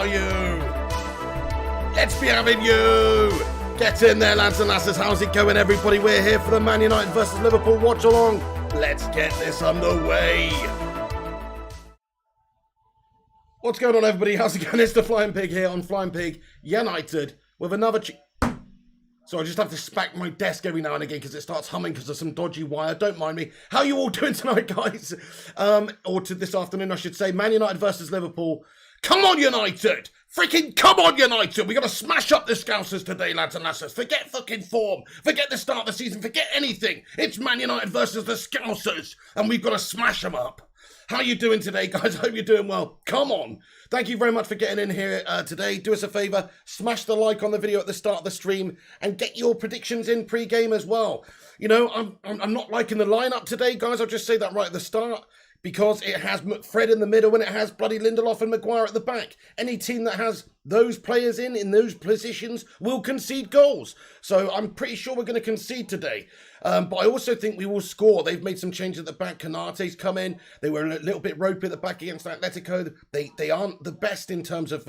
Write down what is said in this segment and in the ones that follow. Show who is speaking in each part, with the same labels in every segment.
Speaker 1: are you? Let's be having you. Get in there, lads and lasses. How's it going, everybody? We're here for the Man United versus Liverpool watch along. Let's get this underway. What's going on, everybody? How's it going? It's the Flying Pig here on Flying Pig United with another... So I just have to smack my desk every now and again because it starts humming because of some dodgy wire. Don't mind me. How are you all doing tonight, guys? Or to this afternoon, I should say. Man United versus Liverpool. Come on, United! Freaking come on, United! We got to smash up the Scousers today, lads and lasses. Forget fucking form. Forget the start of the season. Forget anything. It's Man United versus the Scousers. And we've got to smash them up. How are you doing today, guys? I hope you're doing well. Come on. Thank you very much for getting in here today. Do us a favour, smash the like on the video at the start of the stream and get your predictions in pre-game as well. You know, I'm not liking the lineup today, guys. I'll just say that right at the start because it has Fred in the middle and it has bloody Lindelof and Maguire at the back. Any team that has those players in those positions will concede goals. So I'm pretty sure we're going to concede today. But I also think we will score. They've made some changes at the back. Canate's come in. They were a little bit ropey at the back against Atletico. They aren't the best in terms of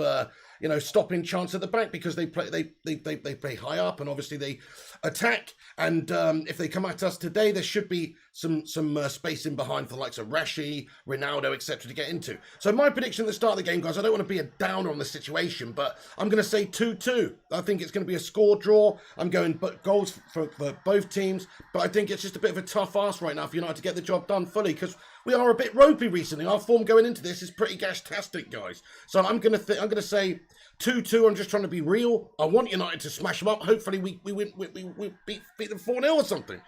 Speaker 1: stopping chance at the back because they play high up and obviously they attack. And if they come at us today, there should be some space in behind for the likes of Rashi, Ronaldo, etc. to get into. So my prediction at the start of the game, guys, I don't want to be a downer on the situation, but I'm going to say 2-2. I think it's going to be a score draw. I'm going goals for both teams, but I think it's just a bit of a tough ask right now for United to get the job done fully because we are a bit ropey recently. Our form going into this is pretty gash-tastic, guys. So I'm going to say 2-2. I'm just trying to be real. I want United to smash them up. Hopefully we beat them 4-0 or something.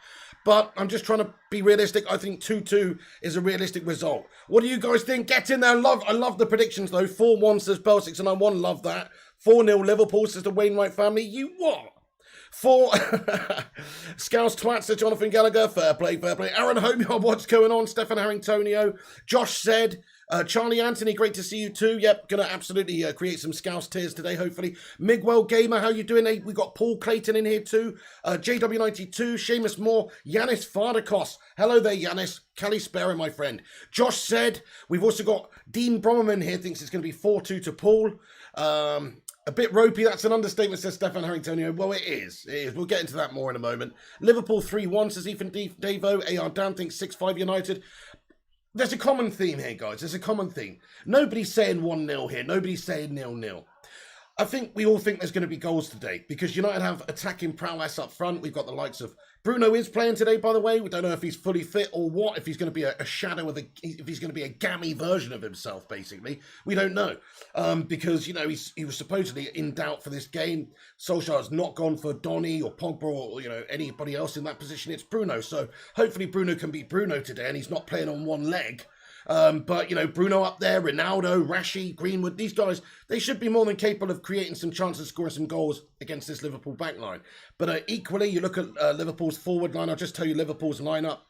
Speaker 1: But I'm just trying to be realistic. I think 2-2 is a realistic result. What do you guys think? Get in there. I love the predictions, though. 4-1 says Bell691. Love that. 4-0 Liverpool says the Wainwright family. You what? 4 Scouse Twat says Jonathan Gallagher. Fair play, fair play. Aaron Homeyard, what's going on? Stefan Harringtonio. Josh said... Charlie Anthony, great to see you too. Yep, gonna absolutely create some Scouse tears today, hopefully. Miguel Gamer, how you doing? Hey, we got Paul Clayton in here too. JW92, Seamus Moore, Yanis Vardakos. Hello there, Yanis. Cali Sparrow, my friend. Josh said, we've also got Dean Brommerman here, thinks it's going to be 4-2 to Paul. A bit ropey, that's an understatement, says Stefan Harringtonio. Well, it is. It is. We'll get into that more in a moment. Liverpool 3-1, says Ethan Davo. AR Dan thinks 6-5 United. There's a common theme here, guys. There's a common theme. Nobody's saying 1-0 here. Nobody's saying 0-0. I think we all think there's going to be goals today because United have attacking prowess up front. We've got the likes of... Bruno is playing today, by the way. We don't know if he's fully fit or what, if he's going to be a shadow of if he's going to be a gammy version of himself, basically. We don't know because, you know, he was supposedly in doubt for this game. Solskjaer's not gone for Donny or Pogba or, you know, anybody else in that position. It's Bruno. So hopefully Bruno can beat Bruno today and he's not playing on one leg. But, you know, Bruno up there, Ronaldo, Rashi, Greenwood, these guys, they should be more than capable of creating some chances, scoring some goals against this Liverpool backline. But equally, you look at Liverpool's forward line. I'll just tell you Liverpool's lineup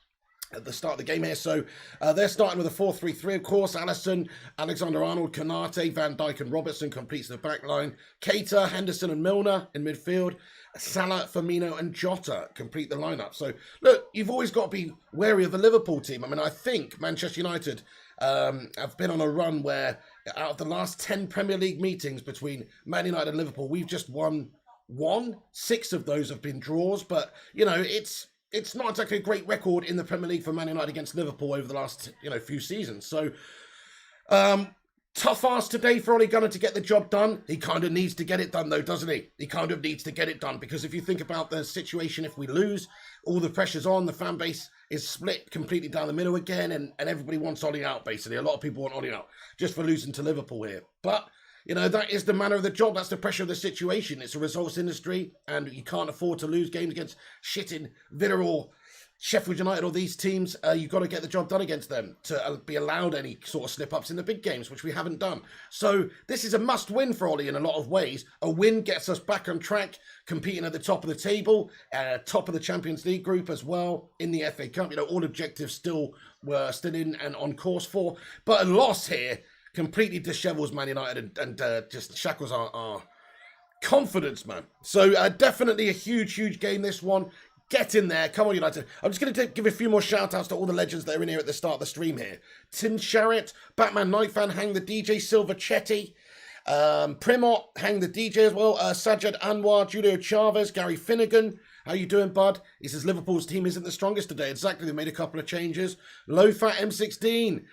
Speaker 1: at the start of the game here. So they're starting with a 4-3-3, of course. Alisson, Alexander-Arnold, Konate, Van Dijk and Robertson completes the back line. Keita, Henderson and Milner in midfield. Salah, Firmino and Jota complete the lineup. So, look, you've always got to be wary of the Liverpool team. I mean, I think Manchester United have been on a run where out of the last 10 Premier League meetings between Man United and Liverpool, we've just won 6 of those have been draws. But, you know, it's not exactly a great record in the Premier League for Man United against Liverpool over the last, few seasons. So, tough ask today for Ole Gunnar to get the job done. He kind of needs to get it done, though, doesn't he? He kind of needs to get it done because if you think about the situation, if we lose, all the pressure's on, the fan base is split completely down the middle again, and everybody wants Ole out, basically. A lot of people want Ole out just for losing to Liverpool here. But, you know, that is the manner of the job. That's the pressure of the situation. It's a results industry, and you can't afford to lose games against shitting Villa or Sheffield United or these teams. You've got to get the job done against them to be allowed any sort of slip-ups in the big games, which we haven't done. So this is a must-win for Ole in a lot of ways. A win gets us back on track, competing at the top of the table, top of the Champions League group as well, in the FA Cup. You know, all objectives still in and on course for. But a loss here completely dishevels Man United and just shackles our confidence, man. So definitely a huge game, this one. Get in there. Come on, United. I'm just going to give a few more shout-outs to all the legends that are in here at the start of the stream here. Tim Sharrett, Batman Night Fan, Hang the DJ, Silver Chetty, Primot, Hang the DJ as well. Sajad Anwar, Julio Chavez, Gary Finnegan. How you doing, bud? He says Liverpool's team isn't the strongest today. Exactly, they made a couple of changes. Low fat M16.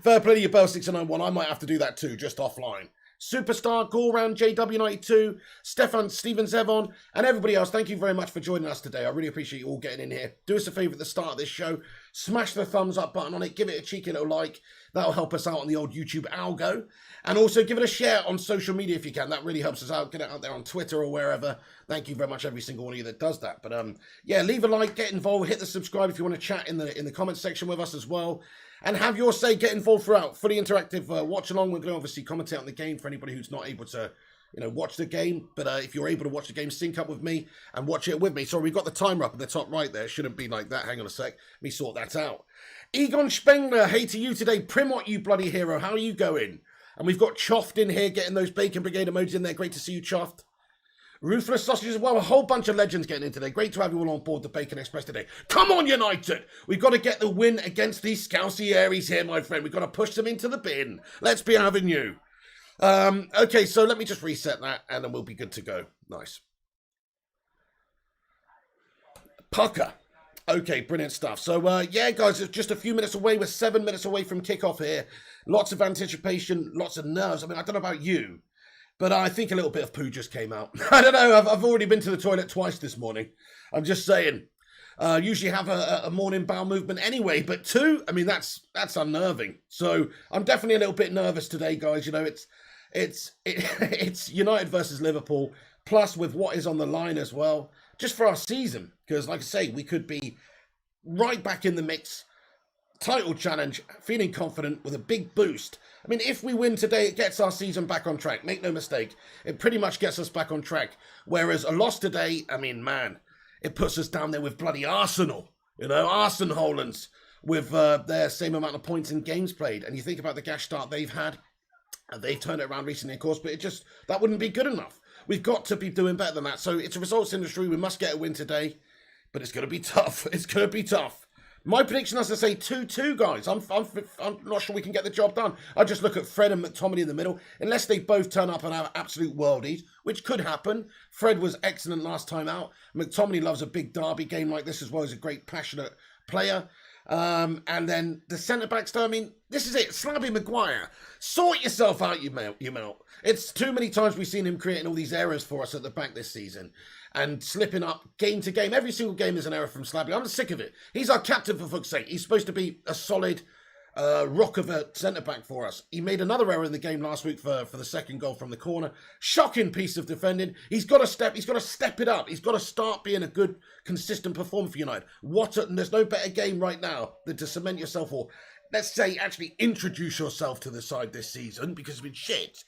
Speaker 1: Fair play to your Bell 691. I might have to do that too, just offline. Superstar, Goran, JW92, Steven Zevon, and everybody else, thank you very much for joining us today. I really appreciate you all getting in here. Do us a favour at the start of this show. Smash the thumbs up button on it. Give it a cheeky little like. That'll help us out on the old YouTube algo. And also give it a share on social media if you can. That really helps us out. Get it out there on Twitter or wherever. Thank you very much, every single one of you that does that. But yeah, leave a like, get involved, hit the subscribe if you want to chat in the comments section with us as well. And have your say, get involved throughout. Fully interactive watch along. We're going to obviously commentate on the game for anybody who's not able to, watch the game. But if you're able to watch the game, sync up with me and watch it with me. Sorry, we've got the timer up at the top right there. It shouldn't be like that. Hang on a sec. Let me sort that out. Egon Spengler, hey to you today. Primot, you bloody hero. How are you going? And we've got Chuffed in here getting those Bacon Brigade emojis in there. Great to see you, Chuffed. Ruthless Sausages as well. A whole bunch of legends getting in today. Great to have you all on board the Bacon Express today. Come on, United! We've got to get the win against these Scousey Aries here, my friend. We've got to push them into the bin. Let's be having you. Okay, so let me just reset that, and then we'll be good to go. Nice. Pucker. Okay, brilliant stuff. So, yeah, guys, it's just a few minutes away. We're 7 minutes away from kickoff here. Lots of anticipation, lots of nerves. I mean, I don't know about you, but I think a little bit of poo just came out. I don't know. I've already been to the toilet twice this morning. I'm just saying. Usually have a morning bowel movement anyway, but two, I mean, that's unnerving. So I'm definitely a little bit nervous today, guys. It's United versus Liverpool, plus with what is on the line as well, just for our season. Because, like I say, we could be right back in the mix. Title challenge, feeling confident with a big boost. I mean, if we win today, it gets our season back on track. Make no mistake. It pretty much gets us back on track. Whereas a loss today, I mean, man, it puts us down there with bloody Arsenal. Arsenholans with their same amount of points in games played. And you think about the gash start they've had. And they've turned it around recently, of course, but that wouldn't be good enough. We've got to be doing better than that. So it's a results industry. We must get a win today. But it's going to be tough. It's going to be tough. My prediction, as I say, 2-2, guys. I'm not sure we can get the job done. I just look at Fred and McTominay in the middle. Unless they both turn up and have absolute worldies, which could happen. Fred was excellent last time out. McTominay loves a big derby game like this as well. He's a great, passionate player. And then the centre-backs, though, I mean, this is it. Slabby Maguire. Sort yourself out, you melt. It's too many times we've seen him creating all these errors for us at the back this season. And slipping up game to game. Every single game is an error from Slabby. I'm sick of it. He's our captain, for fuck's sake. He's supposed to be a solid rock of a centre-back for us. He made another error in the game last week for the second goal from the corner. Shocking piece of defending. He's got to step it up. He's got to start being a good, consistent performer for United. And there's no better game right now than to cement yourself, or let's say actually introduce yourself to the side this season, because it's been shit.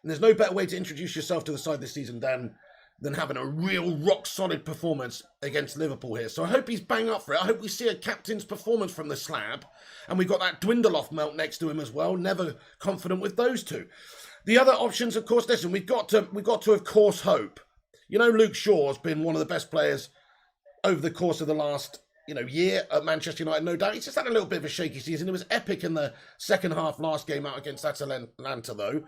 Speaker 1: And there's no better way to introduce yourself to the side this season than having a real rock-solid performance against Liverpool here. So I hope he's bang up for it. I hope we see a captain's performance from the slab. And we've got that Dwindle-off melt next to him as well. Never confident with those two. The other options, of course, listen, we've got to, of course, hope. Luke Shaw's been one of the best players over the course of the last year at Manchester United, no doubt. He's just had a little bit of a shaky season. It was epic in the second half last game out against Atalanta, though.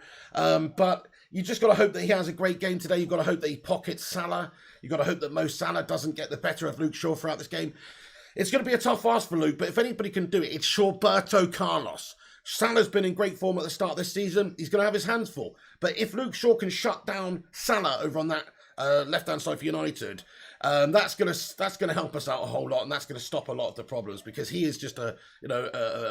Speaker 1: But you just got to hope that he has a great game today. You've got to hope that he pockets Salah. You've got to hope that Mo Salah doesn't get the better of Luke Shaw throughout this game. It's going to be a tough ask for Luke, but if anybody can do it, it's Shawberto Carlos. Salah's been in great form at the start of this season. He's going to have his hands full. But if Luke Shaw can shut down Salah over on that left-hand side for United, that's going to help us out a whole lot, and that's going to stop a lot of the problems, because he is just a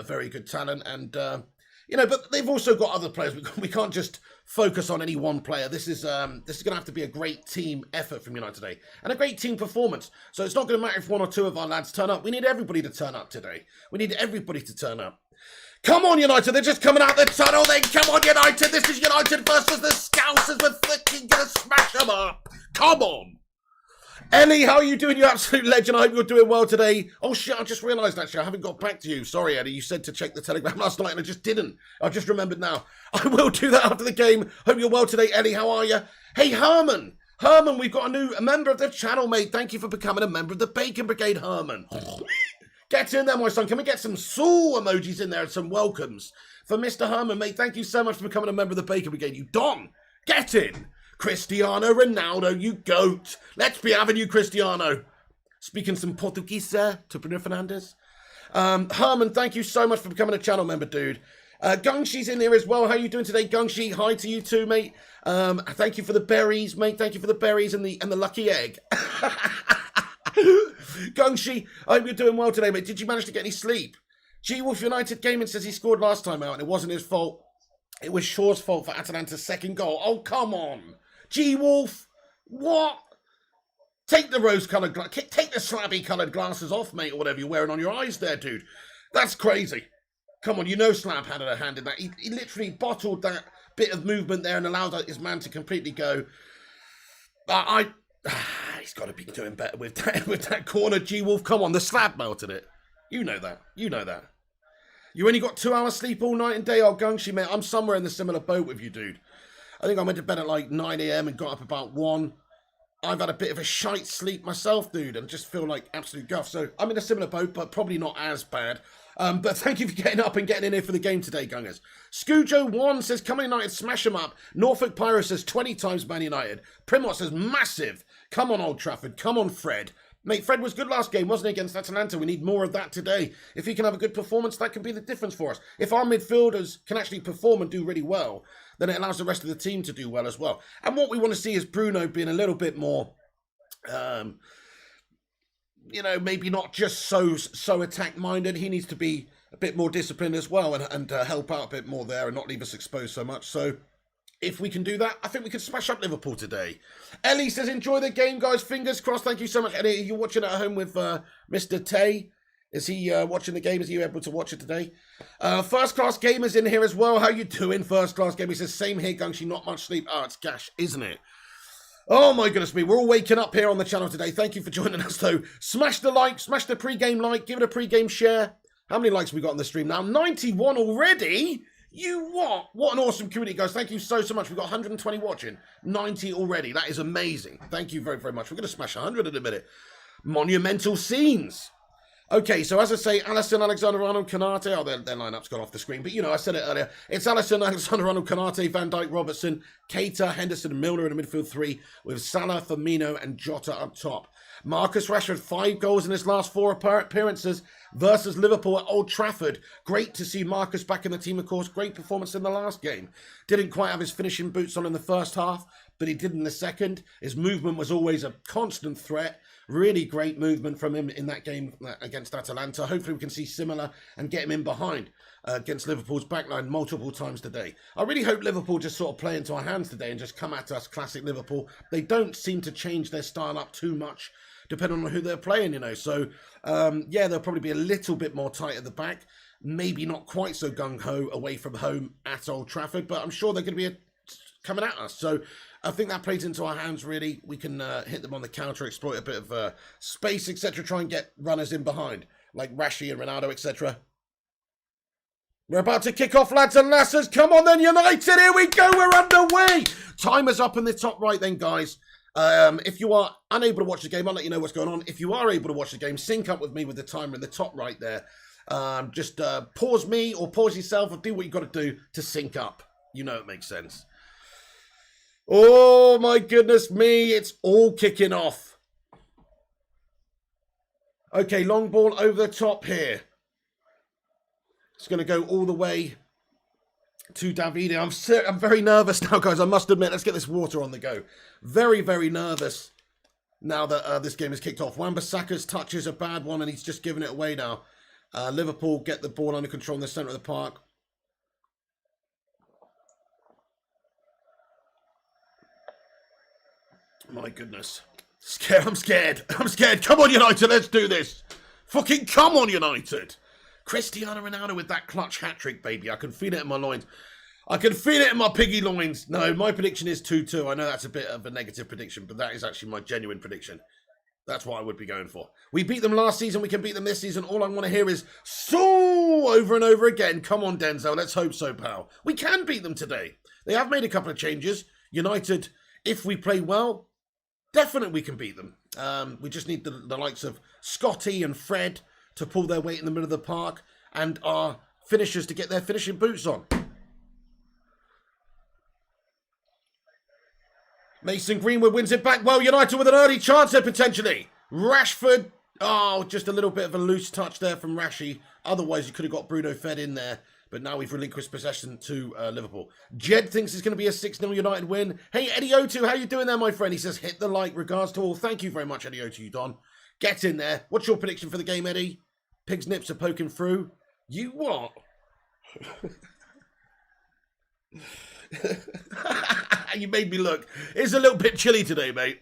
Speaker 1: very good talent. And but they've also got other players. We can't just focus on any one player. This is going to have to be a great team effort from United today, and a great team performance. So it's not going to matter if one or two of our lads turn up. We need everybody to turn up today. We need everybody to turn up. Come on, United. They're just coming out the tunnel. Then come on, United. This is United versus the Scousers. We're fucking going to smash them up. Come on. Ellie, how are you doing, you absolute legend? I hope you're doing well today. Oh, shit, I just realised, actually, I haven't got back to you. Sorry, Eddie, you said to check the Telegram last night, and I just didn't. I just remembered now. I will do that after the game. Hope you're well today, Ellie. How are you? Hey, Herman. Herman, we've got a member of the channel, mate. Thank you for becoming a member of the Bacon Brigade, Herman. Get in there, my son. Can we get some soul emojis in there and some welcomes? for Mr. Herman, mate. Thank you so much for becoming a member of the Bacon Brigade. You Don, get in. Cristiano Ronaldo, you goat. Let's be having you, Cristiano. Speaking some Portuguese, to Bruno Fernandes. Herman, thank you so much for becoming a channel member, dude. Gungshi's in here as well. How you doing today, Gungshi? Hi to you too, mate. Thank you for the berries, mate. Thank you for the berries and the lucky egg. Gungshi, I hope you're doing well today, mate. Did you manage to get any sleep? G-Wolf United Gaming says he scored last time out and it wasn't his fault. It was Shaw's fault for Atalanta's second goal. Oh, come on. G-Wolf, what? Take the rose-coloured, take the slabby-coloured glasses off, mate, or whatever you're wearing on your eyes there, dude. That's crazy. Come on, you know Slab had a hand in that. He literally bottled that bit of movement there and allowed his man to completely go. He's got to be doing better with that corner, G-Wolf. Come on, the Slab melted it. You know that. You know that. You only got 2 hours sleep all night and day, oh Gungshi, mate. I'm somewhere in the similar boat with you, dude. I think I went to bed at like 9 a.m. and got up about 1. I've had a bit of a shite sleep myself, dude, and just feel like absolute guff. So I'm in a similar boat, but probably not as bad. But thank you for getting up and getting in here for the game today, Gungers. Scoojo1 says, come on United, smash them up. Norfolk Pyro says 20 times Man United. Primot says, massive. Come on, Old Trafford. Come on, Fred. Mate, Fred was good last game, wasn't he, against Atalanta? We need more of that today. If he can have a good performance, that can be the difference for us. If our midfielders can actually perform and do really well, then it allows the rest of the team to do well as well. And what we want to see is Bruno being a little bit more, maybe not just so attack-minded. He needs to be a bit more disciplined as well and help out a bit more there and not leave us exposed so much. So if we can do that, I think we can smash up Liverpool today. Ellie says, enjoy the game, guys. Fingers crossed. Thank you so much. Ellie, are you watching at home with Mr. Tay? Is he watching the game? Is he able to watch it today? First Class Gamers in here as well. How you doing, First Class Gamer? He says, same here, Gungshi. Not much sleep. Oh, it's gash, isn't it? Oh, my goodness me. We're all waking up here on the channel today. Thank you for joining us, though. Smash the like. Smash the pre-game like. Give it a pre-game share. How many likes have we got on the stream now? 91 already? You what? What an awesome community, guys. Thank you so much. We've got 120 watching. 90 already. That is amazing. Thank you very, very much. We're going to smash 100 in a minute. Monumental scenes. Okay, so as I say, Alisson, Alexander-Arnold, Konate. Oh, their lineup's gone off the screen. But, I said it earlier. It's Alisson, Alexander-Arnold, Konate, Van Dijk, Robertson, Keita, Henderson, and Milner in the midfield 3 with Salah, Firmino, and Jota up top. Marcus Rashford, 5 goals in his last 4 appearances versus Liverpool at Old Trafford. Great to see Marcus back in the team, of course. Great performance in the last game. Didn't quite have his finishing boots on in the first half, but he did in the second. His movement was always a constant threat. Really great movement from him in that game against Atalanta. Hopefully we can see similar and get him in behind against Liverpool's backline multiple times today. I really hope Liverpool just sort of play into our hands today and just come at us, classic Liverpool. They don't seem to change their style up too much depending on who they're playing, So, they'll probably be a little bit more tight at the back. Maybe not quite so gung-ho away from home at Old Trafford, but I'm sure they're going to be coming at us. So I think that plays into our hands, really. We can hit them on the counter, exploit a bit of space, etc. Try and get runners in behind, like Rashi and Ronaldo, etc. We're about to kick off, lads and lasses. Come on then, United. Here we go. We're underway. Timer's up in the top right then, guys. If you are unable to watch the game, I'll let you know what's going on. If you are able to watch the game, sync up with me with the timer in the top right there. Just pause me or pause yourself or do what you've got to do to sync up. You know it makes sense. Oh, my goodness me. It's all kicking off. Okay, long ball over the top here. It's going to go all the way to Davide. I'm very nervous now, guys. I must admit. Let's get this water on the go. Very, very nervous now that this game has kicked off. Wan-Bissaka's touch is a bad one, and he's just giving it away now. Liverpool get the ball under control in the centre of the park. My goodness. I'm scared. I'm scared. Come on, United. Let's do this. Fucking come on, United. Cristiano Ronaldo with that clutch hat-trick, baby. I can feel it in my loins. I can feel it in my piggy loins. No, my prediction is 2-2. I know that's a bit of a negative prediction, but that is actually my genuine prediction. That's what I would be going for. We beat them last season. We can beat them this season. All I want to hear is so over and over again. Come on, Denzel. Let's hope so, pal. We can beat them today. They have made a couple of changes. United, if we play well, definitely we can beat them. We just need the likes of Scotty and Fred to pull their weight in the middle of the park, and our finishers to get their finishing boots on. Mason Greenwood wins it back well. United with an early chance there potentially. Rashford. Oh, just a little bit of a loose touch there from Rashi. Otherwise, you could have got Bruno Fed in there. But now we've relinquished possession to Liverpool. Jed thinks it's going to be a 6-0 United win. Hey, Eddie O2, how you doing there, my friend? He says, hit the like. Regards to all. Thank you very much, Eddie O2, Don. Get in there. What's your prediction for the game, Eddie? Pig's nips are poking through. You what? You made me look. It's a little bit chilly today, mate.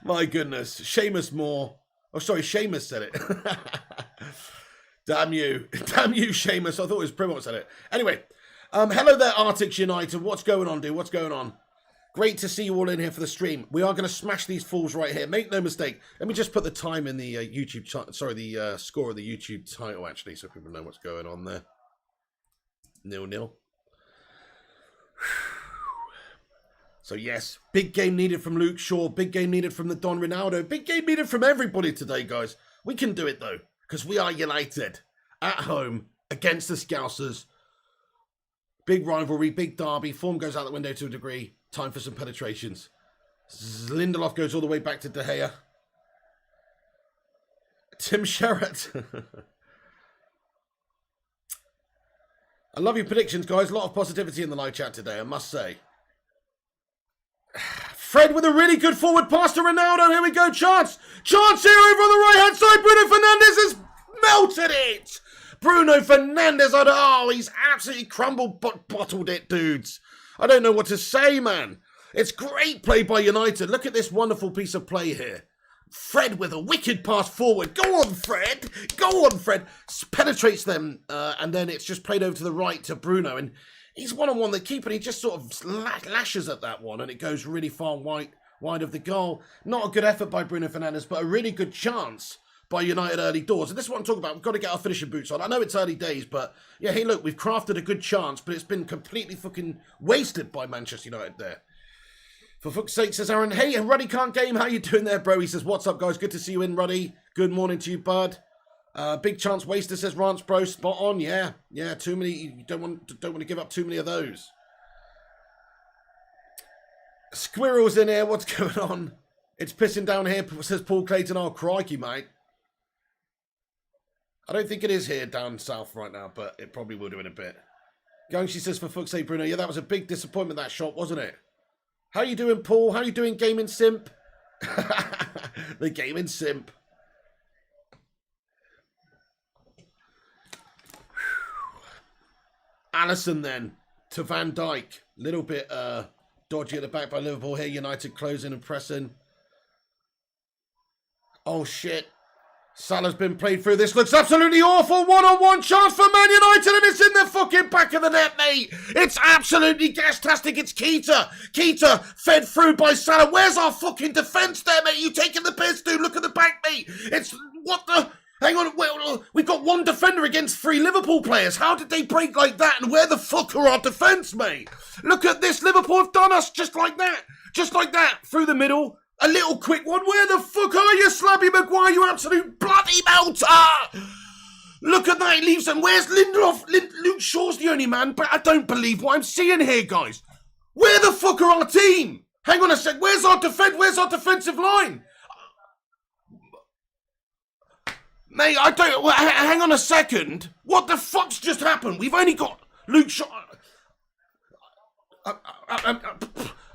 Speaker 1: My goodness. Seamus Moore. Oh, sorry, Seamus said it. Damn you. Damn you, Seamus. I thought it was Primo said it. Anyway, hello there, Arctics United. What's going on, dude? What's going on? Great to see you all in here for the stream. We are going to smash these fools right here. Make no mistake. Let me just put the time in the YouTube... the score of the YouTube title, actually, so people know what's going on there. 0-0. So, yes, big game needed from Luke Shaw. Big game needed from the Don Ronaldo. Big game needed from everybody today, guys. We can do it, though, because we are United at home against the Scousers. Big rivalry, big derby. Form goes out the window to a degree. Time for some penetrations. Lindelof goes all the way back to De Gea. Tim Sherratt. I love your predictions, guys. A lot of positivity in the live chat today, I must say. Fred with a really good forward pass to Ronaldo. Here we go. Chance. Chance here over on the right-hand side. Bruno Fernandes has melted it. Bruno Fernandes. Oh, he's absolutely crumbled, bottled it, dudes. I don't know what to say, man. It's great play by United. Look at this wonderful piece of play here. Fred with a wicked pass forward. Go on, Fred. Go on, Fred. Penetrates them, and then it's just played over to the right to Bruno. And he's one-on-one the keeper, and he just sort of lashes at that one, and it goes really far wide of the goal. Not a good effort by Bruno Fernandes, but a really good chance by United early doors. And this is what I'm talking about. We've got to get our finishing boots on. I know it's early days, but yeah, hey, look, we've crafted a good chance, but it's been completely fucking wasted by Manchester United there. For fuck's sake, says Aaron. Hey, Ruddy can't game. How you doing there, bro? He says, what's up, guys? Good to see you in, Ruddy. Good morning to you, bud. Big chance waster, says Rance, bro. Spot on. Yeah. Too many. You don't want to give up too many of those. Squirrels in here. What's going on? It's pissing down here, says Paul Clayton. Oh, crikey, mate. I don't think it is here down south right now, but it probably will do in a bit. She says, for fuck's sake, Bruno. Yeah, that was a big disappointment, that shot, wasn't it? How you doing, Paul? How you doing, Gaming Simp? The Gaming Simp. Allison then to Van Dijk. Little bit dodgy at the back by Liverpool here. United closing and pressing. Oh, shit. Salah's been played through. This looks absolutely awful. One-on-one chance for Man United, and it's in the fucking back of the net, mate. It's absolutely gas-tastic. It's Keita. Keita fed through by Salah. Where's our fucking defence there, mate? You taking the piss, dude? Look at the back, mate. It's... What the... Hang on. We've got one defender against 3 Liverpool players. How did they break like that? And where the fuck are our defence, mate? Look at this. Liverpool have done us just like that. Just like that. Through the middle. A little quick one. Where the fuck are you, Slabby Maguire? You absolute bloody melter! Look at that. He leaves them. Where's Lindelof? Luke Shaw's the only man, but I don't believe what I'm seeing here, guys. Where the fuck are our team? Hang on a sec. Where's our defence? Where's our defensive line? Mate, I don't... Well, hang on a second. What the fuck's just happened? We've only got Luke Shaw...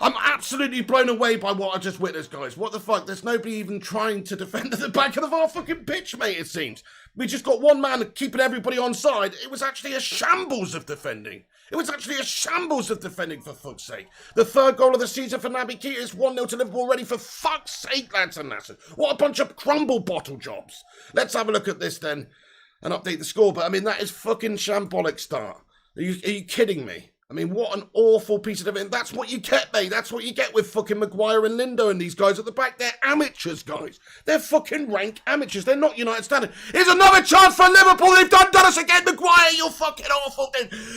Speaker 1: I'm absolutely blown away by what I just witnessed, guys. What the fuck? There's nobody even trying to defend at the back of our fucking pitch, mate, it seems. We just got one man keeping everybody on side. It was actually a shambles of defending. It was actually a shambles of defending, for fuck's sake. The third goal of the season for Naby Keita is 1-0 to Liverpool already, for fuck's sake, lads and lasses. What a bunch of crumble bottle jobs. Let's have a look at this then and update the score. But, I mean, that is fucking shambolic start. Are you kidding me? I mean, what an awful piece of event. That's what you get, mate. That's what you get with fucking Maguire and Lindo and these guys at the back. They're amateurs, guys. They're fucking rank amateurs. They're not United standard. Here's another chance for Liverpool. They've done us again. Maguire, you're fucking awful.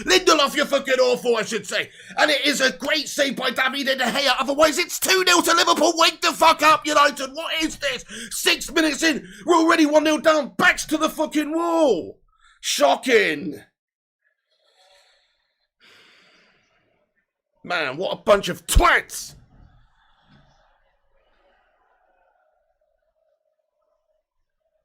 Speaker 1: Lindelof, you're fucking awful, I should say. And it is a great save by David De Gea. Otherwise, it's 2-0 to Liverpool. Wake the fuck up, United. What is this? 6 minutes in. We're already 1-0 down. Backs to the fucking wall. Shocking! Man, what a bunch of twats!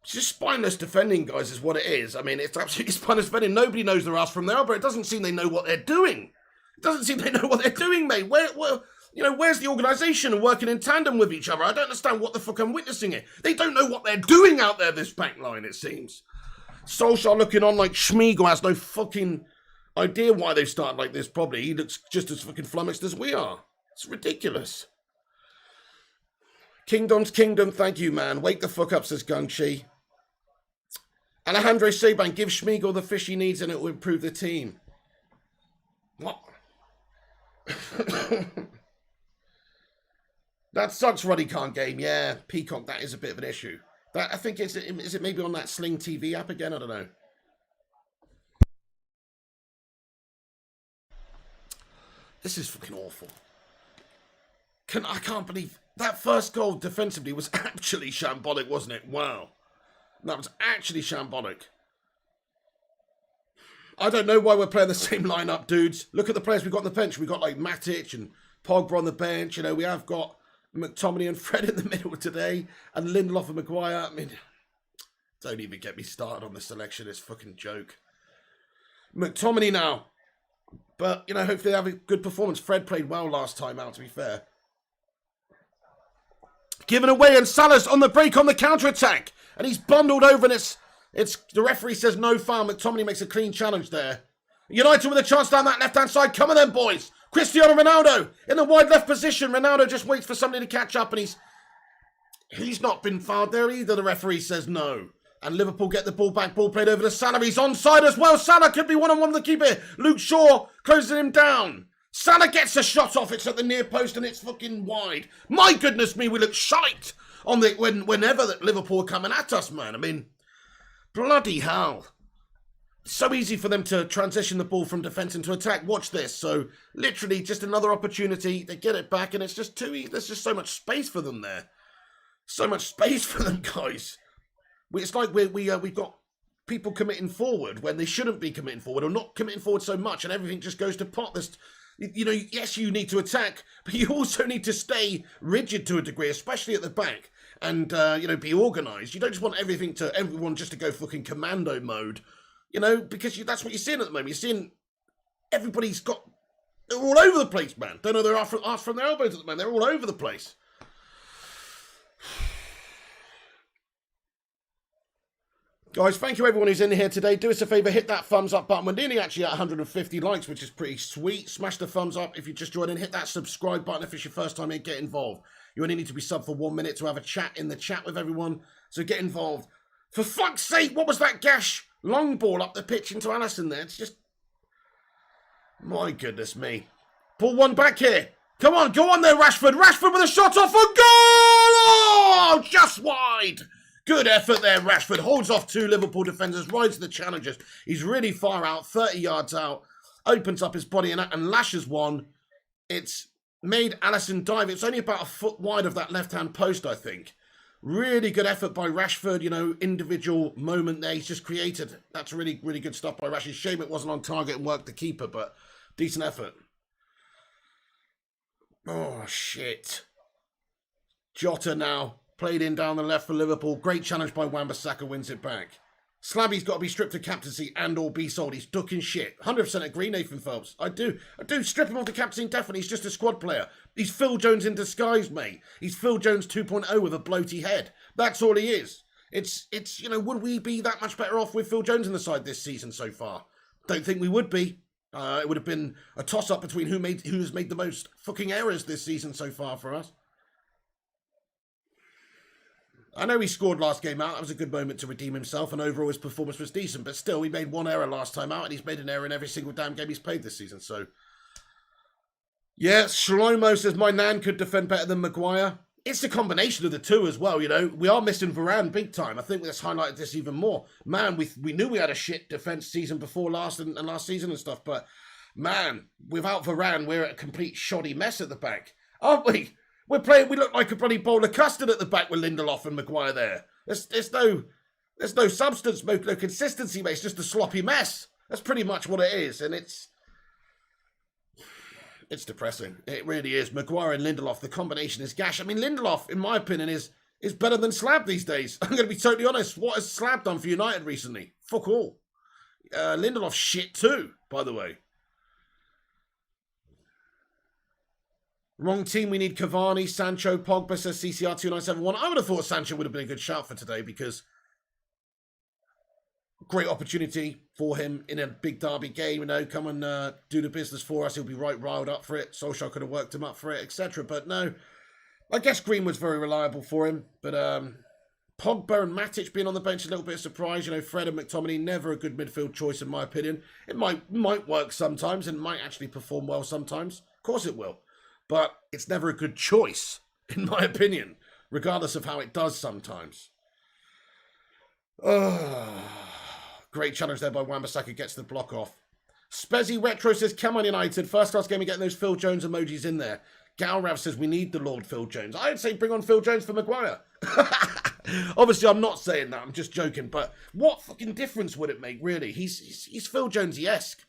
Speaker 1: It's just spineless defending, guys, is what it is. I mean, it's absolutely spineless defending. Nobody knows their ass from their elbow. It doesn't seem they know what they're doing. It doesn't seem they know what they're doing, mate. Where's the organisation and working in tandem with each other? I don't understand what the fuck I'm witnessing here. They don't know what they're doing out there, this back line, it seems. Solskjaer looking on like Schmiegel has no fucking idea why they've started like this, probably. He looks just as fucking flummoxed as we are. It's ridiculous. Kingdom's kingdom, thank you, man. Wake the fuck up, says Gungchi. Alejandro Saban, give Schmiegel the fish he needs and it will improve the team. What? That sucks, Ruddy can't game. Yeah, Peacock, that is a bit of an issue. That I think is it maybe on that Sling TV app again? I don't know. This is fucking awful. I can't believe that first goal defensively was actually shambolic, wasn't it? Wow. That was actually shambolic. I don't know why we're playing the same lineup, dudes. Look at the players we've got on the bench. We've got like Matic and Pogba on the bench. You know, we have got McTominay and Fred in the middle today. And Lindelof and Maguire. I mean, don't even get me started on the selection. It's a fucking joke. McTominay now. But, you know, hopefully they have a good performance. Fred played well last time out, to be fair. Given away and Salah's on the break on the counter-attack. And he's bundled over and it's the referee says no foul. McTominay makes a clean challenge there. United with a chance down that left-hand side. Come on then, boys. Cristiano Ronaldo in the wide left position. Ronaldo just waits for somebody to catch up and he's not been fouled there either. The referee says no. And Liverpool get the ball back. Ball played over to Salah. He's onside as well. Salah could be one-on-one with the keeper. Luke Shaw closing him down. Salah gets a shot off. It's at the near post and it's fucking wide. My goodness me, we look shite on whenever that Liverpool are coming at us, man. I mean, bloody hell. It's so easy for them to transition the ball from defence into attack. Watch this. So, literally, just another opportunity. They get it back and it's just too easy. There's just so much space for them there. So much space for them, guys. It's like we've got people committing forward when they shouldn't be committing forward or not committing forward so much and everything just goes to pot. You know, yes, you need to attack, but you also need to stay rigid to a degree, especially at the back, and, you know, be organised. You don't just want everyone just to go fucking commando mode, you know, because that's what you're seeing at the moment. You're seeing they're all over the place, man. Don't know their arse from their elbows at the moment. They're all over the place. Guys, thank you everyone who's in here today. Do us a favour, hit that thumbs up button. We're nearly actually at 150 likes, which is pretty sweet. Smash the thumbs up if you just joined in. Hit that subscribe button if it's your first time here. Get involved. You only need to be sub for 1 minute to have a chat in the chat with everyone. So get involved. For fuck's sake, what was that gash? Long ball up the pitch into Alisson there. It's just... My goodness me. Pull one back here. Come on, go on there, Rashford. Rashford with a shot off for goal! Oh, just wide. Good effort there, Rashford. Holds off two Liverpool defenders, rides the challengers. He's really far out, 30 yards out. Opens up his body and lashes one. It's made Alisson dive. It's only about a foot wide of that left-hand post, I think. Really good effort by Rashford. You know, individual moment there. He's just created. That's really, really good stuff by Rashford. Shame it wasn't on target and worked the keeper, but decent effort. Oh, shit. Jota now. Played in down the left for Liverpool. Great challenge by Wan-Bissaka, wins it back. Slabby's got to be stripped of captaincy and or be sold. He's ducking shit. 100% agree, Nathan Phelps. I do. Strip him off the captaincy indefinitely. He's just a squad player. He's Phil Jones in disguise, mate. He's Phil Jones 2.0 with a bloaty head. That's all he is. It's you know, would we be that much better off with Phil Jones in the side this season so far? Don't think we would be. It would have been a toss-up between who's made the most fucking errors this season so far for us. I know he scored last game out. That was a good moment to redeem himself, and overall his performance was decent. But still, he made one error last time out, and he's made an error in every single damn game he's played this season. So, yeah, Shlomo says, my nan could defend better than Maguire. It's a combination of the two as well, you know. We are missing Varane big time. I think that's highlighted this even more. Man, we knew we had a shit defence season before last season and stuff, but, man, without Varane, we're at a complete shoddy mess at the back. Aren't we? We look like a bloody bowl of custard at the back with Lindelof and Maguire there. There's no There's no substance, no consistency, mate. It's just a sloppy mess. That's pretty much what it is, and it's depressing. It really is. Maguire and Lindelof, the combination is gash. I mean, Lindelof, in my opinion, is better than Slab these days. I'm going to be totally honest. What has Slab done for United recently? Fuck all. Lindelof shit too, by the way. Wrong team. We need Cavani, Sancho, Pogba, says CCR2971. I would have thought Sancho would have been a good shout for today because great opportunity for him in a big derby game. You know, come and do the business for us. He'll be right riled up for it. Solskjaer could have worked him up for it, etc. But no, I guess Greenwood's very reliable for him. But Pogba and Matic being on the bench, a little bit of surprise. You know, Fred and McTominay, never a good midfield choice in my opinion. It might work sometimes and might actually perform well sometimes. Of course it will. But it's never a good choice, in my opinion, regardless of how it does sometimes. Great challenge there by Wan-Bissaka, gets the block off. Spezzy Retro says, come on United, first class game and getting those Phil Jones emojis in there. Galrav says, we need the Lord Phil Jones. I'd say bring on Phil Jones for Maguire. Obviously, I'm not saying that, I'm just joking, but what fucking difference would it make, really? He's Phil Jonesy-esque.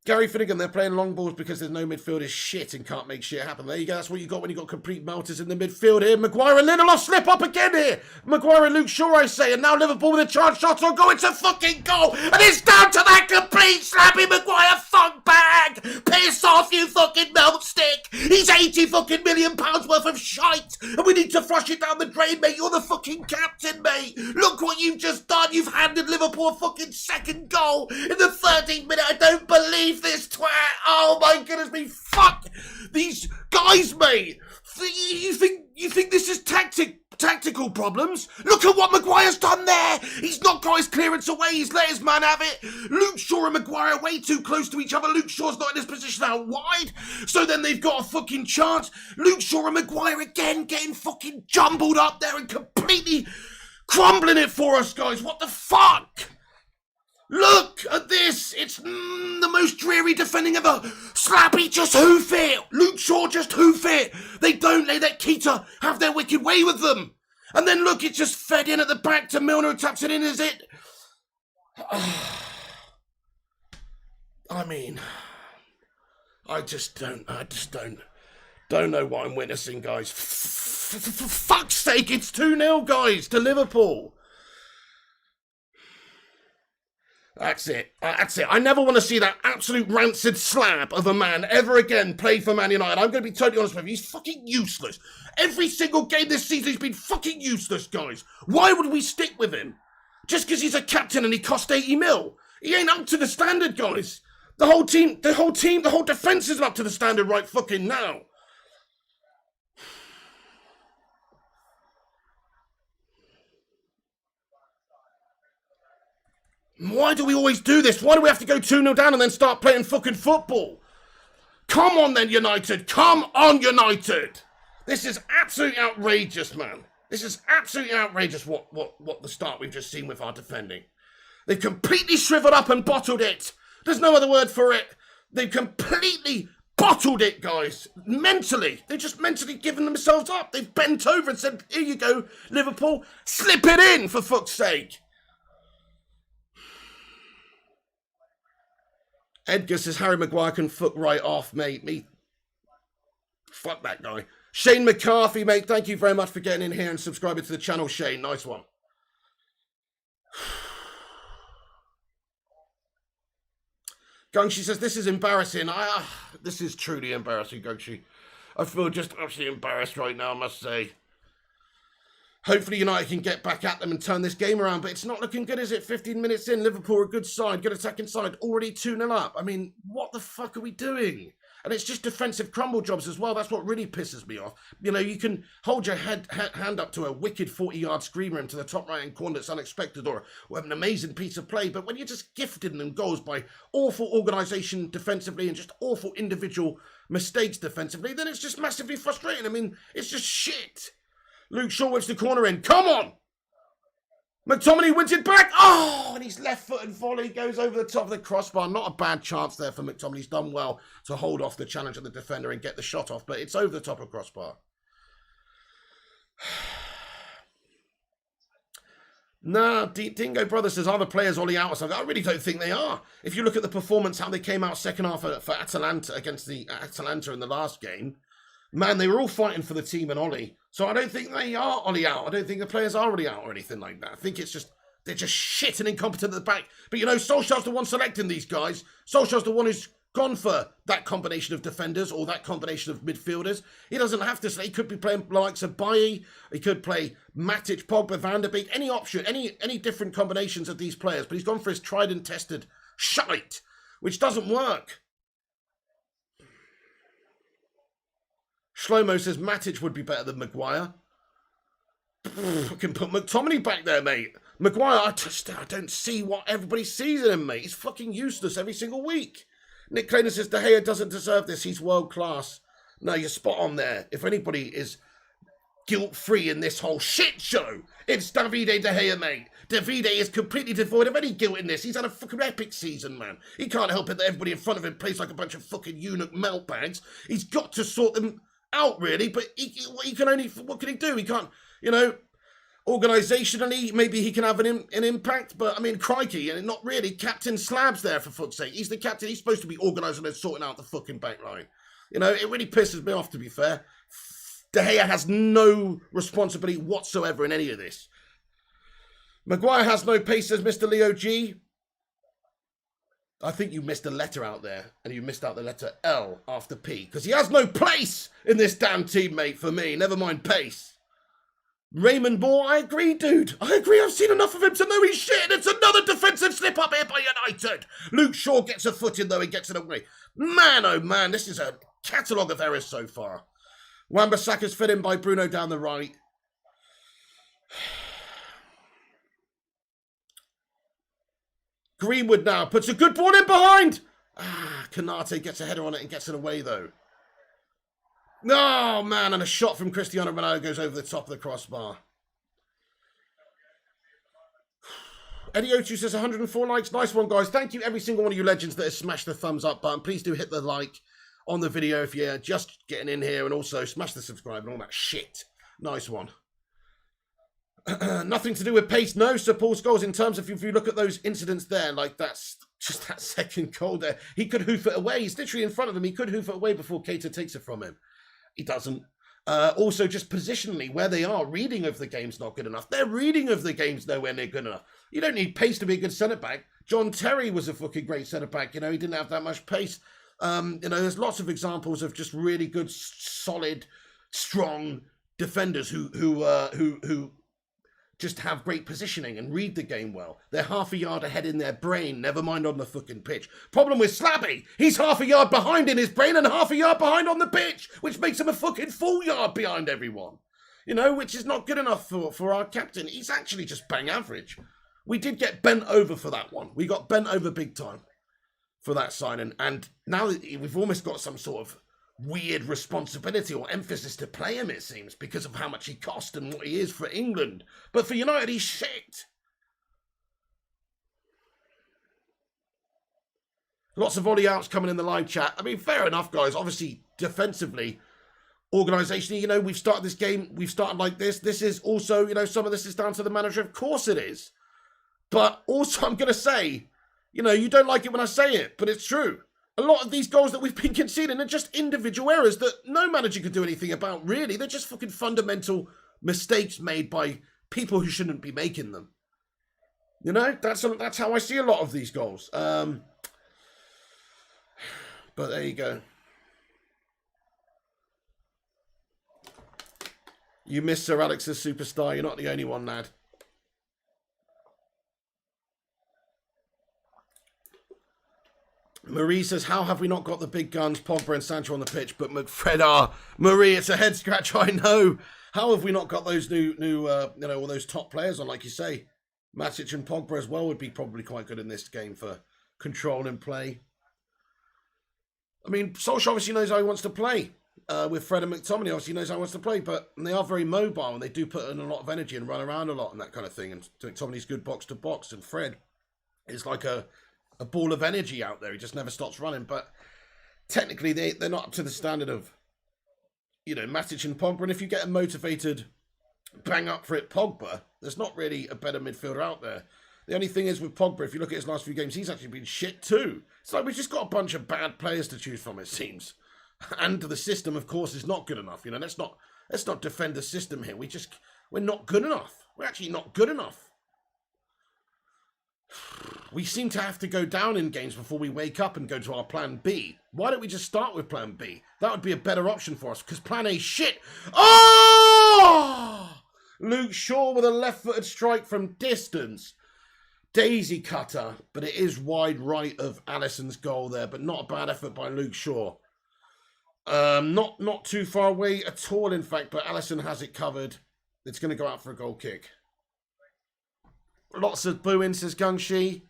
Speaker 1: Gary Finnegan, they're playing long balls because there's no midfield is shit and can't make shit happen. There you go, that's what you got when you got complete melters in the midfield here. Maguire and Lindelof slip up again here. Maguire and Luke Shaw, I say, and now Liverpool with a chance shot on goal. It's a fucking goal, and it's down to that complete slappy Maguire fuck bag. Piss off, you fucking melt stick. He's 80 fucking million pounds worth of shite, and we need to flush it down the drain, mate. You're the fucking captain, mate. Look what you've just done. You've handed Liverpool a fucking second goal in the 13th minute. I don't believe this twat. Oh my goodness me, fuck these guys, mate. You think this is tactical problems? Look at what Maguire's done there. He's not got his clearance away. He's let his man have it. Luke Shaw and Maguire are way too close to each other. Luke Shaw's not in his position out wide, so then they've got a fucking chance. Luke Shaw and Maguire again getting fucking jumbled up there and completely crumbling it for us, guys. What the fuck? Look at this. It's the most dreary defending ever. Slappy just hoof it. Luke Shaw just hoof it. They let Keita have their wicked way with them. And then look, it's just fed in at the back to Milner who taps it in, is it? I mean, I just don't know what I'm witnessing, guys. For fuck's sake, it's 2-0, guys, to Liverpool. That's it. I never want to see that absolute rancid slab of a man ever again play for Man United. I'm going to be totally honest with you. He's fucking useless. Every single game this season he's been fucking useless, guys. Why would we stick with him? Just because he's a captain and he cost 80 mil? He ain't up to the standard, guys. The whole defence isn't up to the standard right fucking now. Why do we always do this? Why do we have to go 2-0 down and then start playing fucking football? Come on then, United. Come on, United. This is absolutely outrageous, man. This is absolutely outrageous what the start we've just seen with our defending. They've completely shriveled up and bottled it. There's no other word for it. They've completely bottled it, guys. Mentally. They've just mentally given themselves up. They've bent over and said, here you go, Liverpool. Slip it in, for fuck's sake. Edgar says Harry Maguire can fuck right off, mate. Fuck that guy. Shane McCarthy, mate, thank you very much for getting in here and subscribing to the channel, Shane. Nice one. Gungshi says, this is embarrassing. This is truly embarrassing, Gungshi. I feel just absolutely embarrassed right now, I must say. Hopefully United can get back at them and turn this game around, but it's not looking good, is it? 15 minutes in, Liverpool are a good side, good attacking side, already 2-0 up. I mean, what the fuck are we doing? And it's just defensive crumble jobs as well. That's what really pisses me off. You know, you can hold your hand up to a wicked 40-yard screamer into the top right-hand corner that's unexpected or an amazing piece of play, but when you're just gifted them goals by awful organisation defensively and just awful individual mistakes defensively, then it's just massively frustrating. I mean, it's just shit. Luke Shaw whips the corner in. Come on! McTominay wins it back. Oh, and his left-footed volley goes over the top of the crossbar. Not a bad chance there for McTominay. He's done well to hold off the challenge of the defender and get the shot off, but it's over the top of crossbar. Nah, Dingo Brother says, are the players Ollie out or something? I really don't think they are. If you look at the performance, how they came out second half for Atalanta against the Atalanta in the last game, man, they were all fighting for the team and Ollie. So I don't think they are Ollie out. I don't think the players are Ollie out or anything like that. I think it's just, they're just shit and incompetent at the back. But you know, Solskjaer's the one selecting these guys. Solskjaer's the one who's gone for that combination of defenders or that combination of midfielders. He doesn't have to say. He could be playing the likes of Bailly. He could play Matic, Pogba, Van der Beek, any option, any different combinations of these players. But he's gone for his tried and tested shite, which doesn't work. Shlomo says Matic would be better than Maguire. I can put McTominay back there, mate. Maguire, I don't see what everybody sees in him, mate. He's fucking useless every single week. Nick Kleiner says De Gea doesn't deserve this. He's world class. No, you're spot on there. If anybody is guilt-free in this whole shit show, it's Davide De Gea, mate. Davide is completely devoid of any guilt in this. He's had a fucking epic season, man. He can't help it that everybody in front of him plays like a bunch of fucking eunuch meltbags. He's got to sort them out, really. But he can only, what can he do? He can't, you know, organisationally, maybe he can have an impact, but I mean, crikey, and not really. Captain Slab's there, for fuck's sake. He's the captain. He's supposed to be organising and sorting out the fucking back line. You know, it really pisses me off, to be fair. De Gea has no responsibility whatsoever in any of this. Maguire has no pace, says Mr. Leo G. I think you missed a letter out there, and you missed out the letter L after P, because he has no place in this damn team, mate, for me. Never mind pace. Raymond Moore, I agree, dude. I agree. I've seen enough of him to know he's shit. And it's another defensive slip up here by United. Luke Shaw gets a foot in, though. He gets it away. Man, oh man, this is a catalogue of errors so far. Wan-Bissaka's fed in by Bruno down the right. Greenwood now puts a good ball in behind. Kanate gets a header on it and gets it away, though. Oh, man, and a shot from Cristiano Ronaldo goes over the top of the crossbar. Eddie Ochu says 104 likes. Nice one, guys. Thank you, every single one of you legends that has smashed the thumbs up button. Please do hit the like on the video if you're just getting in here, and also smash the subscribe and all that shit. Nice one. Nothing to do with pace. No, Sir Paul Scholes, in terms of if you look at those incidents there, like that's just that second goal there. He could hoof it away. He's literally in front of him. He could hoof it away before Keita takes it from him. He doesn't. Also, just positionally, where they are, reading of the game's not good enough. Their reading of the game's nowhere near good enough. You don't need pace to be a good centre-back. John Terry was a fucking great centre-back. You know, he didn't have that much pace. You know, there's lots of examples of just really good, solid, strong defenders who just have great positioning and read the game well. They're half a yard ahead in their brain, never mind on the fucking pitch. Problem with Slabby, he's half a yard behind in his brain and half a yard behind on the pitch, which makes him a fucking full yard behind everyone. You know, which is not good enough for our captain. He's actually just bang average. We did get bent over for that one. We got bent over big time for that signing. And now we've almost got some sort of weird responsibility or emphasis to play him, it seems, because of how much he cost and what he is for England. But for United, he's shit. Lots of Ollie outs coming in the live chat. I mean, fair enough, guys. Obviously, defensively, organisationally, you know, we've started this game, we've started like this. This is also, you know, some of this is down to the manager. Of course it is. But also, I'm going to say, you know, you don't like it when I say it, but it's true. A lot of these goals that we've been conceding are just individual errors that no manager can do anything about, really. They're just fucking fundamental mistakes made by people who shouldn't be making them. You know, that's how I see a lot of these goals. But there you go. You miss Sir Alex's superstar. You're not the only one, lad. Marie says, how have we not got the big guns, Pogba and Sancho on the pitch, but McFred Marie, it's a head scratch, I know. How have we not got those new you know, all those top players on, like you say? Matic and Pogba as well would be probably quite good in this game for control and play. I mean, Solskjaer obviously knows how he wants to play. With Fred and McTominay, obviously knows how he wants to play, but they are very mobile and they do put in a lot of energy and run around a lot and that kind of thing. And McTominay's good box to box, and Fred is like a ball of energy out there. He just never stops running. But technically, they're not up to the standard of, you know, Matic and Pogba. And if you get a motivated bang up for it Pogba. There's not really a better midfielder out there. The only thing is with Pogba, if you look at his last few games, he's actually been shit too. It's like we've just got a bunch of bad players to choose from, it seems. And the system, of course, is not good enough. You know, let's not defend the system here. We're not good enough. We're actually not good enough. We seem to have to go down in games before we wake up and go to our plan B. Why don't we just start with plan B? That would be a better option for us, because plan A shit. Oh! Luke Shaw with a left-footed strike from distance. Daisy cutter, but it is wide right of Alisson's goal there, but not a bad effort by Luke Shaw. Not too far away at all, in fact, but Alisson has it covered. It's going to go out for a goal kick. Lots of booing, says Gungshi.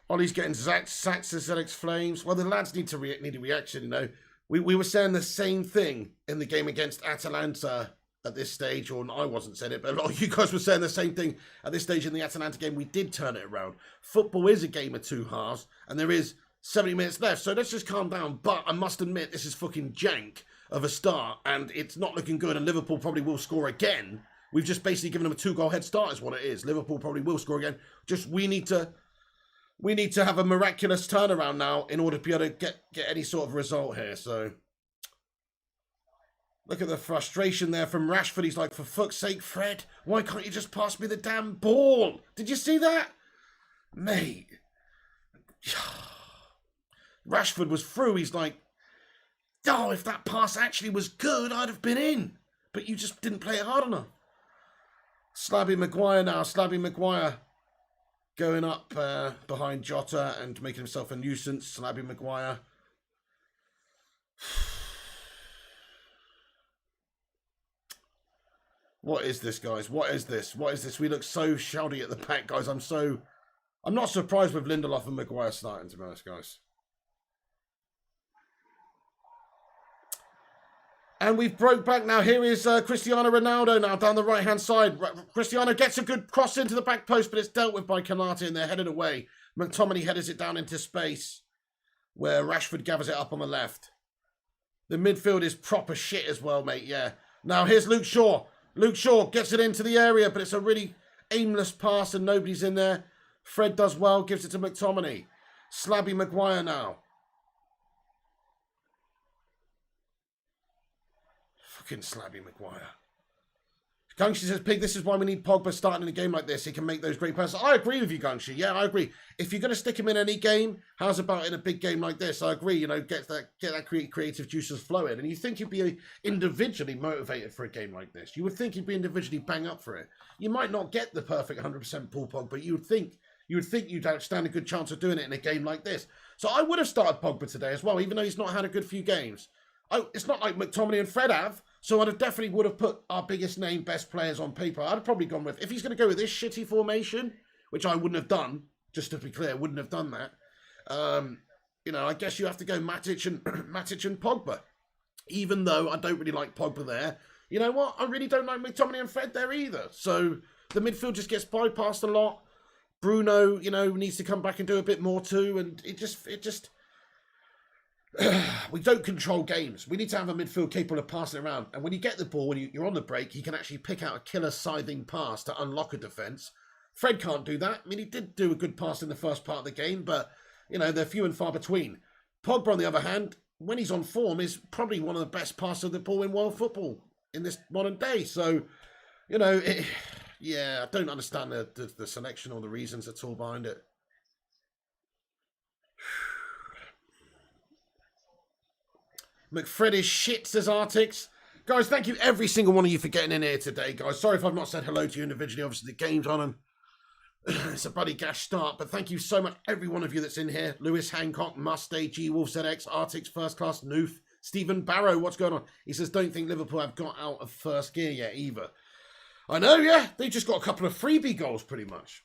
Speaker 1: Ollie's getting sacked, says ZX Flames. Well, the lads need a reaction, you know. We were saying the same thing in the game against Atalanta at this stage, or I wasn't saying it, but a lot of you guys were saying the same thing at this stage in the Atalanta game. We did turn it around. Football is a game of two halves, and there is 70 minutes left, so let's just calm down. But I must admit, this is fucking jank of a start, and it's not looking good, and Liverpool probably will score again. We've just basically given them a 2-goal head start is what it is. Liverpool probably will score again. Just we need to have a miraculous turnaround now in order to be able to get any sort of result here, so... Look at the frustration there from Rashford. He's like, for fuck's sake, Fred, why can't you just pass me the damn ball? Did you see that? Mate. Rashford was through. He's like, oh, if that pass actually was good, I'd have been in. But you just didn't play it hard enough. Slabby Maguire now. Slabby Maguire going up behind Jota and making himself a nuisance. Slabby Maguire. What is this, guys? What is this? What is this? We look so shoddy at the back, guys. I'm not surprised with Lindelof and Maguire starting, to be honest, guys. And we've broke back now. Here is Cristiano Ronaldo now down the right-hand side. Cristiano gets a good cross into the back post, but it's dealt with by Konate, and they're headed away. McTominay headers it down into space, where Rashford gathers it up on the left. The midfield is proper shit as well, mate, yeah. Now, here's Luke Shaw. Luke Shaw gets it into the area, but it's a really aimless pass and nobody's in there. Fred does well, gives it to McTominay. Slabby Maguire now. Fucking Slabby Maguire. Gungshi says, Pig, this is why we need Pogba starting in a game like this. He can make those great passes. I agree with you, Gungshi. Yeah, I agree. If you're going to stick him in any game, how's about in a big game like this? I agree, you know, get that creative juices flowing. And you think he'd be individually motivated for a game like this. You would think he'd be individually bang up for it. You might not get the perfect 100% pull Pogba, but you would think you'd stand a good chance of doing it in a game like this. So I would have started Pogba today as well, even though he's not had a good few games. It's not like McTominay and Fred have. So I'd have definitely would have put our biggest name, best players on paper. I'd have probably gone with, if he's going to go with this shitty formation, which I wouldn't have done, just to be clear, wouldn't have done that. You know, I guess you have to go Matic and Pogba. Even though I don't really like Pogba there. You know what? I really don't like McTominay and Fred there either. So the midfield just gets bypassed a lot. Bruno, you know, needs to come back and do a bit more too. And it just we don't control games. We need to have a midfield capable of passing around. And when you get the ball, when you're on the break, he can actually pick out a killer scything pass to unlock a defence. Fred can't do that. I mean, he did do a good pass in the first part of the game, but, you know, they're few and far between. Pogba, on the other hand, when he's on form, is probably one of the best passers of the ball in world football in this modern day. So, you know, yeah, I don't understand the selection or the reasons at all behind it. McFred is shit, says Artix. Guys, thank you every single one of you for getting in here today, guys. Sorry if I've not said hello to you individually. Obviously, the game's on and it's a bloody gash start. But thank you so much, every one of you that's in here. Lewis Hancock, Mustay, G-Wolf ZX, Artix, First Class, Noof, Stephen Barrow. What's going on? He says, don't think Liverpool have got out of first gear yet either. I know, yeah. They just got a couple of freebie goals, pretty much.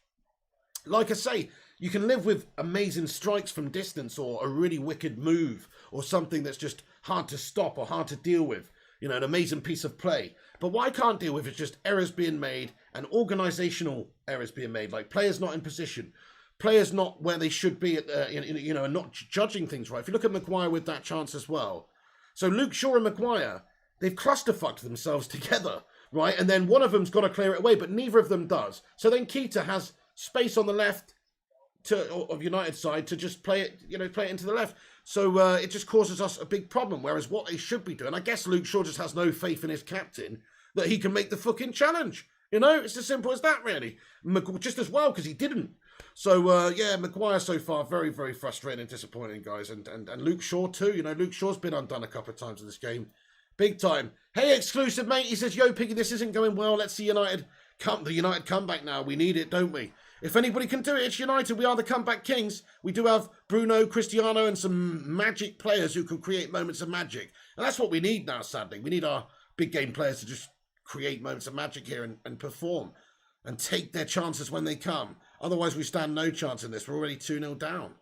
Speaker 1: Like I say, you can live with amazing strikes from distance or a really wicked move or something that's just hard to stop or hard to deal with. You know, an amazing piece of play. But what I can't deal with is just errors being made and organisational errors being made. Like players not in position. Players not where they should be, you know, and not judging things right. If you look at Maguire with that chance as well. So Luke Shaw and Maguire, they've clusterfucked themselves together. right? And then one of them's got to clear it away, but neither of them does. So then Keita has space on the left of United's side to just play it, play it into the left. So it just causes us a big problem. Whereas what they should be doing, I guess Luke Shaw just has no faith in his captain that he can make the fucking challenge. It's as simple as that, really. Just as well, because he didn't. So, yeah, Maguire so far, very, very frustrating and disappointing, guys. And Luke Shaw, too. Luke Shaw's been undone a couple of times in this game. Big time. Hey, exclusive, mate. He says, yo, Piggy, this isn't going well. Let's see the United comeback now. We need it, don't we? If anybody can do it, it's United. We are the comeback kings. We do have Bruno, Cristiano, and some magic players who can create moments of magic. And that's what we need now, sadly. We need our big game players to just create moments of magic here and perform and take their chances when they come. Otherwise, we stand no chance in this. We're already 2-0 down.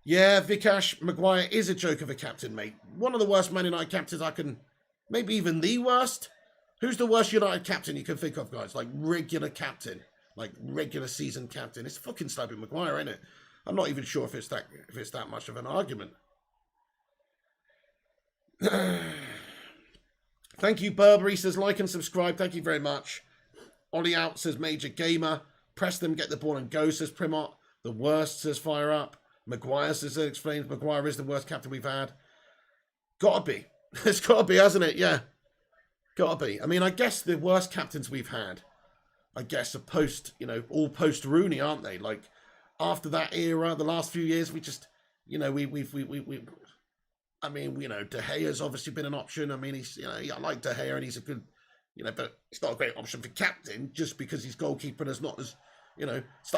Speaker 1: Yeah, Vikash, Maguire is a joke of a captain, mate. One of the worst Man United captains I can... Maybe even the worst. Who's the worst United captain you can think of, guys? Like, regular captain. Like, regular season captain. It's fucking Slappy Maguire, isn't it? I'm not even sure if it's that much of an argument. Thank you, Burberry says like and subscribe. Thank you very much. Ollie out says Major Gamer. Press them, get the ball and go, says Primot. The worst says Fire Up. Maguire says it explains Maguire is the worst captain we've had. Gotta be. It's gotta be, hasn't it? Yeah. Gotta be. I mean, I guess the worst captains we've had, I guess, are post, all post Rooney, aren't they? Like, after that era, the last few years, we just, I mean, De Gea's obviously been an option. I mean, he's, I like De Gea and he's a good, but it's not a great option for captain just because he's goalkeeper and is not as,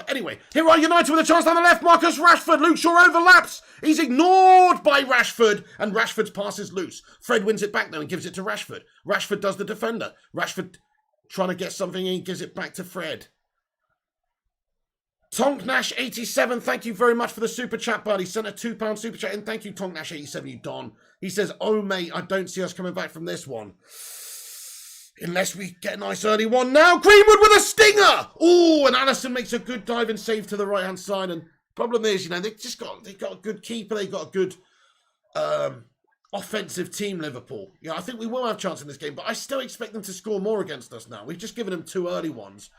Speaker 1: Anyway, here are United with a chance down the left. Marcus Rashford. Luke Shaw overlaps. He's ignored by Rashford and Rashford's pass is loose. Fred wins it back though and gives it to Rashford. Rashford does the defender. Rashford trying to get something in, gives it back to Fred. Tonknash87, thank you very much for the super chat, buddy. Sent a £2 super chat in. Thank you, Tonknash87, you Don. He says, oh, mate, I don't see us coming back from this one. Unless we get a nice early one now. Greenwood with a stinger! Oh, and Alisson makes a good dive and save to the right-hand side. And problem is, they got a good keeper. They got a good offensive team, Liverpool. Yeah, I think we will have a chance in this game, but I still expect them to score more against us now. We've just given them 2 early ones.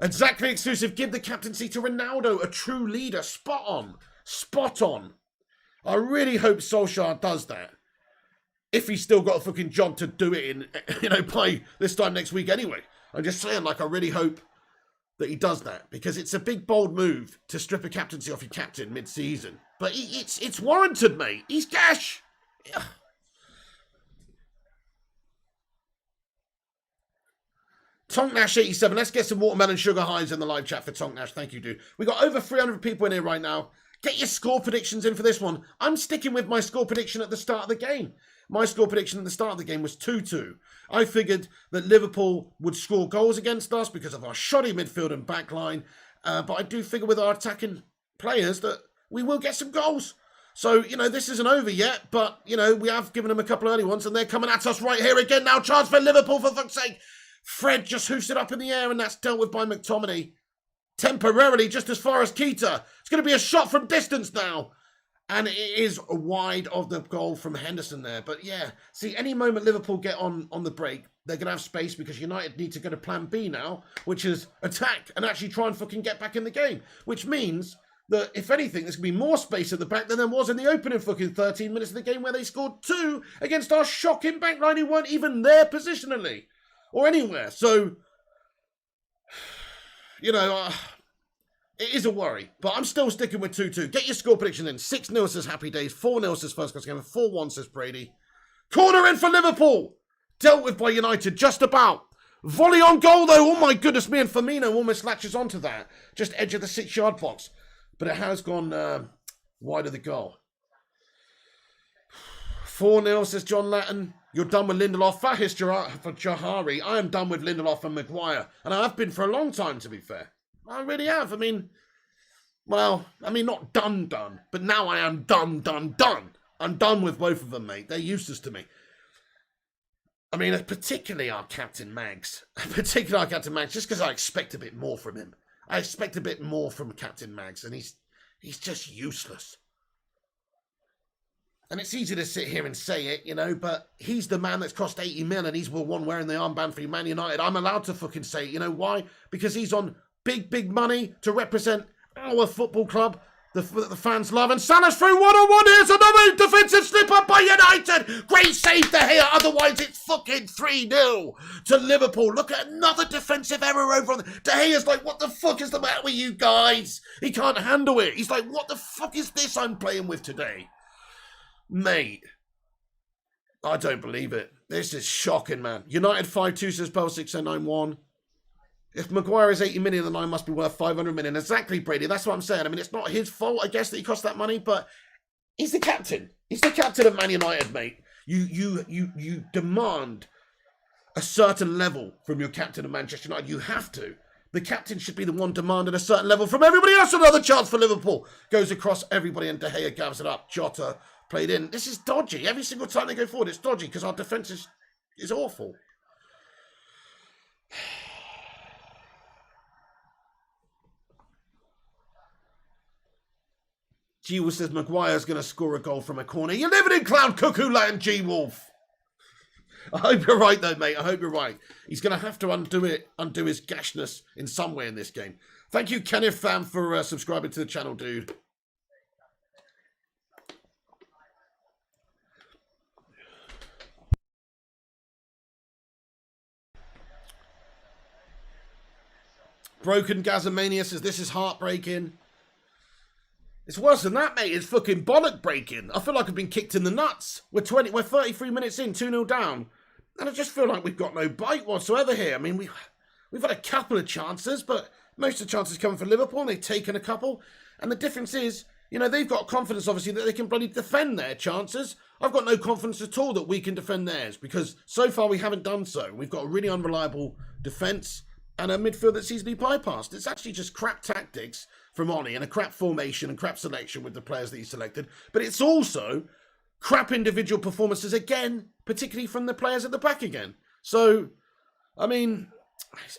Speaker 1: Exactly exclusive. Give the captaincy to Ronaldo, a true leader. Spot on. Spot on. I really hope Solskjaer does that. If he's still got a fucking job to do it in, play this time next week anyway. I'm just saying, I really hope that he does that. Because it's a big, bold move to strip a captaincy off your captain mid-season. But it's warranted, mate. He's cash. Yeah. Tonknash87, let's get some watermelon sugar highs in the live chat for Tonknash. Thank you, dude. We got over 300 people in here right now. Get your score predictions in for this one. I'm sticking with my score prediction at the start of the game. My score prediction at the start of the game was 2-2. I figured that Liverpool would score goals against us because of our shoddy midfield and back line. But I do figure with our attacking players that we will get some goals. So, this isn't over yet, but, we have given them a couple early ones and they're coming at us right here again now. Chance for Liverpool, for fuck's sake. Fred just hoofs it up in the air and that's dealt with by McTominay. Temporarily, just as far as Keita. It's going to be a shot from distance now. And it is wide of the goal from Henderson there. But yeah, see, any moment Liverpool get on the break, they're going to have space because United need to go to plan B now, which is attack and actually try and fucking get back in the game. Which means that, if anything, there's going to be more space at the back than there was in the opening fucking 13 minutes of the game where they scored 2 against our shocking backline who weren't even there positionally or anywhere. So, it is a worry, but I'm still sticking with 2-2. Get your score prediction in. 6-0 says Happy Days, 4-0 says First Class Game, 4-1 says Brady. Corner in for Liverpool. Dealt with by United, just about. Volley on goal, though. Oh, my goodness me. And Firmino almost latches onto that. Just edge of the 6-yard box. But it has gone wide of the goal. 4-0 says John Latin. You're done with Lindelof. Fahis for Jahari. I am done with Lindelof and Maguire. And I have been for a long time, to be fair. I really have. I mean, not done, but now I am done. I'm done with both of them, mate. They're useless to me. I mean, particularly our Captain Mags. Just because I expect a bit more from him. I expect a bit more from Captain Mags, and he's just useless. And it's easy to sit here and say it, you know, but he's the man that's cost 80 mil and he's the one wearing the armband for Man United. I'm allowed to fucking say it. You know why? Because he's on big, big money to represent our football club the fans love. And Salah's through one-on-one. Here's another defensive slip-up by United. Great save De Gea. Otherwise, it's fucking 3-0 to Liverpool. Look at another defensive error over on... De Gea's like, what the fuck is the matter with you guys? He can't handle it. He's like, what the fuck is this I'm playing with today? Mate, I don't believe it. This is shocking, man. United 5-2 says Pearl 6991. If Maguire is 80 million, then I must be worth 500 million. Exactly, Brady. That's what I'm saying. I mean, it's not his fault, I guess, that he cost that money, but he's the captain. He's the captain of Man United, mate. You demand a certain level from your captain of Manchester United. You have to. The captain should be the one demanding a certain level from everybody else. Another chance for Liverpool. Goes across everybody and De Gea gathers it up. Jota played in. This is dodgy. Every single time they go forward, it's dodgy because our defence is awful. G-Wolf says Maguire's going to score a goal from a corner. You're living in cloud cuckoo land, G-Wolf. I hope you're right, though, mate. I hope you're right. He's going to have to undo his gashness in some way in this game. Thank you, Kenneth Pham, for subscribing to the channel, dude. Broken Gazamania says, this is heartbreaking. It's worse than that, mate. It's fucking bollock breaking. I feel like I've been kicked in the nuts. We're 33 minutes in, 2-0 down. And I just feel like we've got no bite whatsoever here. I mean, we've had a couple of chances, but most of the chances coming for Liverpool, and they've taken a couple. And the difference is, you know, they've got confidence, obviously, that they can bloody defend their chances. I've got no confidence at all that we can defend theirs, because so far we haven't done so. We've got a really unreliable defence and a midfield that's easily bypassed. It's actually just crap tactics from Ollie and a crap formation and crap selection with the players that he selected. But it's also crap individual performances again, particularly from the players at the back again. So, I mean,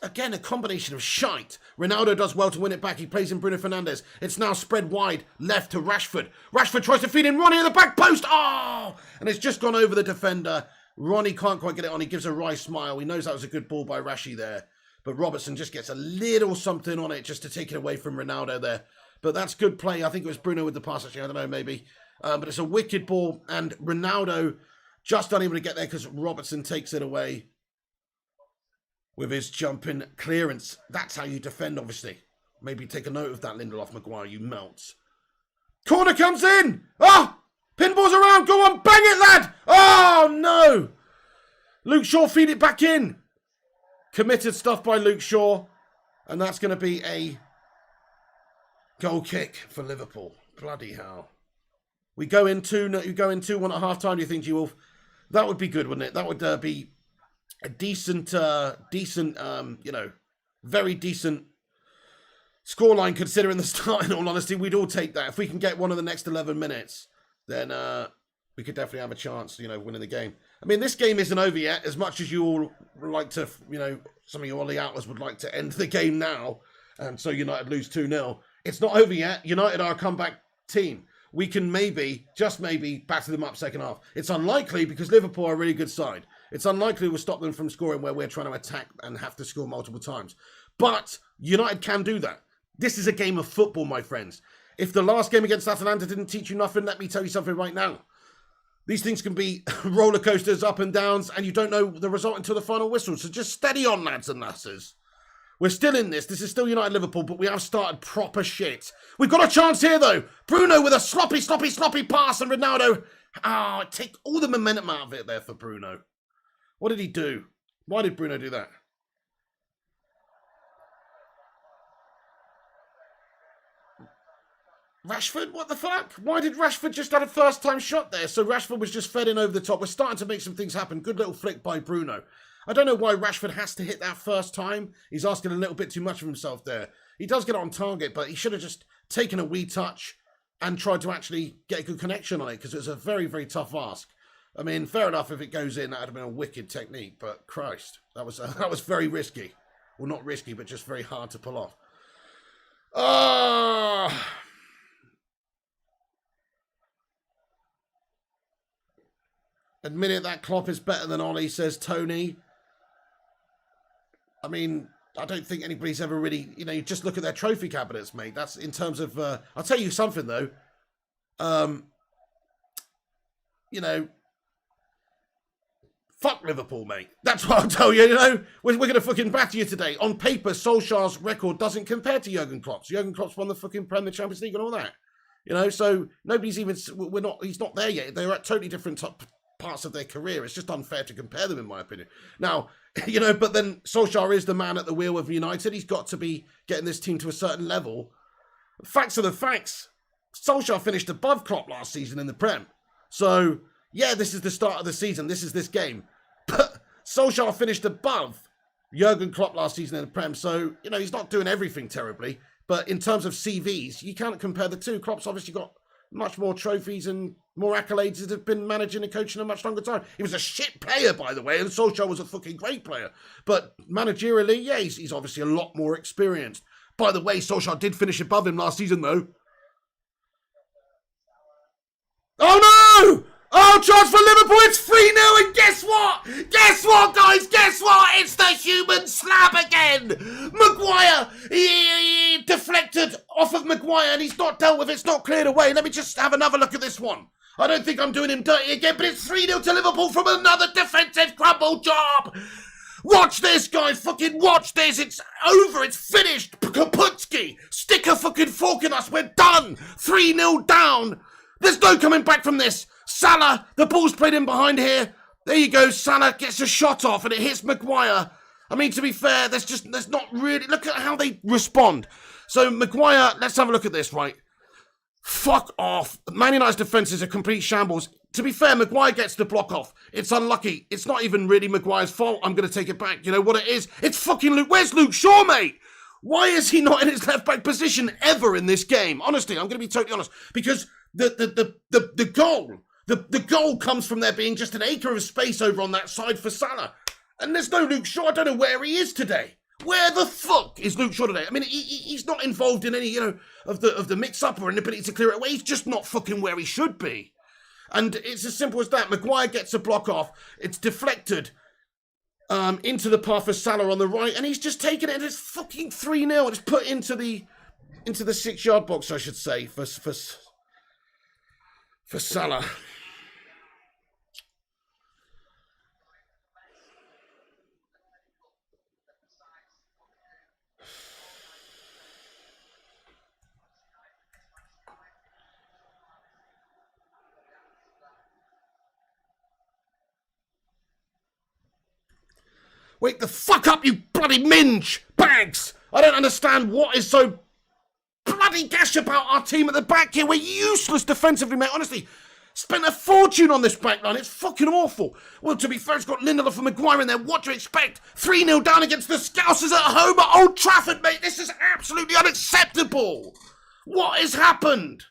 Speaker 1: again, a combination of shite. Ronaldo does well to win it back. He plays in Bruno Fernandes. It's now spread wide left to Rashford. Rashford tries to feed in Ronnie at the back post. Oh! And it's just gone over the defender. Ronnie can't quite get it on. He gives a wry smile. He knows that was a good ball by Rashi there. But Robertson just gets a little something on it just to take it away from Ronaldo there. But that's good play. I think it was Bruno with the pass, actually. I don't know, maybe. But it's a wicked ball. And Ronaldo just unable to get there because Robertson takes it away with his jumping clearance. That's how you defend, obviously. Maybe take a note of that, Lindelof, Maguire, you melts. Corner comes in! Oh! Pinball's around! Go on, bang it, lad! Oh, no! Luke Shaw feed it back in. Committed stuff by Luke Shaw. And that's going to be a goal kick for Liverpool. Bloody hell. We go in 2-1 at half-time, do you think, G-Wolf? That would be good, wouldn't it? That would be a decent, you know, very decent scoreline considering the start, in all honesty. We'd all take that. If we can get one of the next 11 minutes, then we could definitely have a chance, you know, winning the game. I mean, this game isn't over yet, as much as you all like to, you know, some of you Ollie Outers would like to end the game now, and so United lose 2-0. It's not over yet. United are a comeback team. We can maybe, just maybe, batter them up second half. It's unlikely because Liverpool are a really good side. It's unlikely we'll stop them from scoring where we're trying to attack and have to score multiple times. But United can do that. This is a game of football, my friends. If the last game against Atalanta didn't teach you nothing, let me tell you something right now. These things can be roller coasters, up and downs, and you don't know the result until the final whistle. So just steady on, lads and lasses. We're still in this. This is still United-Liverpool, but we have started proper shit. We've got a chance here, though. Bruno with a sloppy pass, and Ronaldo. Take all the momentum out of it there for Bruno. What did he do? Why did Bruno do that? Rashford? What the fuck? Why did Rashford just have a first-time shot there? So Rashford was just fed in over the top. We're starting to make some things happen. Good little flick by Bruno. I don't know why Rashford has to hit that first time. He's asking a little bit too much of himself there. He does get it on target, but he should have just taken a wee touch and tried to actually get a good connection on it because it was a very, very tough ask. I mean, fair enough if it goes in, that would have been a wicked technique, but Christ, that was very risky. Well, not risky, but just very hard to pull off. Admit it, that Klopp is better than Ollie, says Tony. I mean, I don't think anybody's ever really, you know, you just look at their trophy cabinets, mate. That's in terms of, I'll tell you something, though. You know, fuck Liverpool, mate. That's what I'll tell you, you know. We're going to fucking batter you today. On paper, Solskjaer's record doesn't compare to Jurgen Klopp's. Jurgen Klopp's won the fucking Premier Champions League and all that. You know, so nobody's even, he's not there yet. They're at totally different parts of their career. It's just unfair to compare them, in my opinion. Now, you know, but then Solskjaer is the man at the wheel of United. He's got to be getting this team to a certain level. Facts are the facts. Solskjaer finished above Klopp last season in the Prem. So, yeah, this is the start of the season. This is this game. But Solskjaer finished above Jurgen Klopp last season in the Prem. So, you know, he's not doing everything terribly. But in terms of CVs, you can't compare the two. Klopp's obviously got much more trophies and more accolades that have been managing and coaching a much longer time. He was a shit player, by the way, and Solskjaer was a fucking great player. But managerially, yeah, he's obviously a lot more experienced. By the way, Solskjaer did finish above him last season, though. Oh, no! Oh, chance for Liverpool, it's 3-0, and guess what? Guess what, guys? Guess what? It's the human slab again! Maguire, he deflected off of Maguire, and he's not dealt with it, it's not cleared away. Let me just have another look at this one. I don't think I'm doing him dirty again, but it's 3-0 to Liverpool from another defensive crumble job! Watch this, guys, fucking watch this, it's over, it's finished! Kaputski, stick a fucking fork in us, we're done! 3-0 down! There's no coming back from this! Salah, the ball's played in behind here. There you go, Salah gets a shot off and it hits Maguire. I mean, to be fair, there's not really... Look at how they respond. So, Maguire, let's have a look at this, right? Fuck off. Man United's defence is a complete shambles. To be fair, Maguire gets the block off. It's unlucky. It's not even really Maguire's fault. I'm going to take it back. You know what it is? It's fucking Luke. Where's Luke Shaw, mate? Why is he not in his left-back position ever in this game? Honestly, I'm going to be totally honest. Because the goal... The goal comes from there being just an acre of space over on that side for Salah. And there's no Luke Shaw. I don't know where he is today. Where the fuck is Luke Shaw today? I mean, he's not involved in any, you know, of the mix-up or ability to clear it away. He's just not fucking where he should be. And it's as simple as that. Maguire gets a block off. It's deflected into the path for Salah on the right. And he's just taken it and it's fucking 3-0. It's put into the 6-yard box, I should say, for Salah. Wake the fuck up, you bloody minge! Bags! I don't understand what is so bloody gash about our team at the back here. We're useless defensively, mate. Honestly, spent a fortune on this back line. It's fucking awful. Well, to be fair, it's got Lindelof and Maguire in there. What do you expect? 3-0 down against the Scousers at home at Old Trafford, mate. This is absolutely unacceptable. What has happened?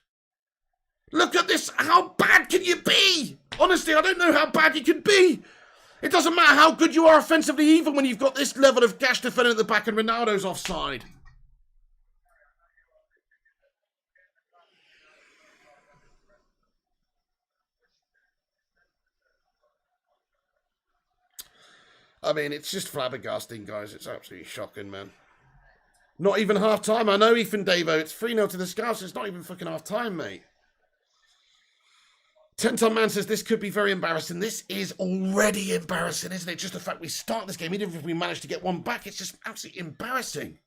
Speaker 1: Look at this. How bad can you be? Honestly, I don't know how bad you can be. It doesn't matter how good you are offensively, even when you've got this level of gash defending at the back and Ronaldo's offside. I mean, it's just flabbergasting, guys. It's absolutely shocking, man. Not even half-time. I know, Ethan Davo. It's 3-0 to the Scouts. It's not even fucking half-time, mate. 10-Ton Man says this could be very embarrassing. This is already embarrassing, isn't it? Just the fact we start this game, even if we manage to get one back, it's just absolutely embarrassing.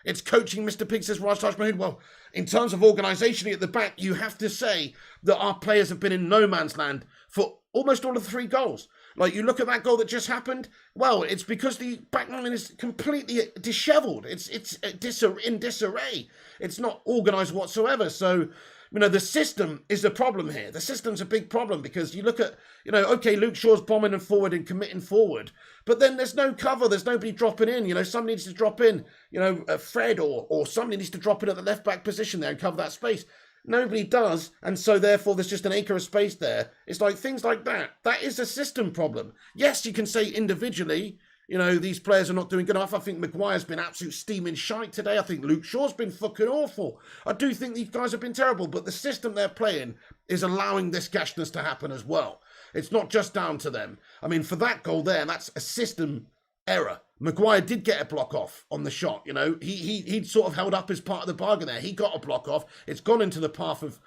Speaker 1: It's coaching, Mr. Pig, says Raj Mahmood. Well, in terms of organisation at the back, you have to say that our players have been in no man's land for almost all of the 3 goals. Like, you look at that goal that just happened, well, it's because the back line is completely dishevelled. It's in disarray. It's not organised whatsoever. So, you know, the system is the problem here. The system's a big problem because you look at, you know, okay, Luke Shaw's bombing and forward and committing forward, but then there's no cover. There's nobody dropping in. You know, somebody needs to drop in, you know, Fred or somebody needs to drop in at the left back position there and cover that space. Nobody does, and so therefore there's just an acre of space there. It's like things like that. That is a system problem. Yes, you can say individually, you know, these players are not doing good enough. I think Maguire's been absolute steaming shite today. I think Luke Shaw's been fucking awful. I do think these guys have been terrible, but the system they're playing is allowing this gashness to happen as well. It's not just down to them. I mean, for that goal there, that's a system error. Maguire did get a block off on the shot, you know. He'd sort of held up his part of the bargain there. He got a block off. It's gone into the path of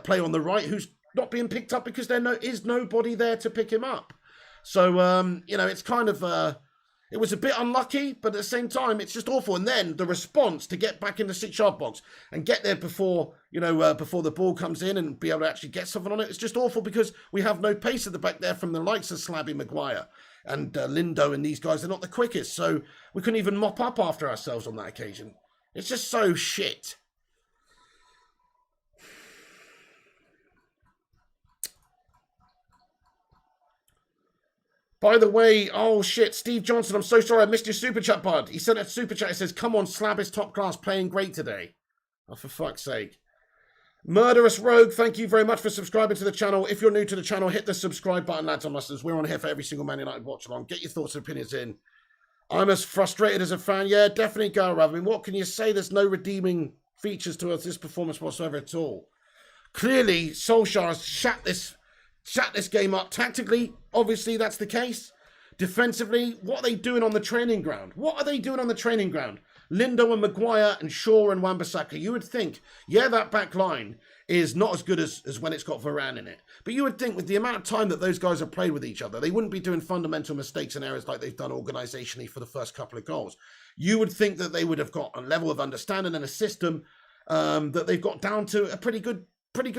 Speaker 1: play on the right who's not being picked up because there is nobody there to pick him up. So, you know, it's kind of... it was a bit unlucky, but at the same time, it's just awful. And then the response to get back in the 6-yard box and get there before, you know, before the ball comes in and be able to actually get something on it, it's just awful because we have no pace at the back there from the likes of Slabby Maguire and Lindo and these guys. They're not the quickest, so we couldn't even mop up after ourselves on that occasion. It's just so shit. By the way, oh shit, Steve Johnson, I'm so sorry I missed your super chat, bud. He sent a super chat, he says, come on, Slab is top class, playing great today. Oh, for fuck's sake. Murderous Rogue, thank you very much for subscribing to the channel. If you're new to the channel, hit the subscribe button, lads and lasses. We're on here for every single Man United watch along. Get your thoughts and opinions in. I'm as frustrated as a fan. Yeah, definitely go, Rav. I mean, what can you say? There's no redeeming features to this performance whatsoever at all. Clearly, Solskjaer has shut this game up. Tactically, obviously, that's the case. Defensively, what are they doing on the training ground? What are they doing on the training ground? Lindo and Maguire and Shaw and Wan-Bissaka. You would think, yeah, that back line is not as good as when it's got Varane in it. But you would think with the amount of time that those guys have played with each other, they wouldn't be doing fundamental mistakes and errors like they've done organisationally for the first couple of goals. You would think that they would have got a level of understanding and a system that they've got down to a pretty good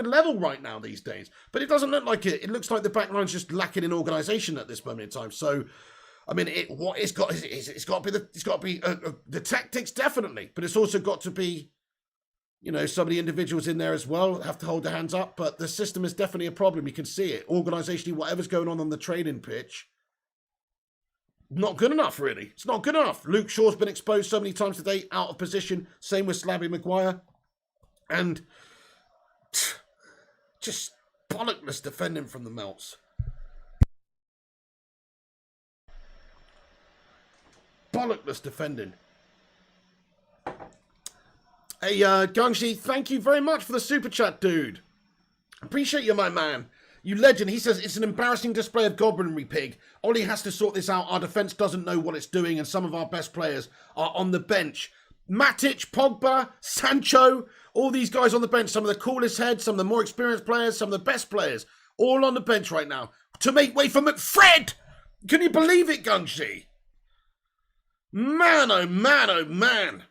Speaker 1: level right now these days. But it doesn't look like it. It looks like the back line's just lacking in organisation at this moment in time. So, I mean, it's got to be the tactics, definitely, but it's also got to be, you know, some of the individuals in there as well have to hold their hands up. But the system is definitely a problem. You can see it organisationally. Whatever's going on the training pitch, not good enough. Really, it's not good enough. Luke Shaw's been exposed so many times today, out of position. Same with Slabby Maguire, and just bollockless defending from the Melts. Bollockless defending. Hey, Gungshi, thank you very much for the super chat, dude. Appreciate you, my man. You legend. He says, it's an embarrassing display of goblin pig. Ollie has to sort this out. Our defence doesn't know what it's doing, and some of our best players are on the bench. Matic, Pogba, Sancho, all these guys on the bench. Some of the coolest heads, some of the more experienced players, some of the best players, all on the bench right now to make way for McFred. Can you believe it, Gungshi? Man, oh man, oh man.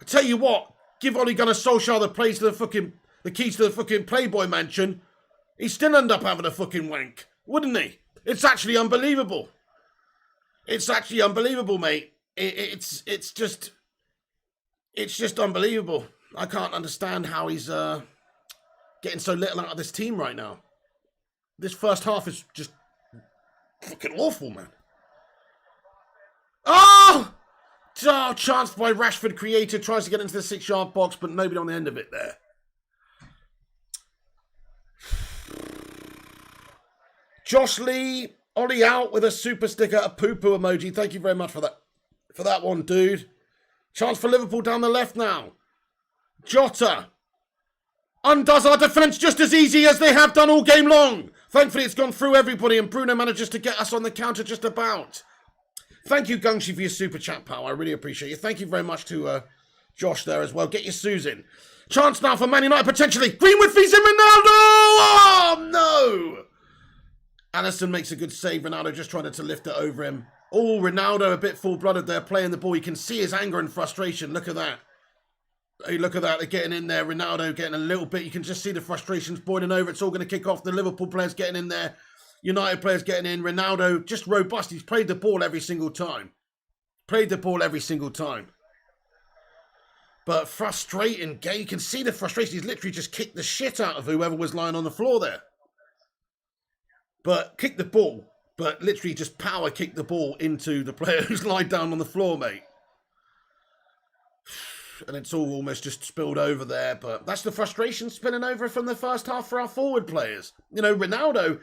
Speaker 1: I tell you what, give Ole Gunnar Solskjaer the keys to the fucking Playboy mansion. He'd still end up having a fucking wank, wouldn't he? It's actually unbelievable. It's actually unbelievable, mate. It's just unbelievable. I can't understand how he's getting so little out of this team right now. This first half is just fucking awful, man. Oh! Chance by Rashford created, tries to get into the 6-yard box, but nobody on the end of it there. Josh Lee, Ollie out with a super sticker, a poo-poo emoji. Thank you very much for that one, dude. Chance for Liverpool down the left now. Jota undoes our defence just as easy as they have done all game long. Thankfully, it's gone through everybody, and Bruno manages to get us on the counter just about. Thank you, Gungshi, for your super chat, pal. I really appreciate you. Thank you very much to Josh there as well. Get your Suze in. Chance now for Man United, potentially. Greenwood feeds in Ronaldo! Oh, no! Alisson makes a good save. Ronaldo just trying to lift it over him. Oh, Ronaldo a bit full-blooded there, playing the ball. You can see his anger and frustration. Look at that. Hey, look at that. They're getting in there. Ronaldo getting a little bit. You can just see the frustrations boiling over. It's all going to kick off. The Liverpool players getting in there. United players getting in. Ronaldo just robust. He's played the ball every single time. But frustrating. You can see the frustration. He's literally just kicked the shit out of whoever was lying on the floor there. But kicked the ball. But literally just power kicked the ball into the player who's lying down on the floor, mate. And it's all almost just spilled over there. But that's the frustration spilling over from the first half for our forward players. You know, Ronaldo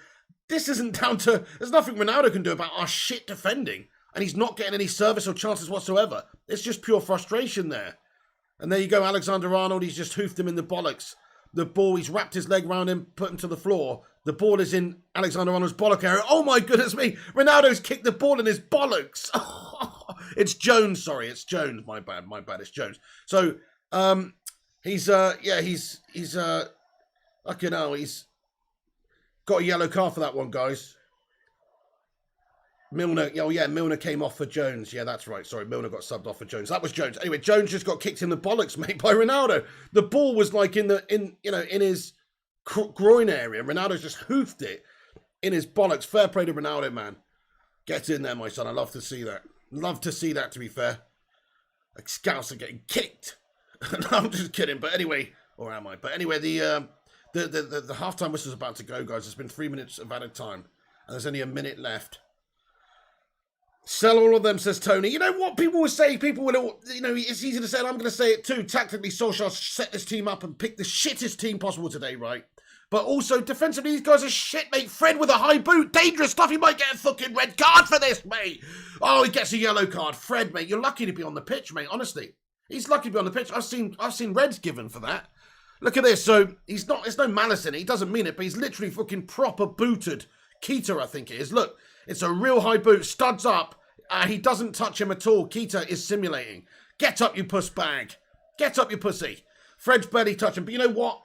Speaker 1: this isn't down to... There's nothing Ronaldo can do about our shit defending. And he's not getting any service or chances whatsoever. It's just pure frustration there. And there you go, Alexander-Arnold. He's just hoofed him in the bollocks. The ball, he's wrapped his leg around him, put him to the floor. The ball is in Alexander-Arnold's bollock area. Oh my goodness me. Ronaldo's kicked the ball in his bollocks. It's Jones, sorry. It's Jones. My bad. It's Jones. So, he's fucking hell, he's got a yellow card for that one, guys. Milner, oh yeah, Milner came off for Jones. Yeah, that's right. Sorry, Milner got subbed off for Jones. That was Jones. Anyway, Jones just got kicked in the bollocks, mate, by Ronaldo. The ball was like in his groin area. Ronaldo's just hoofed it in his bollocks. Fair play to Ronaldo, man. Get in there, my son. I love to see that. Love to see that, to be fair. Like scouts are getting kicked. No, I'm just kidding. But anyway, or am I? But anyway, the halftime whistle is about to go, guys. It's been 3 minutes of added time, and there's only a minute left. Sell all of them, says Tony. You know what people will say? People will, it's easy to say, and I'm going to say it too. Tactically, Solskjaer set this team up and picked the shittest team possible today, right? But also, defensively, these guys are shit, mate. Fred with a high boot. Dangerous stuff. He might get a fucking red card for this, mate. Oh, he gets a yellow card. Fred, mate, you're lucky to be on the pitch, mate, honestly. He's lucky to be on the pitch. I've seen reds given for that. Look at this. So, there's no malice in it. He doesn't mean it, but he's literally fucking proper booted. Keita, I think it is. Look, it's a real high boot. Studs up. He doesn't touch him at all. Keita is simulating. Get up, you puss bag. Get up, you pussy. Fred's barely touching. But you know what?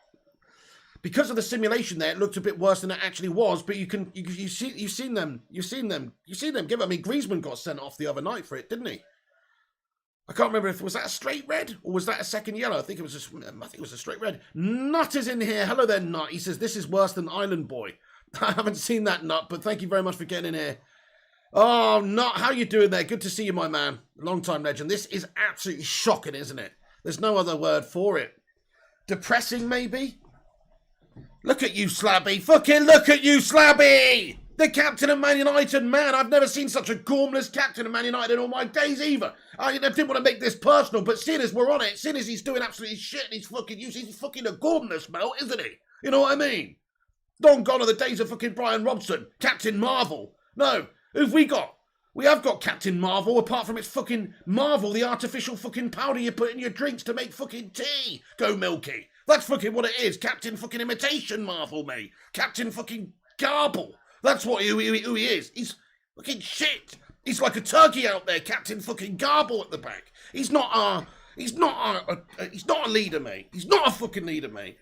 Speaker 1: Because of the simulation there, it looked a bit worse than it actually was. But you've seen them. Give it. I mean, Griezmann got sent off the other night for it, didn't he? I can't remember was that a straight red or was that a second yellow. I think it was a straight red. Nut is in here. Hello there, Nut. He says this is worse than Island Boy. I haven't seen that, Nut, but thank you very much for getting in here. Oh, Nut, how you doing there? Good to see you, my man. Long-time legend. This is absolutely shocking, isn't it? There's no other word for it. Depressing, maybe? Look at you, Slabby. Fucking look at you, Slabby! The captain of Man United, man. I've never seen such a gormless captain of Man United in all my days either. I didn't want to make this personal, but seeing as we're on it, seeing as he's doing absolutely shit and he's fucking a gormless melt, isn't he? You know what I mean? Long gone are the days of fucking Brian Robson, Captain Marvel. No. Who've we got? We have got Captain Marvel, apart from it's fucking Marvel, the artificial fucking powder you put in your drinks to make fucking tea. Go Milky. That's fucking what it is. Captain fucking Imitation Marvel, mate. Captain fucking Garble. That's what who he is. He's fucking shit. He's like a turkey out there, Captain fucking Garble at the back. He's not a leader, mate. He's not a fucking leader, mate.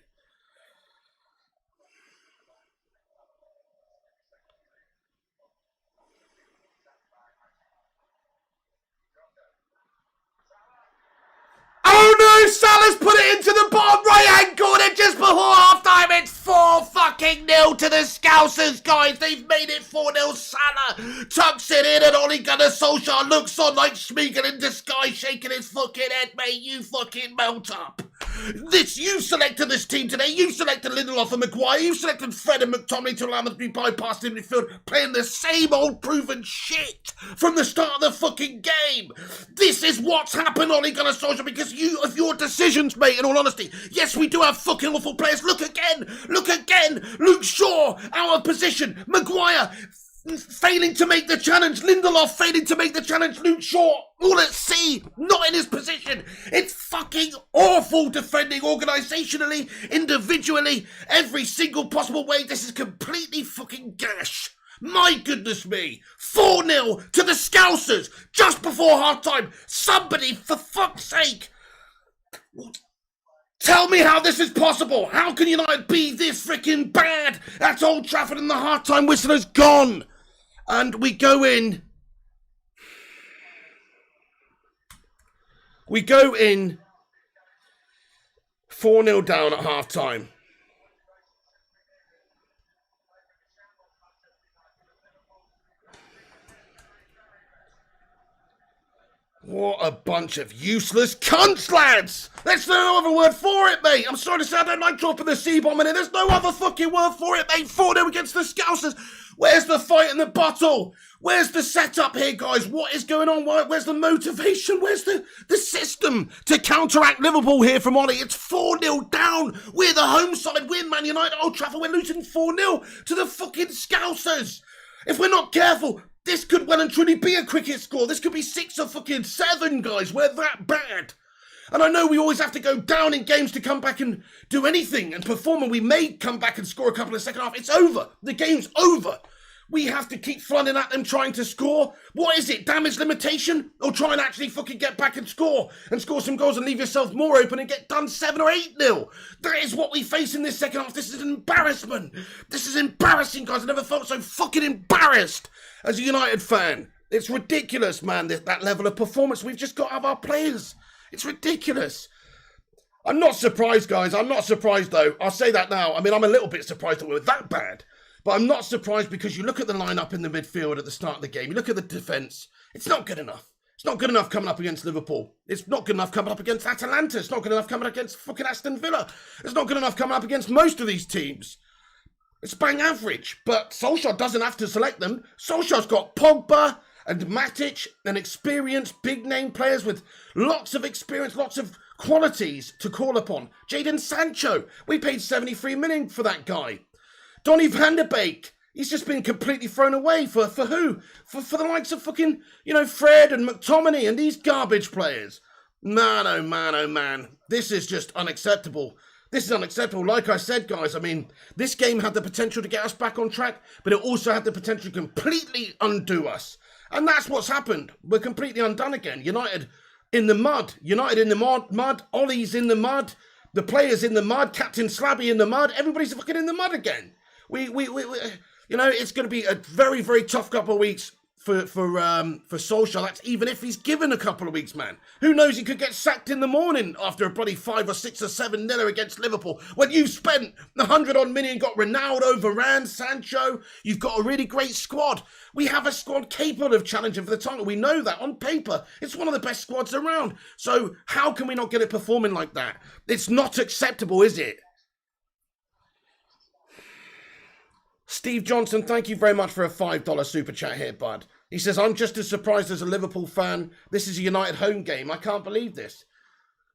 Speaker 1: Oh no, Salah's put it into the bottom right-hand corner just before half-time. It's 4-0 to the Scousers, guys. They've made it 4-0. Salah tucks it in and Ole Gunnar Solskjaer looks on like Schmeagol in disguise, shaking his fucking head, mate. You fucking melt up. You selected this team today. You selected Lindelof and Maguire. You selected Fred and McTominay to allow them to be bypassed in midfield, playing the same old proven shit from the start of the fucking game. This is what's happened, Ole Gunnar Solskjaer, because of your decisions, mate, in all honesty. Yes, we do have fucking awful players. Look again. Luke Shaw, out of position. Maguire failing to make the challenge. Lindelof failing to make the challenge. Luke Shaw all at sea, not in his position. It's fucking awful defending organisationally, individually, every single possible way. This is completely fucking gash. My goodness me. 4-0 to the Scousers just before half-time. Somebody, for fuck's sake, tell me how this is possible. How can United be this freaking bad at Old Trafford and the half-time whistle has gone? And we go in 4-0 down at half-time. What a bunch of useless cunts, lads! There's no other word for it, mate! I'm sorry to say I don't like dropping the C-bomb in it. There's no other fucking word for it, mate! 4-0 against the Scousers! Where's the fight in the bottle? Where's the setup here, guys? What is going on? Where's the motivation? Where's the system to counteract Liverpool here from Ollie? It's 4-0 down. We're the home side. We're Man United at Old Trafford. We're losing 4-0 to the fucking Scousers. If we're not careful, this could well and truly be a cricket score. This could be 6 or fucking 7, guys. We're that bad. And I know we always have to go down in games to come back and do anything and perform, and we may come back and score a couple in the second half. It's over. The game's over. We have to keep flooding at them trying to score. What is it? Damage limitation? Or try and actually fucking get back and score some goals and leave yourself more open and get done 7 or 8-0. That is what we face in this second half. This is an embarrassment. This is embarrassing, guys. I never felt so fucking embarrassed as a United fan. It's ridiculous, man, that level of performance we've just got out of our players. It's ridiculous. I'm not surprised, guys. I'm not surprised, though. I'll say that now. I mean, I'm a little bit surprised that we're that bad. But I'm not surprised because you look at the lineup in the midfield at the start of the game. You look at the defence. It's not good enough. It's not good enough coming up against Liverpool. It's not good enough coming up against Atalanta. It's not good enough coming up against fucking Aston Villa. It's not good enough coming up against most of these teams. It's bang average. But Solskjaer doesn't have to select them. Solskjaer's got Pogba and Matic and experienced big name players with lots of experience, lots of qualities to call upon. Jadon Sancho. We paid 73 million for that guy. Donny van de Beek, he's just been completely thrown away for who? For the likes of fucking, Fred and McTominay and these garbage players. Man, oh man, oh man. This is just unacceptable. This is unacceptable. Like I said, guys, I mean, this game had the potential to get us back on track, but it also had the potential to completely undo us. And that's what's happened. We're completely undone again. United in the mud. United in the mud. Ollie's in the mud. The players in the mud. Captain Slabby in the mud. Everybody's fucking in the mud again. We it's going to be a very, very tough couple of weeks for Solskjaer. That's even if he's given a couple of weeks, man. Who knows? He could get sacked in the morning after a bloody 5 or 6 or 7-0 against Liverpool. When you've spent 100-odd million, got Ronaldo, Varane, Sancho, you've got a really great squad. We have a squad capable of challenging for the title. We know that on paper. It's one of the best squads around. So how can we not get it performing like that? It's not acceptable, is it? Steve Johnson, thank you very much for a $5 super chat here, bud. He says, I'm just as surprised as a Liverpool fan. This is a United home game. I can't believe this.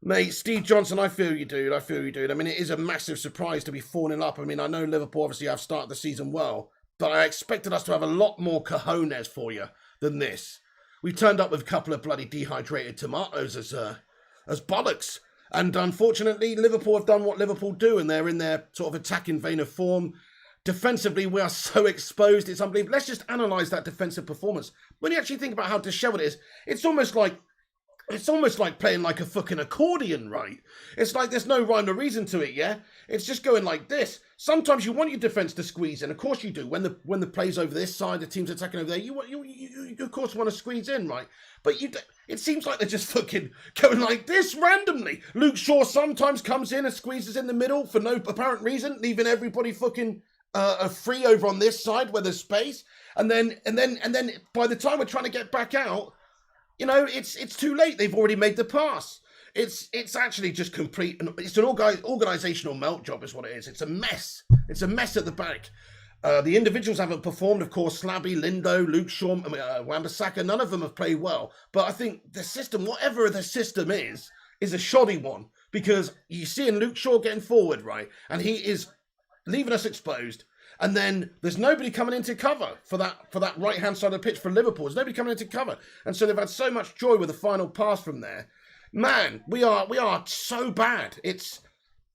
Speaker 1: Mate, Steve Johnson, I feel you, dude. I feel you, dude. I mean, it is a massive surprise to be 4-0 up. I mean, I know Liverpool obviously have started the season well, but I expected us to have a lot more cojones for you than this. We turned up with a couple of bloody dehydrated tomatoes as bollocks. And unfortunately, Liverpool have done what Liverpool do, and they're in their sort of attacking vein of form. Defensively, we are so exposed. It's unbelievable. Let's just analyse that defensive performance. When you actually think about how dishevelled it is, it's almost like playing like a fucking accordion, right? It's like there's no rhyme or reason to it, yeah? It's just going like this. Sometimes you want your defence to squeeze in. Of course you do. When the play's over this side, the team's attacking over there, you of course want to squeeze in, right? But it seems like they're just fucking going like this randomly. Luke Shaw sometimes comes in and squeezes in the middle for no apparent reason, leaving everybody fucking free over on this side where there's space, and then by the time we're trying to get back out, it's too late. They've already made the pass. It's actually just complete. It's an organisational melt job, is what it is. It's a mess. It's a mess at the back. The individuals haven't performed, of course. Slabby, Lindo, Luke Shaw, Wan-Bissaka, none of them have played well. But I think the system, whatever the system is a shoddy one, because you see in Luke Shaw getting forward, right, and he is leaving us exposed, and then there's nobody coming into cover for that right-hand side of the pitch for Liverpool. There's nobody coming into cover, and so they've had so much joy with the final pass from there. Man, we are so bad. This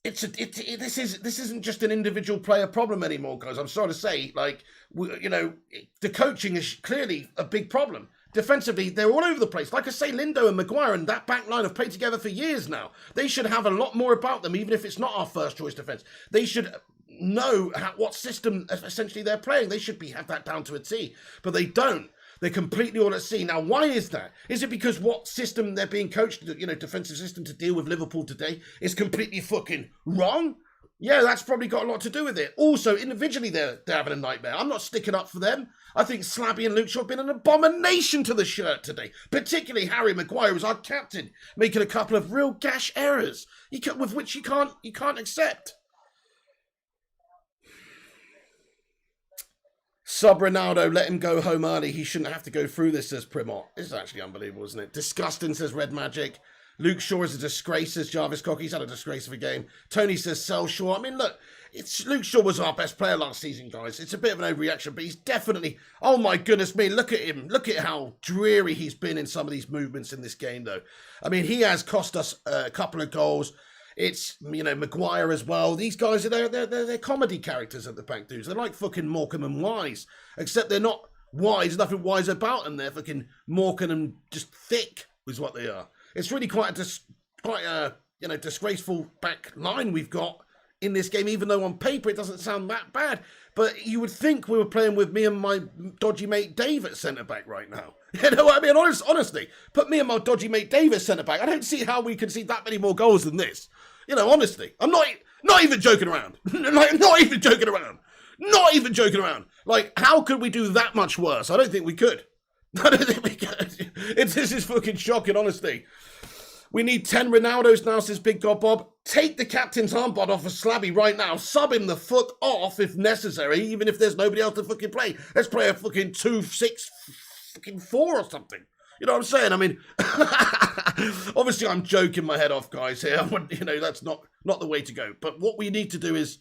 Speaker 1: isn't just an individual player problem anymore, guys. I'm sorry to say, the coaching is clearly a big problem. Defensively, they're all over the place. Like I say, Lindo and Maguire and that back line have played together for years now. They should have a lot more about them, even if it's not our first choice defence. They should know what system essentially they're playing. They should have that down to a T, but they don't. They're completely all at sea. Now, why is that? Is it because what system they're being coached, defensive system to deal with Liverpool today is completely fucking wrong? Yeah, that's probably got a lot to do with it. Also, individually, they're having a nightmare. I'm not sticking up for them. I think Slabby and Luke Shaw have been an abomination to the shirt today. Particularly Harry Maguire as our captain, making a couple of real gash errors with which you can't accept. Sub Ronaldo, let him go home early. He shouldn't have to go through this, says Primot. This is actually unbelievable, isn't it? Disgusting, says Red Magic. Luke Shaw is a disgrace, says Jarvis Cock. He's had a disgrace of a game. Tony says sell Shaw. I mean, look, Luke Shaw was our best player last season, guys. It's a bit of an overreaction, but he's definitely... Oh, my goodness me. Look at him. Look at how dreary he's been in some of these movements in this game, though. I mean, he has cost us a couple of goals. It's, you know, Maguire as well. These guys, they're comedy characters at the back, dudes. They're like fucking Morecambe and Wise, except they're not wise. Nothing wise about them. They're fucking Morecambe and just thick is what they are. It's really quite a you know, disgraceful back line we've got in this game, even though on paper it doesn't sound that bad. But you would think we were playing with me and my dodgy mate Dave at centre-back right now. You know what I mean? Honestly, put me and my dodgy mate Dave at centre-back. I don't see how we can see that many more goals than this. You know, honestly. I'm not even joking around. Like, not even joking around. Not even joking around. Like, how could we do that much worse? I don't think we could. I don't think we could. This is fucking shocking, honestly. We need 10 Ronaldos now, says Big God Bob. Take the captain's armband off of Slabby right now. Sub him the fuck off if necessary, even if there's nobody else to fucking play. Let's play a fucking 2-6-4 or something. You know what I'm saying? I mean, obviously I'm joking my head off, guys, here. You know, that's not the way to go. But what we need to do is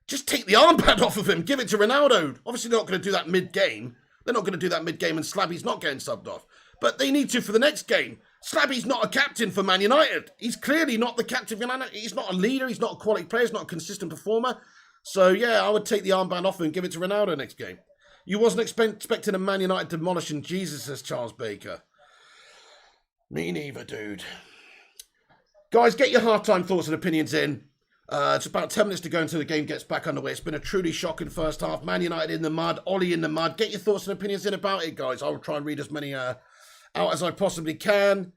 Speaker 1: just take the armband off of him. Give it to Ronaldo. Obviously they're not going to do that mid-game. They're not going to do that mid-game and Slabby's not getting subbed off. But they need to for the next game. Slabby's not a captain for Man United. He's clearly not the captain for Man United. He's not a leader. He's not a quality player. He's not a consistent performer. So, yeah, I would take the armband off and give it to Ronaldo next game. You wasn't expecting a Man United demolishing Jesus, says Charles Baker. Me neither, dude. Guys, get your half-time thoughts and opinions in. It's about 10 minutes to go until the game gets back underway. It's been a truly shocking first half. Man United in the mud. Ollie in the mud. Get your thoughts and opinions in about it, guys. I'll try and read as many out as I possibly can.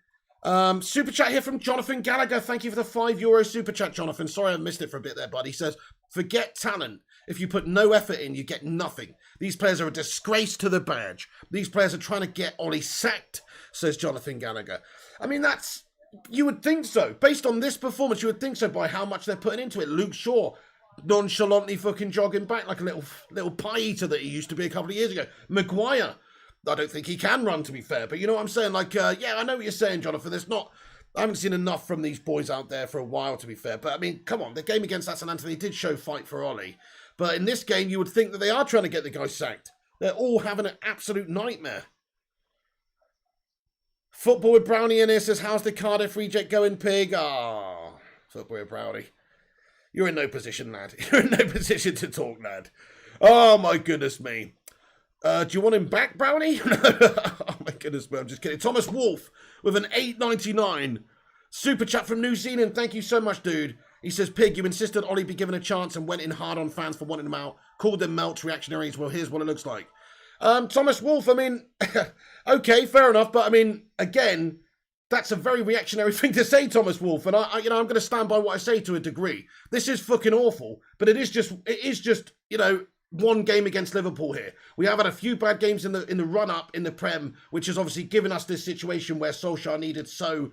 Speaker 1: Super chat here from Jonathan Gallagher. Thank you for the €5 super chat, Jonathan. Sorry I missed it for a bit there, bud. He says, forget talent. If you put no effort in, you get nothing. These players are a disgrace to the badge. These players are trying to get Ollie sacked, says Jonathan Gallagher. I mean, you would think so. Based on this performance, you would think so by how much they're putting into it. Luke Shaw, nonchalantly fucking jogging back like a little pie eater that he used to be a couple of years ago. Maguire, I don't think he can run, to be fair. But you know what I'm saying? Like, yeah, I know what you're saying, Jonathan. I haven't seen enough from these boys out there for a while, to be fair. But, I mean, come on. The game against St Anthony did show fight for Ollie. But in this game, you would think that they are trying to get the guy sacked. They're all having an absolute nightmare. Football with Brownie in here says, how's the Cardiff reject going, Pig? Ah, Football with Brownie. You're in no position, lad. You're in no position to talk, lad. Oh, my goodness me. Do you want him back, Brownie? Oh, my goodness me. I'm just kidding. Thomas Wolf with an $8.99 super chat from New Zealand. Thank you so much, dude. He says, Pig, you insisted Ollie be given a chance and went in hard on fans for wanting him out. Called them melts, reactionaries. Well, here's what it looks like. Thomas Wolf, I mean, okay, fair enough. But, I mean, again, that's a very reactionary thing to say, Thomas Wolf. And, I'm going to stand by what I say to a degree. This is fucking awful. But it is just, you know, one game against Liverpool here. We have had a few bad games in the run-up in the Prem, which has obviously given us this situation where Solskjaer needed so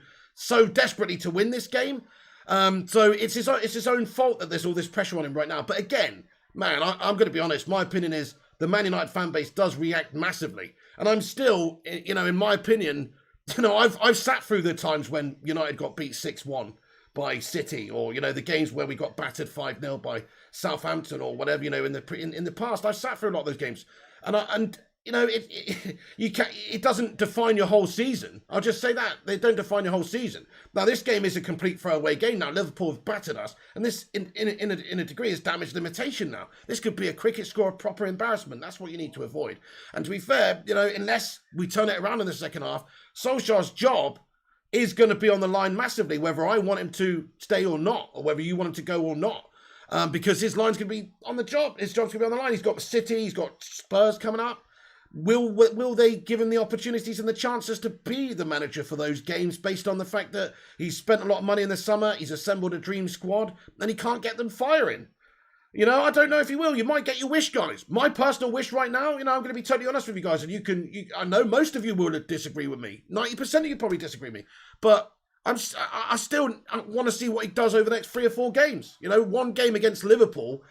Speaker 1: desperately to win this game. So it's his own fault that there's all this pressure on him right now. But again, man, I'm going to be honest. My opinion is the Man United fan base does react massively. And I'm still, you know, in my opinion, you know, I've sat through the times when United got beat 6-1 by City, or, you know, the games where we got battered 5-0 by Southampton or whatever, you know, in the past. I've sat through a lot of those games. And you know, it doesn't define your whole season. I'll just say that. They don't define your whole season. Now, this game is a complete throwaway game now. Liverpool have battered us, and this, in a degree, has damaged limitation now. This could be a cricket score of proper embarrassment. That's what you need to avoid. And to be fair, you know, unless we turn it around in the second half, Solskjaer's job is going to be on the line massively, whether I want him to stay or not, or whether you want him to go or not. Because his line's going to be on the job. His job's going to be on the line. He's got City. He's got Spurs coming up. Will they give him the opportunities and the chances to be the manager for those games based on the fact that he's spent a lot of money in the summer, he's assembled a dream squad, and he can't get them firing? You know, I don't know if he will. You might get your wish, guys. My personal wish right now, you know, I'm going to be totally honest with you guys, and I know most of you will disagree with me. 90% of you probably disagree with me. But I still want to see what he does over the next 3 or 4 games. You know, one game against Liverpool,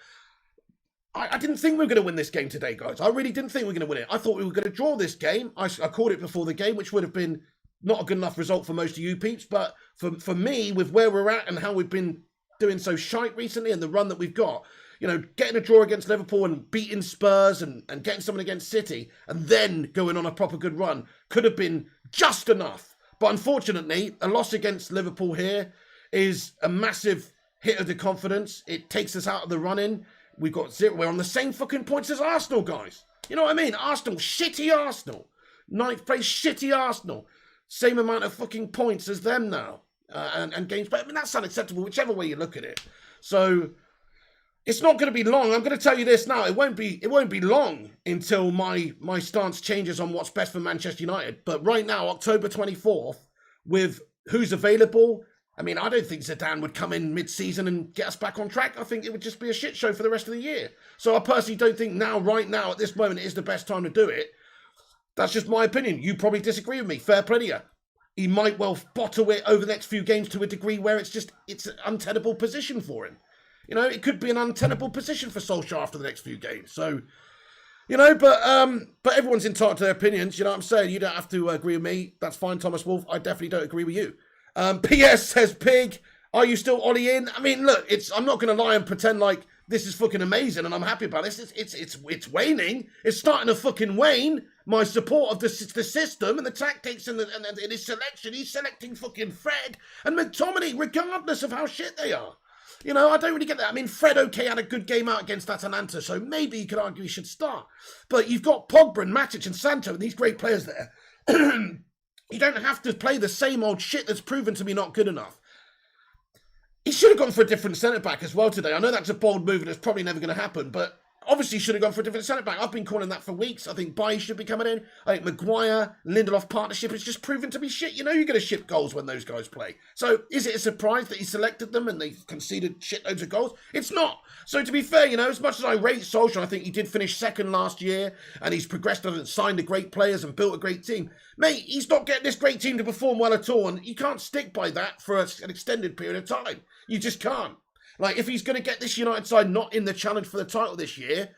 Speaker 1: I didn't think we were going to win this game today, guys. I really didn't think we were going to win it. I thought we were going to draw this game. I called it before the game, which would have been not a good enough result for most of you peeps. But for me, with where we're at and how we've been doing so shite recently and the run that we've got, you know, getting a draw against Liverpool and beating Spurs and getting someone against City and then going on a proper good run could have been just enough. But unfortunately, a loss against Liverpool here is a massive hit of the confidence. It takes us out of the running. We've got 0. We're on the same fucking points as Arsenal, guys. You know what I mean? Arsenal, shitty Arsenal. 9th place, shitty Arsenal. Same amount of fucking points as them now. And games. But I mean, that's unacceptable, whichever way you look at it. So it's not going to be long. I'm going to tell you this now. It won't be long until my stance changes on what's best for Manchester United. But right now, October 24th, with who's available, I mean, I don't think Zidane would come in mid-season and get us back on track. I think it would just be a shit show for the rest of the year. So I personally don't think now, right now, at this moment, it is the best time to do it. That's just my opinion. You probably disagree with me. Fair play to you. He might well bottle it over the next few games to a degree where it's an untenable position for him. You know, it could be an untenable position for Solskjaer after the next few games. So, you know, but everyone's entitled to their opinions. You know what I'm saying? You don't have to agree with me. That's fine, Thomas Wolf. I definitely don't agree with you. PS says, Pig, are you still Ollie in? I mean, look, I'm not going to lie and pretend like this is fucking amazing and I'm happy about this. It's waning. It's starting to fucking wane. My support of the system and the tactics and his selection. He's selecting fucking Fred and McTominay, regardless of how shit they are. You know, I don't really get that. I mean, Fred, okay, had a good game out against Atalanta, so maybe you could argue he should start. But you've got Pogba and Matic and Santo and these great players there. You don't have to play the same old shit that's proven to be not good enough. He should have gone for a different centre-back as well today. I know that's a bold move and it's probably never going to happen, but obviously he should have gone for a different centre-back. I've been calling that for weeks. I think Bailly should be coming in. I think Maguire, Lindelof partnership is just proven to be shit. You know you're going to ship goals when those guys play. So is it a surprise that he selected them and they conceded shitloads of goals? It's not. So to be fair, you know, as much as I rate Solskjaer, I think he did finish second last year and he's progressed and signed the great players and built a great team. Mate, he's not getting this great team to perform well at all and you can't stick by that for an extended period of time. You just can't. Like, if he's going to get this United side not in the challenge for the title this year,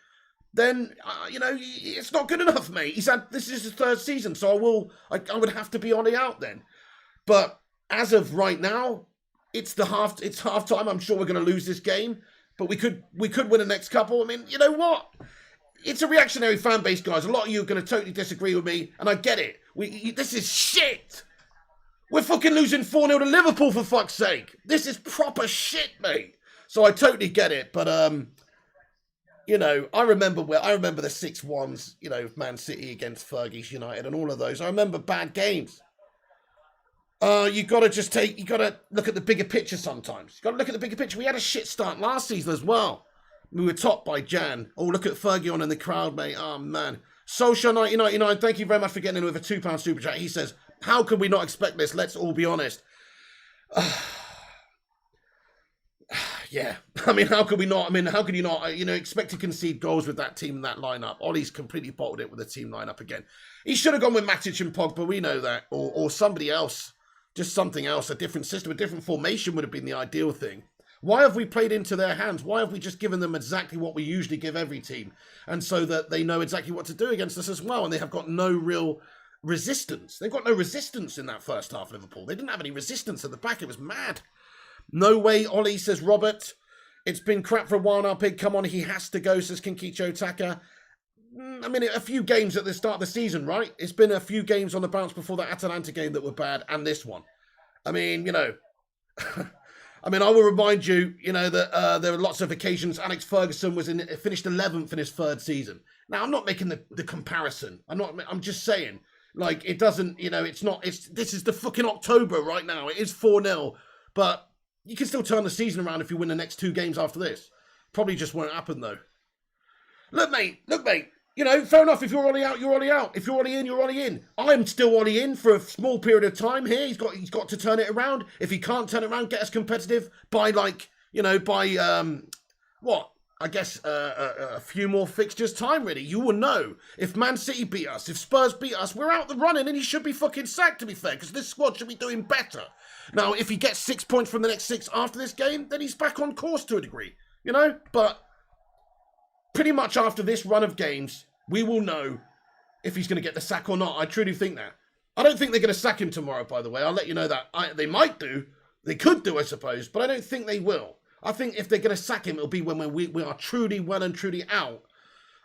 Speaker 1: then, you know, it's not good enough, mate. This is his 3rd season, so I would have to be on the out then. But as of right now, it's half time. I'm sure we're going to lose this game, but we could win the next couple. I mean, you know what? It's a reactionary fan base, guys. A lot of you are going to totally disagree with me, and I get it. This is shit. We're fucking losing 4-0 to Liverpool, for fuck's sake. This is proper shit, mate. So I totally get it, but you know, I remember the 6-1s, you know, Man City against Fergie's United and all of those. I remember bad games. You gotta look at the bigger picture sometimes. You gotta look at the bigger picture. We had a shit start last season as well. We were topped by Jan. Oh, look at Fergie on in the crowd, mate. Oh man. Social 1999, thank you very much for getting in with a £2 super chat. He says, how could we not expect this? Let's all be honest. Yeah, I mean, how could we not? I mean, how could you not, you know, expect to concede goals with that team and that lineup? Ollie's completely bottled it with the team lineup again. He should have gone with Matic and Pogba, we know that, or somebody else, just something else, a different system, a different formation would have been the ideal thing. Why have we played into their hands? Why have we just given them exactly what we usually give every team? And so that they know exactly what to do against us as well, and they have got no real resistance. They've got no resistance in that first half, Liverpool. They didn't have any resistance at the back. It was mad. No way, Ollie, says Robert. It's been crap for a while now, Pig. Come on, he has to go, says Kinkicho Taka. I mean, a few games at the start of the season, right? It's been a few games on the bounce before that Atalanta game that were bad, and this one. I mean, you know... I mean, I will remind you, you know, that there were lots of occasions Alex Ferguson finished 11th in his 3rd season. Now, I'm not making the comparison. I'm just saying, like, it doesn't, you know, this is the fucking October right now. It is 4-0, but you can still turn the season around if you win the next 2 games after this. Probably just won't happen, though. Look, mate. You know, fair enough. If you're Ollie out, you're Ollie out. If you're Ollie in, you're Ollie in. I'm still Ollie in for a small period of time here. He's got to turn it around. If he can't turn it around, get us competitive by, like, you know, what? I guess a few more fixtures time, really. You will know. If Man City beat us, if Spurs beat us, we're out the running and he should be fucking sacked, to be fair, because this squad should be doing better. Now, if he gets 6 points from the next 6 after this game, then he's back on course to a degree, you know? But pretty much after this run of games, we will know if he's going to get the sack or not. I truly think that. I don't think they're going to sack him tomorrow, by the way. I'll let you know that. They might do. They could do, I suppose, but I don't think they will. I think if they're going to sack him, it'll be when we are truly well and truly out,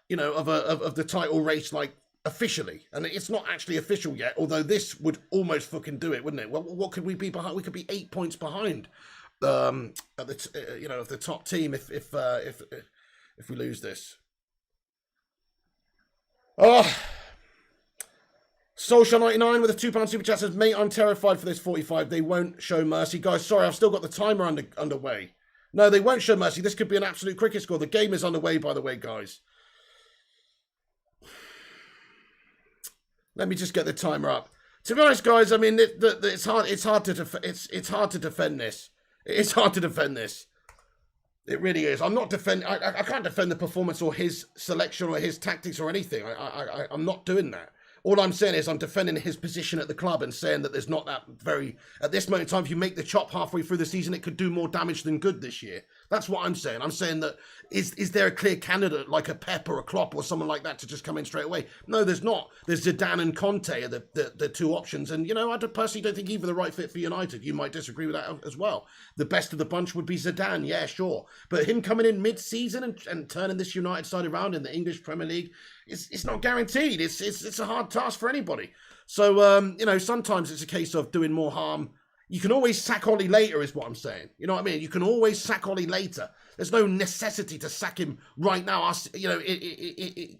Speaker 1: you know, of the title race, like, officially. And it's not actually official yet, although this would almost fucking do it, wouldn't it? Well, what could we be behind? We could be 8 points behind, at the you know, of the top team if we lose this. Oh, Solskjaer99 with a £2 super chat says, mate, I'm terrified for this 45. They won't show mercy. Guys, sorry, I've still got the timer underway. No, they won't show mercy. This could be an absolute cricket score. The game is underway, by the way, guys. Let me just get the timer up. To be honest, guys, I mean, it's hard to defend this. It's hard to defend this. It really is. I'm not defending. I can't defend the performance or his selection or his tactics or anything. I'm not doing that. All I'm saying is I'm defending his position at the club and saying that there's not that very... At this moment in time, if you make the chop halfway through the season, it could do more damage than good this year. That's what I'm saying. I'm saying that is there a clear candidate like a Pep or a Klopp or someone like that to just come in straight away? No, there's not. There's Zidane and Conte are the two options. And, you know, I personally don't think either the right fit for United. You might disagree with that as well. The best of the bunch would be Zidane, yeah, sure. But him coming in mid-season and turning this United side around in the English Premier League, it's not guaranteed. It's a hard task for anybody. So, you know, sometimes it's a case of doing more harm. You can always sack Ollie later is what I'm saying. You know what I mean? You can always sack Ollie later. There's no necessity to sack him right now. You know,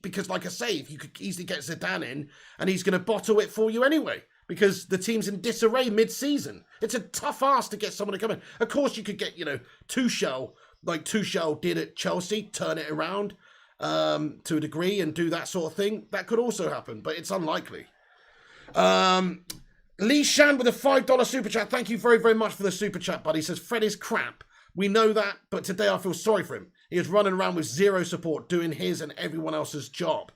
Speaker 1: because like I say, if you could easily get Zidane in and he's going to bottle it for you anyway because the team's in disarray mid-season. It's a tough ask to get someone to come in. Of course, you could get, you know, Tuchel, like Tuchel did at Chelsea, turn it around to a degree and do that sort of thing. That could also happen, but it's unlikely. Lee Shan with a $5 super chat. Thank you very, very much for the super chat, buddy. He says, Fred is crap. We know that, but today I feel sorry for him. He is running around with zero support, doing his and everyone else's job.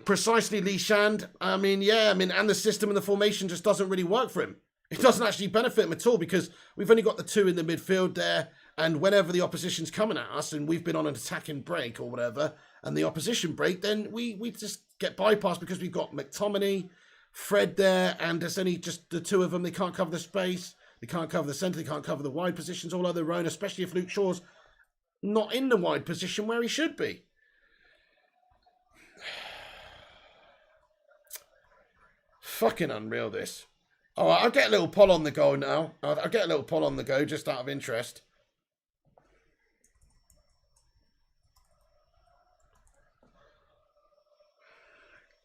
Speaker 1: Precisely, Lee Shand. I mean, yeah, and the system and the formation just doesn't really work for him. It doesn't actually benefit him at all because we've only got the two in the midfield there, and whenever the opposition's coming at us and we've been on an attacking break or whatever, and the opposition break, then we just get bypassed because we've got McTominay, Fred there, and there's only just the two of them. They can't cover the space. They can't cover the centre. They can't cover the wide positions all on their own, especially if Luke Shaw's not in the wide position where he should be. Fucking unreal, this. All right, I'll get a little poll on the go now. I'll get a little poll on the go just out of interest.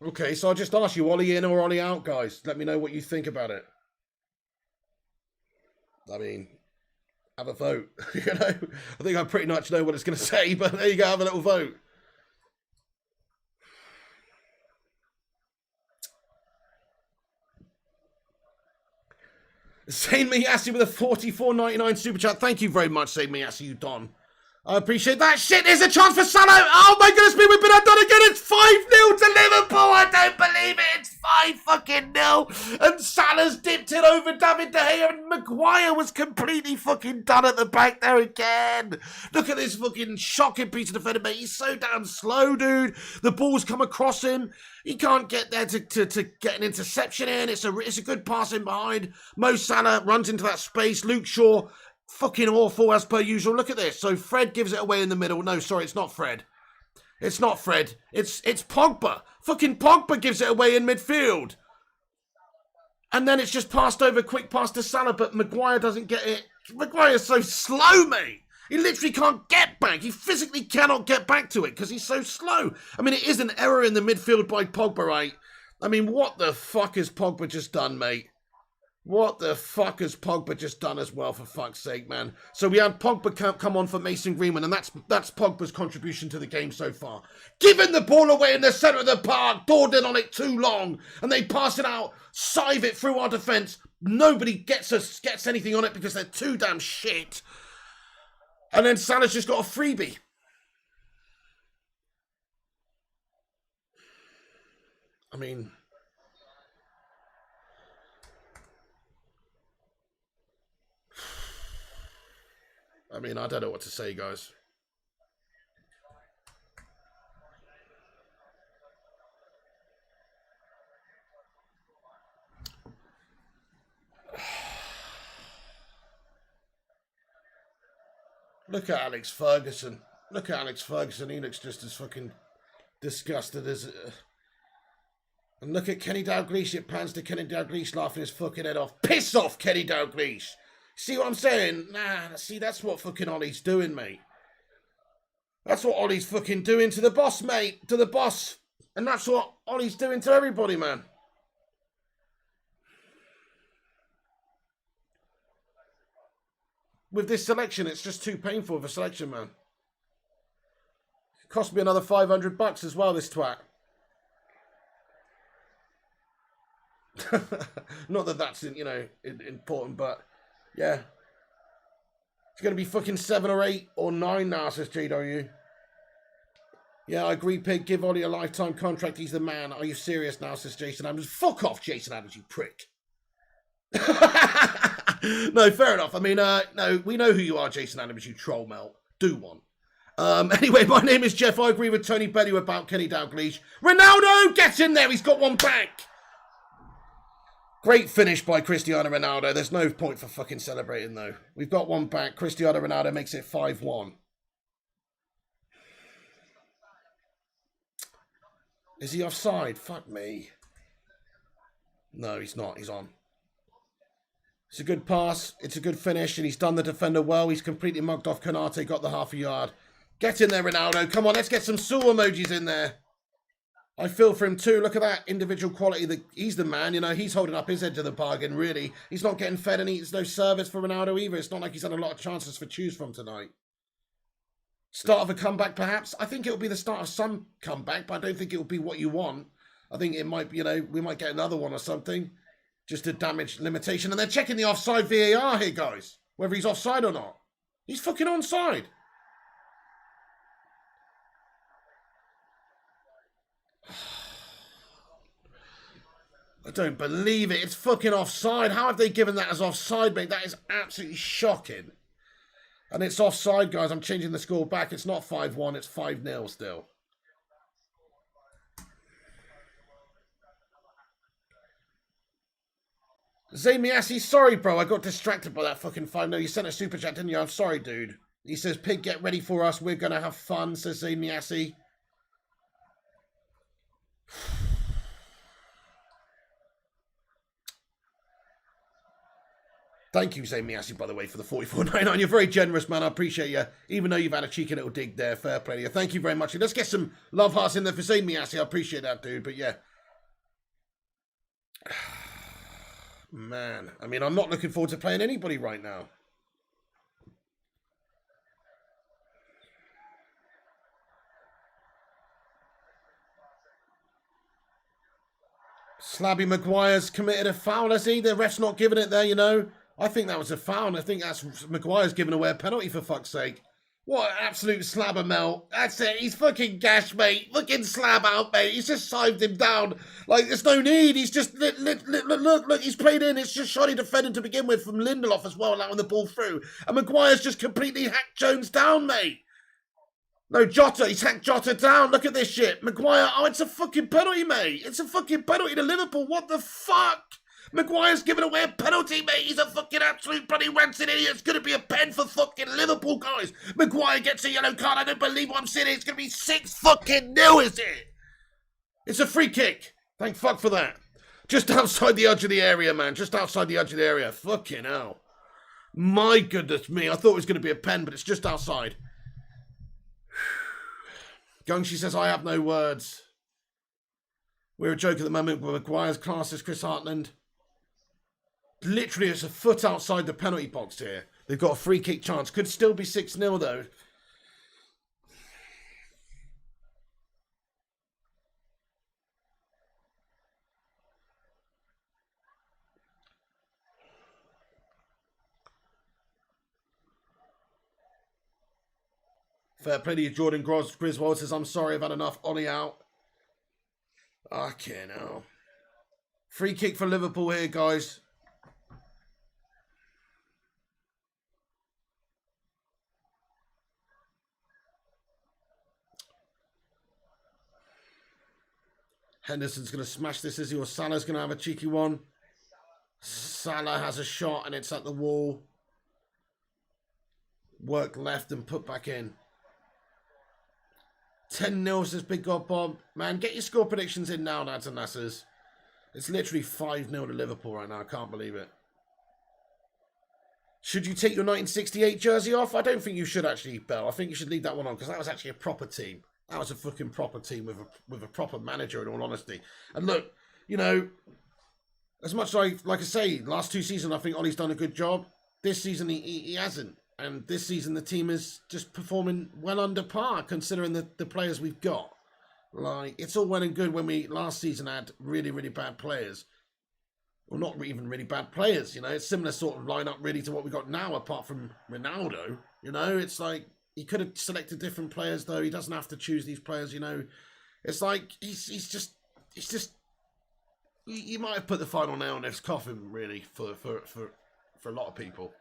Speaker 1: Okay, so I'll just ask you, Ollie in or Ollie out, guys? Let me know what you think about it. I mean, have a vote. You know, I think I pretty much know what it's going to say, but there you go, have a little vote. Saint Miyasi with a $44.99 super chat. Thank you very much, Saint Miyasi, you don. I appreciate that. Shit, there's a chance for Salah. Oh my goodness me, we've been undone again. It's 5-0 to Liverpool. I don't believe it. It's 5-0. And Salah's dipped it over David De Gea, and Maguire was completely fucking done at the back there again. Look at this fucking shocking piece of defender, mate. He's so damn slow, dude. The ball's come across him. He can't get there to get an interception in. It's a good pass in behind. Mo Salah runs into that space. Luke Shaw, fucking awful as per usual. Look at this. So Fred gives it away in the middle. No, sorry, it's not Fred. It's not Fred. It's Pogba. Fucking Pogba gives it away in midfield. And then it's just passed over, quick pass to Salah, but Maguire doesn't get it. Maguire's so slow, mate. He literally can't get back. He physically cannot get back to it because he's so slow. I mean, it is an error in the midfield by Pogba, right? I mean, what the fuck has Pogba just done, mate? What the fuck has Pogba just done as well, for fuck's sake, man? So we had Pogba come on for Mason Greenwood, and that's Pogba's contribution to the game so far. Giving the ball away in the centre of the park, dawdling on it too long, and they pass it out, sieve it through our defence. Nobody gets anything on it because they're too damn shit. And then Salah's just got a freebie. I mean, I don't know what to say, guys. Look at Alex Ferguson. Look at Alex Ferguson. He looks just as fucking disgusted as... And look at Kenny Dalglish. It pans to Kenny Dalglish laughing his fucking head off. Piss off, Kenny Dalglish. See what I'm saying? Nah, see, that's what fucking Ollie's doing, mate. That's what Ollie's fucking doing to the boss, mate. To the boss. And that's what Ollie's doing to everybody, man. With this selection, it's just too painful of a selection, man. It cost me another $500 as well, this twat. Not that that's, you know, important, but yeah. It's going to be fucking 7 or 8 or 9 now, says JW. Yeah, I agree, Pig. Give Ollie a lifetime contract. He's the man. Are you serious now, says Jason Adams. Fuck off, Jason Adams, you prick. No, fair enough. I mean, no, we know who you are, Jason Adams, you troll melt. Do one. Anyway, my name is Jeff. I agree with Tony Bellew about Kenny Dalglish. Ronaldo gets in there. He's got one back. Great finish by Cristiano Ronaldo. There's no point for fucking celebrating, though. We've got one back. Cristiano Ronaldo makes it 5-1. Is he offside? Fuck me. No, he's not. He's on. It's a good pass. It's a good finish, and he's done the defender well. He's completely mugged off Konate, got the half a yard. Get in there, Ronaldo. Come on, let's get some Sue emojis in there. I feel for him too. Look at that individual quality. He's the man, you know. He's holding up his head to the bargain, really. He's not getting fed, and there's no service for Ronaldo either. It's not like he's had a lot of chances to choose from tonight. Start of a comeback, perhaps. I think it'll be the start of some comeback, but I don't think it'll be what you want. I think it might, you know, we might get another one or something. Just a damage limitation. And they're checking the offside VAR here, guys. Whether he's offside or not. He's fucking onside. I don't believe it. It's fucking offside. How have they given that as offside, mate? That is absolutely shocking. And it's offside, guys. I'm changing the score back. It's not 5-1. It's 5-0 still. Zayn Miassi, sorry, bro. I got distracted by that fucking 5-0. You sent a super chat, didn't you? I'm sorry, dude. He says, Pig, get ready for us. We're going to have fun, says Zayn Miassi. Thank you, Zayn Miassi, by the way, for the 44.99. You're very generous, man. I appreciate you. Even though you've had a cheeky little dig there. Fair play to you. Thank you very much. Let's get some love hearts in there for Zayn Miassi. I appreciate that, dude. But yeah. Man. I mean, I'm not looking forward to playing anybody right now. Slabby Maguire's committed a foul, has he? The ref's not giving it there, you know. I think that was a foul, and I think that's Maguire's giving away a penalty, for fuck's sake. What an absolute slabber, Mel. That's it. He's fucking gash, mate. Fucking slab out, mate. He's just sived him down. Like, there's no need. He's just... Look, he's played in. It's just shoddy defending to begin with from Lindelof as well, allowing the ball through. And Maguire's just completely hacked Jones down, mate. No, Jota. He's hacked Jota down. Look at this shit. Maguire. Oh, it's a fucking penalty, mate. It's a fucking penalty to Liverpool. What the fuck? Maguire's giving away a penalty, mate. He's a fucking absolute bloody rancid idiot. It's going to be a pen for fucking Liverpool, guys. Maguire gets a yellow card. I don't believe what I'm saying. It's going to be 6-0, is it? It's a free kick. Thank fuck for that. Just outside the edge of the area, man. Just outside the edge of the area. Fucking hell. My goodness me. I thought it was going to be a pen, but it's just outside. Gungshi says, I have no words. We're a joke at the moment, but Maguire's class is Chris Hartland. Literally, it's a foot outside the penalty box here. They've got a free kick chance. Could still be 6-0, though. Fair play to you, Jordan Griswold says, I'm sorry, I've had enough. Ollie out. Okay, now. Free kick for Liverpool here, guys. Henderson's going to smash this, is he? Or Salah's going to have a cheeky one. Salah has a shot and it's at the wall. work left and put back in. 10-0 says Big God Bob. Man, get your score predictions in now, lads and lasses. It's literally 5-0 to Liverpool right now. I can't believe it. Should you take your 1968 jersey off? I don't think you should actually, Bell. I think you should leave that one on because that was actually a proper team. That was a fucking proper team with a proper manager, in all honesty. And look, you know, as much as like I say, last 2 seasons, I think Ollie's done a good job. This season, he hasn't. And this season, the team is just performing well under par, considering the players we've got. Like, it's all well and good when we last season had really, really bad players. Well, not even really bad players, you know. It's similar sort of lineup, really, to what we got now, apart from Ronaldo. You know, it's like, he could have selected different players, though. He doesn't have to choose these players, you know. It's like, he's just... You might have put the final nail in his coffin, really, for a lot of people.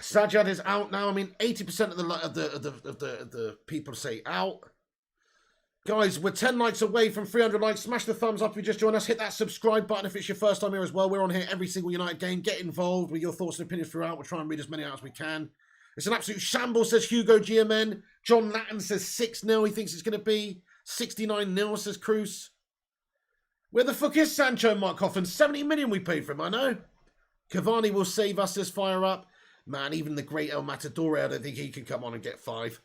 Speaker 1: Sajad is out now. I mean, 80% of the people say out. Guys, we're 10 likes away from 300 likes. Smash the thumbs up if you just joined us. Hit that subscribe button if it's your first time here as well. We're on here every single United game. Get involved with your thoughts and opinions throughout. We'll try and read as many out as we can. It's an absolute shambles, says Hugo GMN. John Latin says 6-0. He thinks it's going to be 69-0, says Cruz. Where the fuck is Sancho, Mark Coffin? 70 million we paid for him, I know. Cavani will save us, says Fire Up. Man, even the great El Matador, I don't think he can come on and get 5.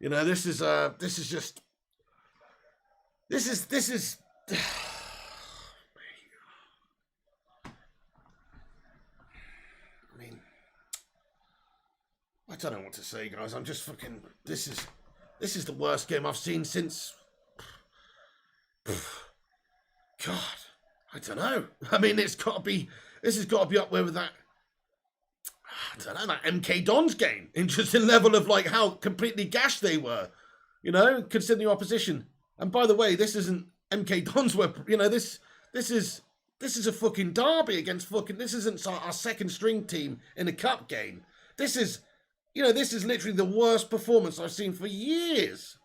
Speaker 1: You know, this is just... This is... I mean... I don't know what to say, guys. I'm just fucking... This is the worst game I've seen since... God, I don't know. I mean, it's got to be... This has got to be up there with that... I don't know, that MK Dons game. Interesting level of, like, how completely gashed they were. You know, considering the opposition. And by the way, this isn't MK Dons were, you know, this is a fucking derby against fucking, this isn't our second string team in a cup game. This is, you know, this is literally the worst performance I've seen for years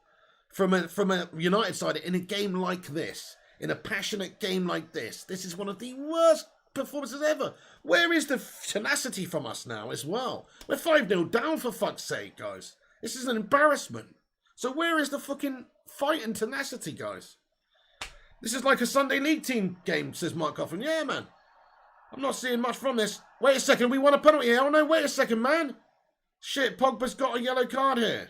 Speaker 1: from a United side in a game like this, in a passionate game like this. This is one of the worst performances ever. Where is the tenacity from us now as well? We're 5-0 down, for fuck's sake, guys. This is an embarrassment. So where is the fucking fight and tenacity, guys? This is like a Sunday League team game, says Mark Coffin. Yeah, man. I'm not seeing much from this. Wait a second, we won a penalty here. Oh, no, wait a second, man. Shit, Pogba's got a yellow card here.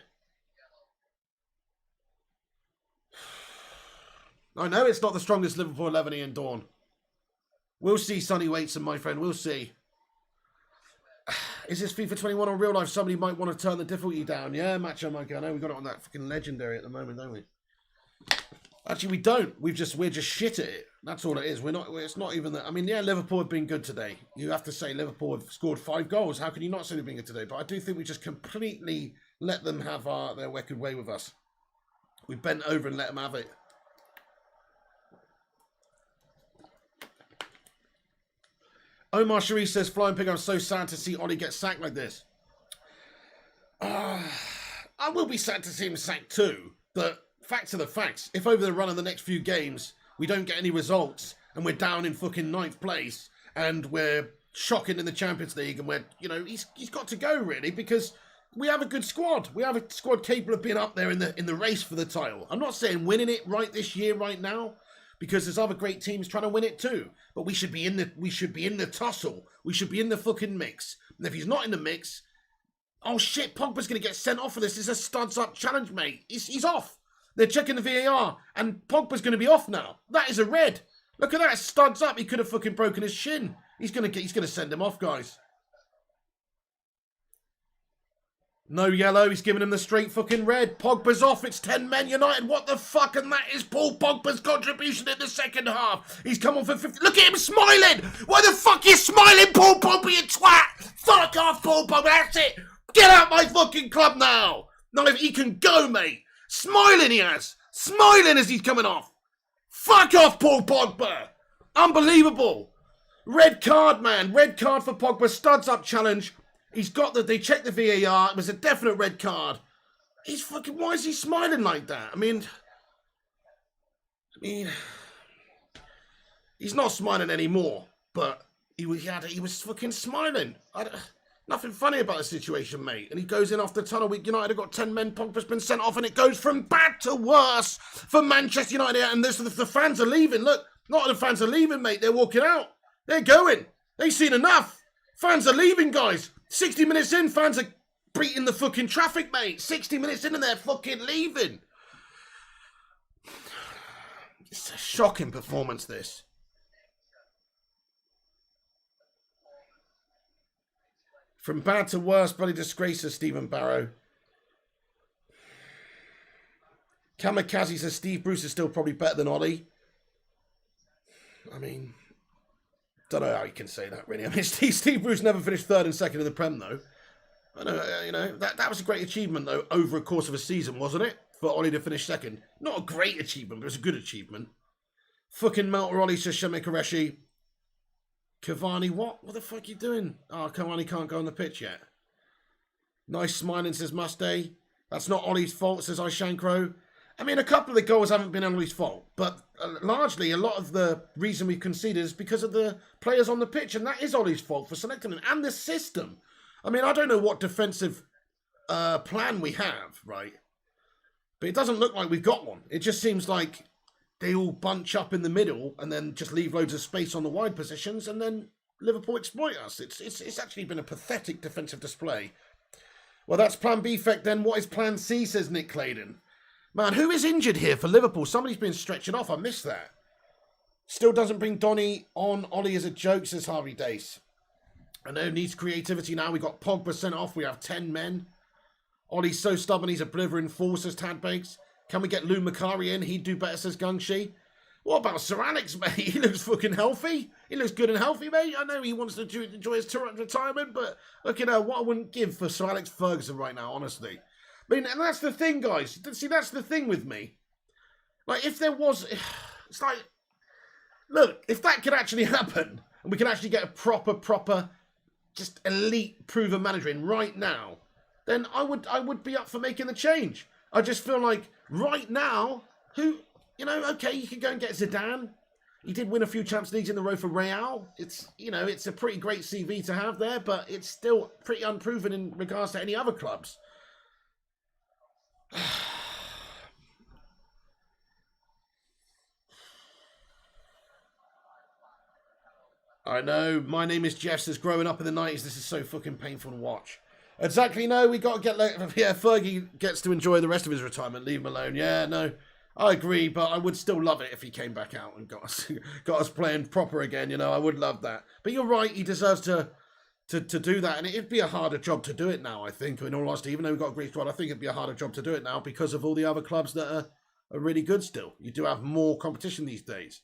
Speaker 1: I know it's not the strongest Liverpool 11 Ian Dawn. We'll see, Sonny Waitson, my friend. We'll see. Is this FIFA 21 or real life? Somebody might want to turn the difficulty down. Yeah, Macho Mike. I know we've got it on that fucking legendary at the moment, don't we? Actually, we don't. We're just shit at it. That's all it is. We're not. It's not even that. I mean, yeah, Liverpool have been good today. You have to say Liverpool have scored 5 goals. How can you not say they've been good today? But I do think we just completely let them have their wicked way with us. We bent over and let them have it. Omar Sharif says, Flying Pig, I'm so sad to see Ollie get sacked like this. I will be sad to see him sacked too. But facts are the facts. If over the run of the next few games, we don't get any results, and we're down in fucking 9th place, and we're shocking in the Champions League, and we're, you know, he's got to go, really, because we have a good squad. We have a squad capable of being up there in the race for the title. I'm not saying winning it right this year, right now, because there's other great teams trying to win it too. But we should be in the tussle. We should be in the fucking mix. And if he's not in the mix, oh shit, Pogba's going to get sent off for this. It's a studs up challenge, mate. He's off. They're checking the VAR, and Pogba's going to be off now. That is a red. Look at that, studs up. He could have fucking broken his shin. He's going to send him off, guys. No yellow, he's giving him the straight fucking red. Pogba's off, it's 10 men United. What the fuck? And that is Paul Pogba's contribution in the second half. He's come on for 50. Look at him smiling. Why the fuck are you smiling, Paul Pogba, you twat? Fuck off, Paul Pogba, that's it. Get out my fucking club now. Now if he can go, mate. Smiling he has. Smiling as he's coming off. Fuck off, Paul Pogba. Unbelievable. Red card, man. Red card for Pogba. Studs up challenge. He's got they checked the VAR. It was a definite red card. He's fucking, why is he smiling like that? I mean, he's not smiling anymore, but he was fucking smiling. Nothing funny about the situation, mate. And he goes in off the tunnel. United have got 10 men. Pogba's been sent off, and it goes from bad to worse for Manchester United. And the fans are leaving. Look, not the fans are leaving, mate. They're walking out. They're going. They've seen enough. Fans are leaving, guys. 60 minutes in, fans are beating the fucking traffic, mate. 60 minutes in and they're fucking leaving. It's a shocking performance, this. From bad to worse, bloody disgrace, says Stephen Barrow. Kamikaze says Steve Bruce is still probably better than Ollie. I mean, don't know how you can say that, really. I mean, Steve Bruce never finished third and second in the Prem, though. I know, that was a great achievement, though, over a course of a season, wasn't it? For Ollie to finish second. Not a great achievement, but it was a good achievement. Fucking Melter Ollie, says Shamik Qureshi. Cavani, what? What the fuck are you doing? Oh, Cavani can't go on the pitch yet. Nice smiling, says Mustay. That's not Ollie's fault, says Ishankro. I mean, a couple of the goals haven't been Ollie's fault, but largely a lot of the reason we've conceded is because of the players on the pitch, and that is Ollie's fault for selecting them, and the system. I mean, I don't know what defensive plan we have, right? But it doesn't look like we've got one. It just seems like they all bunch up in the middle and then just leave loads of space on the wide positions, and then Liverpool exploit us. It's actually been a pathetic defensive display. Well, that's plan B effect then. What is plan C, says Nick Claydon. Man, who is injured here for Liverpool? Somebody's been stretching off. I missed that. Still doesn't bring Donny on. Ollie as a joke, says Harvey Dace. I know, needs creativity now. We got Pogba sent off. We have 10 men. Ollie's so stubborn, he's a blithering fool, says Tad Bakes. Can we get Lou Macari in? He'd do better, says Gungshi. What about Sir Alex, mate? He looks fucking healthy. He looks good and healthy, mate. I know he wants to enjoy his retirement, but look at what I wouldn't give for Sir Alex Ferguson right now, honestly. I mean, and that's the thing, guys. See, that's the thing with me. Like, if there was... It's like... Look, if that could actually happen, and we can actually get a proper, just elite proven manager in right now, then I would be up for making the change. I just feel like, right now, okay, you could go and get Zidane. He did win a few Champions Leagues in the row for Real. It's a pretty great CV to have there, but it's still pretty unproven in regards to any other clubs. I know, my name is Jeff, says growing up in the 90s, this is so fucking painful to watch. Exactly, no, we got to get... Yeah, Fergie gets to enjoy the rest of his retirement, leave him alone. Yeah, no, I agree, but I would still love it if he came back out and got us playing proper again, I would love that. But you're right, he deserves to do that, and it'd be a harder job to do it now, I think, in all honesty. Even though we've got a great squad, I think it'd be a harder job to do it now because of all the other clubs that are really good still. You do have more competition these days.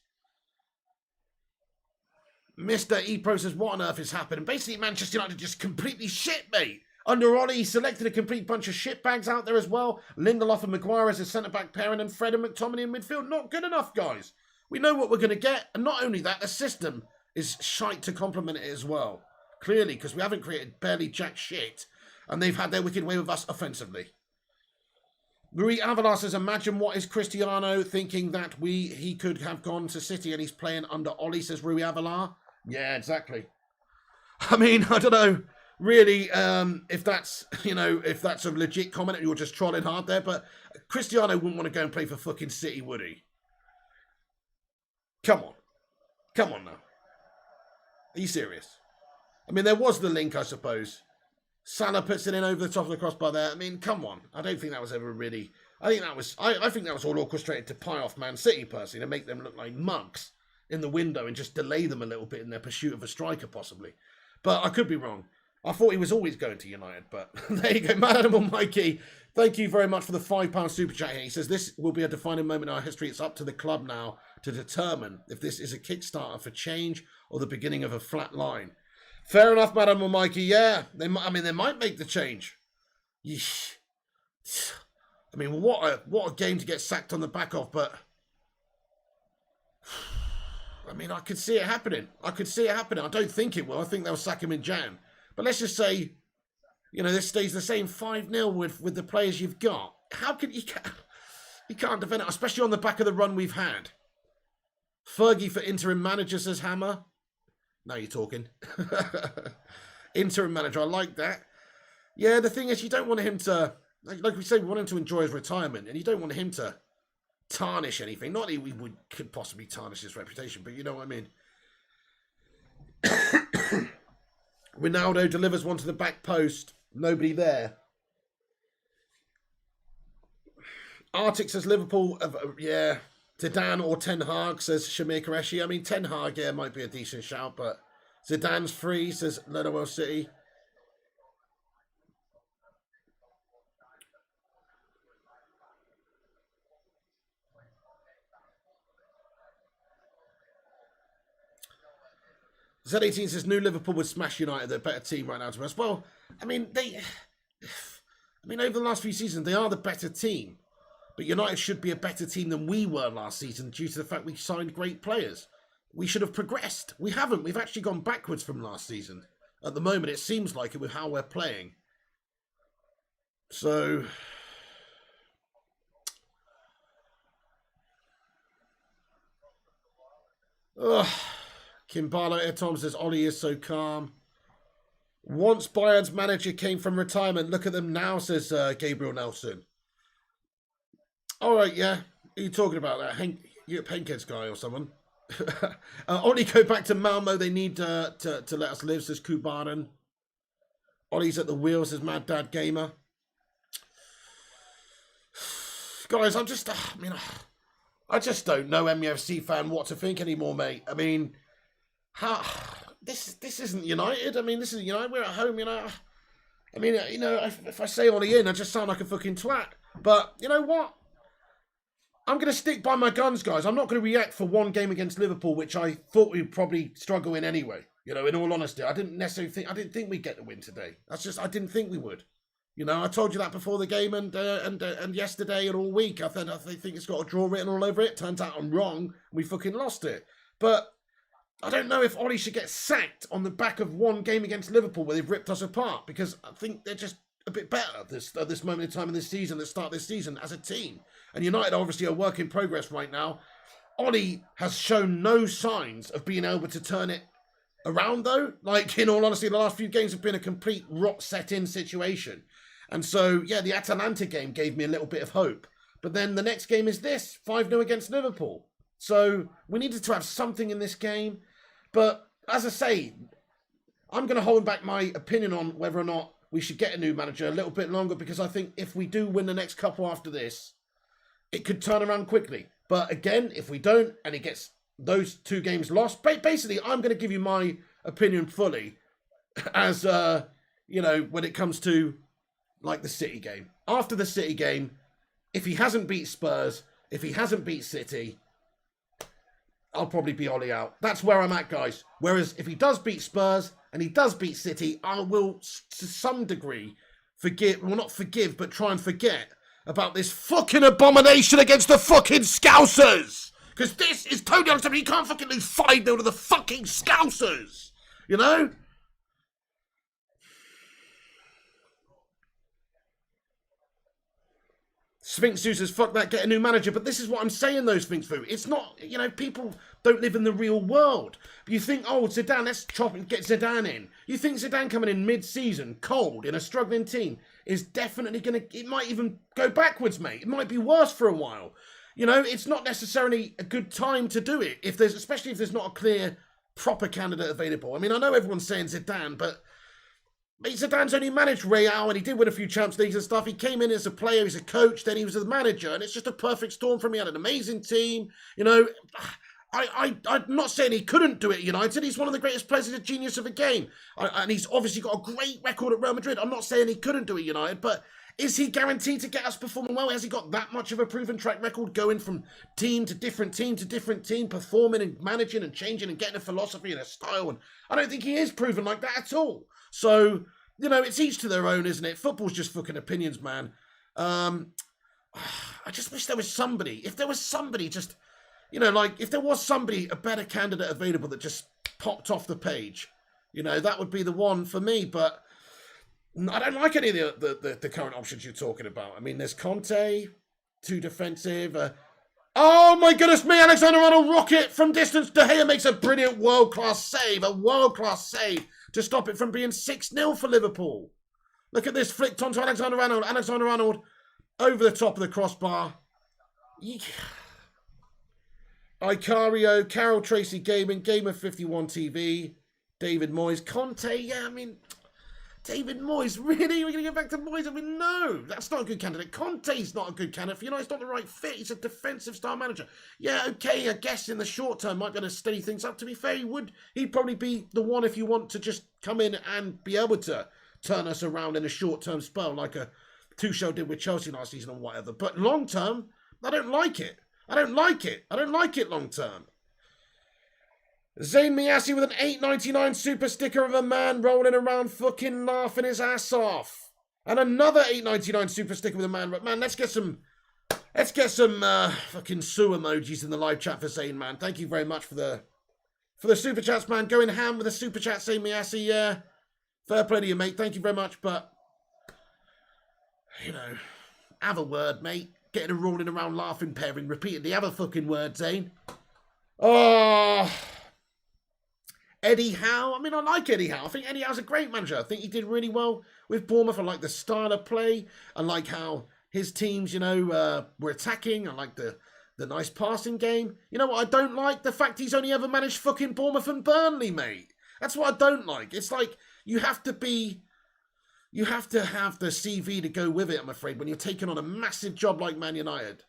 Speaker 1: Mr. E-Pro says, what on earth is happening? Basically, Manchester United just completely shit, mate. Under Ollie, he selected a complete bunch of shitbags out there as well. Lindelof and Maguire as a centre-back pairing, and Fred and McTominay in midfield. Not good enough, guys. We know what we're going to get. And not only that, the system is shite to complement it as well. Clearly, because we haven't created barely jack shit. And they've had their wicked way with us offensively. Rui Avalar says, imagine what is Cristiano thinking that he could have gone to City and he's playing under Ollie, says Rui Avalar. Yeah, exactly. I mean, I don't know, really, if that's a legit comment and you're just trolling hard there, but Cristiano wouldn't want to go and play for fucking City, would he? Come on now. Are you serious? I mean, there was the link, I suppose. Salah puts it in over the top of the crossbar there. I mean, come on. I don't think that was ever really... I think that was all orchestrated to pie off Man City, personally, to make them look like mugs in the window and just delay them a little bit in their pursuit of a striker, possibly. But I could be wrong. I thought he was always going to United, but there you go. Mad Animal Mikey, thank you very much for the £5 super chat here. He says, this will be a defining moment in our history. It's up to the club now to determine if this is a Kickstarter for change or the beginning of a flat line. Fair enough, Mad Animal Mikey. Yeah, they might make the change. Yeesh. I mean, what a game to get sacked on the back of, but... I mean, I could see it happening. I don't think it will. I think they'll sack him in Jan. But let's just say, this stays the same 5-0 with the players you've got. How can you can't defend it, especially on the back of the run we've had. Fergie for interim manager, says Hammer. Now you're talking. Interim manager, I like that. Yeah, the thing is, you don't want him to, like we said, we want him to enjoy his retirement, and you don't want him to tarnish anything. Not that we could possibly tarnish his reputation, but you know what I mean. Ronaldo delivers one to the back post. Nobody there. Arctic says Liverpool, yeah. Zidane or Ten Hag, says Shamir Qureshi. I mean, Ten Hag, yeah, might be a decent shout, but Zidane's free, says Leatherwell City. Z18 says New Liverpool would smash United. They're a better team right now to us. Well, I mean, over the last few seasons, they are the better team. But United should be a better team than we were last season due to the fact we signed great players. We should have progressed. We haven't. We've actually gone backwards from last season. At the moment, it seems like it with how we're playing. So... Ugh. Kim Barlow here, Tom says, Ollie is so calm. Once Bayern's manager came from retirement, look at them now, says Gabriel Nelson. All right, yeah. Who are you talking about? That you Henkhead's guy or someone? Ollie, go back to Malmo. They need to let us live, says Kubaran. Ollie's at the wheel, says Mad Dad Gamer. Guys, I just don't know, MEFC fan, what to think anymore, mate. I mean... This isn't United. I mean, this is United. We're at home, you know. I mean, you know, if I say Ollie in, I just sound like a fucking twat. But you know what? I'm going to stick by my guns, guys. I'm not going to react for one game against Liverpool, which I thought we'd probably struggle in anyway. You know, in all honesty, I didn't think we'd get the win today. I didn't think we would. You know, I told you that before the game and yesterday and all week. I think it's got a draw written all over it. Turns out I'm wrong. We fucking lost it. But I don't know if Ollie should get sacked on the back of one game against Liverpool where they've ripped us apart, because I think they're just a bit better at this moment in time in this season, the start of this season as a team. And United obviously are a work in progress right now. Ollie has shown no signs of being able to turn it around, though. Like, in all honesty, the last few games have been a complete rot set-in situation. And so, yeah, the Atalanta game gave me a little bit of hope. But then the next game is this, 5-0 against Liverpool. So we needed to have something in this game. But as I say, I'm going to hold back my opinion on whether or not we should get a new manager a little bit longer, because I think if we do win the next couple after this, it could turn around quickly. But again, if we don't and it gets those 2 games lost, basically I'm going to give you my opinion fully as, you know, when it comes to like the City game. After the City game, if he hasn't beat Spurs, if he hasn't beat City, I'll probably be Ollie out. That's where I'm at, guys. Whereas if he does beat Spurs and he does beat City, I will, to some degree, not forgive, but try and forget about this fucking abomination against the fucking Scousers. Because this is totally unacceptable. You can't fucking lose 5-0 to the fucking Scousers. You know? Sphinx Zoo says, fuck that, get a new manager. But this is what I'm saying, though, Sphinx Zoo. It's not, you know, people don't live in the real world. You think, oh, Zidane, let's chop and get Zidane in. You think Zidane coming in mid-season, cold, in a struggling team, is definitely going to, it might even go backwards, mate. It might be worse for a while. You know, it's not necessarily a good time to do it, especially if there's not a clear, proper candidate available. I mean, I know everyone's saying Zidane, but Zidane's only managed Real, and he did win a few Champions Leagues and stuff. He came in as a player, he's a coach, then he was a manager, and it's just a perfect storm for him. He had an amazing team. You know, I'm not saying he couldn't do it at United. He's one of the greatest players, he's a genius of the game. And he's obviously got a great record at Real Madrid. I'm not saying he couldn't do it at United, but is he guaranteed to get us performing well? Has he got that much of a proven track record, going from team to different team, performing and managing and changing and getting a philosophy and a style? And I don't think he is proven like that at all. So, you know, it's each to their own, isn't it? Football's just fucking opinions, man. I just wish there was somebody. If there was somebody just, you know, like, if there was somebody, a better candidate available that just popped off the page, you know, that would be the one for me. But I don't like any of the current options you're talking about. I mean, there's Conte, too defensive. Oh, my goodness me, Alexander-Arnold rocket from distance. De Gea makes a brilliant world-class save. A world-class save to stop it from being 6-0 for Liverpool. Look at this, flicked onto Alexander-Arnold. Alexander-Arnold over the top of the crossbar. Icario, Carol Tracy Gaming, Gamer 51 TV, David Moyes, Conte. Yeah, I mean, David Moyes, really? We're going to go back to Moyes? I mean, no, that's not a good candidate. Conte's not a good candidate. For United, it's not the right fit. He's a defensive style manager. Yeah, okay, I guess in the short term might be able to steady things up. To be fair, he'd probably be the one if you want to just come in and be able to turn us around in a short-term spell like a Tuchel did with Chelsea last season or whatever. But long-term, I don't like it. I don't like it long-term. Zayn Miassi with an $8.99 super sticker of a man rolling around fucking laughing his ass off. And another $8.99 super sticker with a man. Man, let's get some fucking Sue emojis in the live chat for Zayn, man. Thank you very much for the super chats, man. Going ham with a super chat, Zayn Miassi. Yeah, fair play to you, mate. Thank you very much, but you know, have a word, mate. Getting a rolling around laughing pairing repeatedly. Have a fucking word, Zane. Oh, Eddie Howe. I mean, I like Eddie Howe. I think Eddie Howe's a great manager. I think he did really well with Bournemouth. I like the style of play. I like how his teams, you know, were attacking. I like the nice passing game. You know what I don't like? The fact he's only ever managed fucking Bournemouth and Burnley, mate. That's what I don't like. It's like you have to have the CV to go with it, I'm afraid, when you're taking on a massive job like Man United.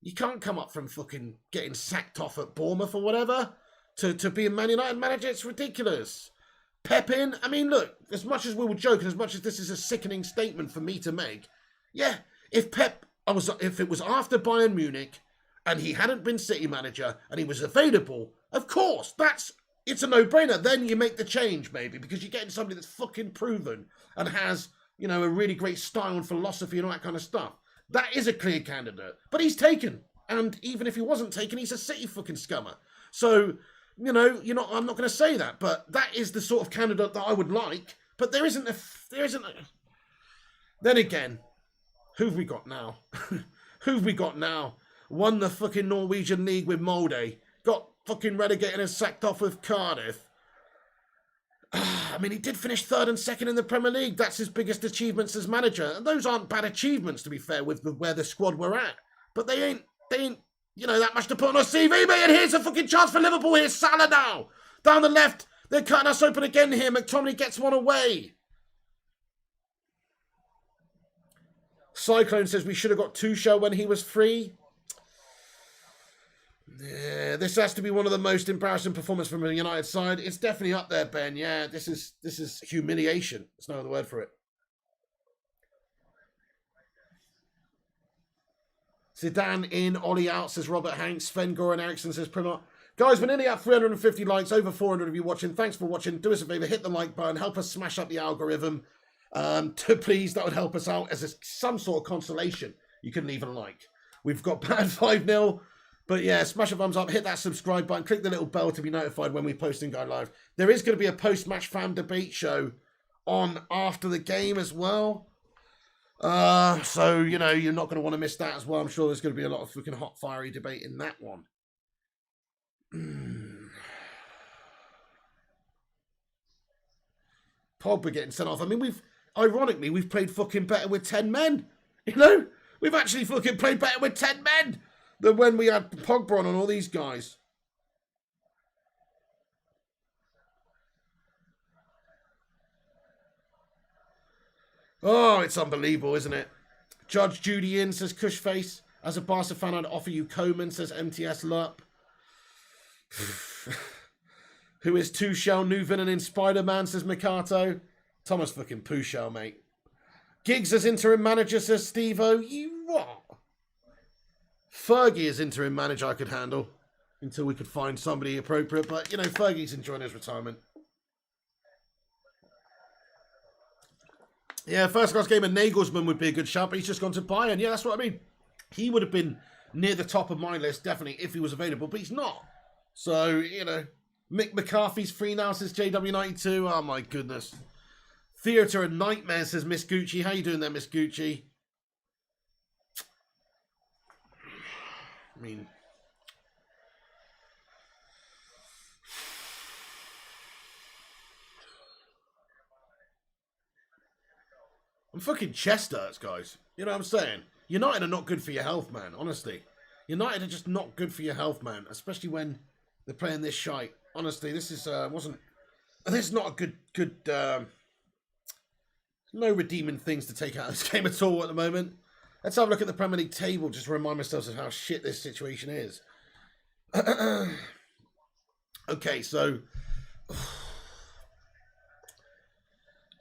Speaker 1: You can't come up from fucking getting sacked off at Bournemouth or whatever to be a Man United manager. It's ridiculous. Pep in. I mean, look, as much as we were joking, as much as this is a sickening statement for me to make, yeah, if it was after Bayern Munich and he hadn't been City manager and he was available, of course, it's a no-brainer. Then you make the change, maybe, because you're getting somebody that's fucking proven and has, you know, a really great style and philosophy and all that kind of stuff. That is a clear candidate. But he's taken. And even if he wasn't taken, he's a City fucking scummer. So, you know, I'm not going to say that. But that is the sort of candidate that I would like. But there isn't a... Then again, who've we got now? Who've we got now? Won the fucking Norwegian League with Molde. Got fucking relegated and sacked off with Cardiff. I mean, he did finish 3rd and 2nd in the Premier League. That's his biggest achievements as manager. And those aren't bad achievements, to be fair, with where the squad were at. But they ain't, you know, that much to put on a CV, mate. And here's a fucking chance for Liverpool. Here's Salah now. Down the left. They're cutting us open again here. McTominay gets one away. Cyclone says we should have got Tuchel when he was free. Yeah, this has to be one of the most embarrassing performances from a United side. It's definitely up there, Ben. Yeah, this is humiliation. There's no other word for it. Zidane in, Ollie out, says Robert Hanks. Sven Goran Eriksson says Primar. Guys, we're nearly at 350 likes, over 400 of you watching. Thanks for watching. Do us a favour, hit the like button, help us smash up the algorithm. Please, that would help us out as some sort of consolation. You can leave a like. We've got bad 5-0. But yeah, smash a thumbs up, hit that subscribe button, click the little bell to be notified when we post and go live. There is going to be a post-match fan debate show on after the game as well. So, you know, you're not going to want to miss that as well. I'm sure there's going to be a lot of freaking hot, fiery debate in that one. Pogba getting sent off. I mean, ironically, we've played fucking better with 10 men. You know? We've actually fucking played better with 10 men than when we had Pogba on and all these guys. Oh, it's unbelievable, isn't it? Judge Judy in, says Cushface. As a Barca fan, I'd offer you Coman, says MTS Lerp. Who is Tuchel, new villain in Spider-Man, says Mikato. Thomas fucking Puchel, mate. Giggs as interim manager, says Steve-O. You what? Fergie as interim manager I could handle until we could find somebody appropriate. But, you know, Fergie's enjoying his retirement. Yeah, first class game of Nagelsmann would be a good shout, but he's just gone to Bayern. Yeah, that's what I mean. He would have been near the top of my list, definitely, if he was available, but he's not. So, you know, Mick McCarthy's free now, says JW92. Oh, my goodness. Theatre and Nightmare, says Miss Gucci. How you doing there, Miss Gucci? I mean, I'm fucking chest hurts, guys. You know what I'm saying? United are not good for your health, man. Honestly. United are just not good for your health, man. Especially when they're playing this shite. Honestly, this is This is not a good. No redeeming things to take out of this game at all at the moment. Let's have a look at the Premier League table just to remind ourselves of how shit this situation is. Okay, so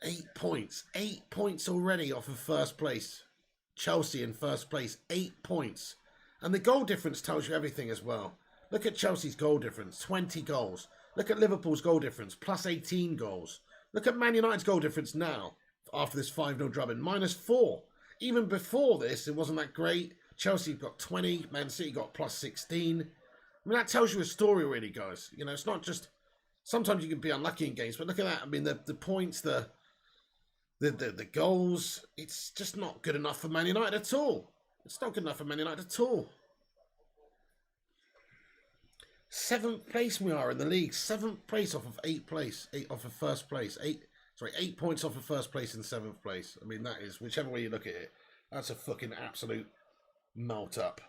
Speaker 1: 8 points. 8 points already off of first place. Chelsea in first place. 8 points. And the goal difference tells you everything as well. Look at Chelsea's goal difference. 20 goals. Look at Liverpool's goal difference. Plus 18 goals. Look at Man United's goal difference now. After this 5-0 drubbing. -4. Even before this, it wasn't that great. Chelsea got 20. Man City got plus 16. I mean, that tells you a story already, guys. You know, it's not just... Sometimes you can be unlucky in games, but look at that. I mean, the points, the goals, it's just not good enough for Man United at all. It's not good enough for Man United at all. 7th place we are in the league. 7th place off of 8th place. 8 off of first place. 8 points off of first place and 7th place. I mean, that is, whichever way you look at it, that's a fucking absolute melt up.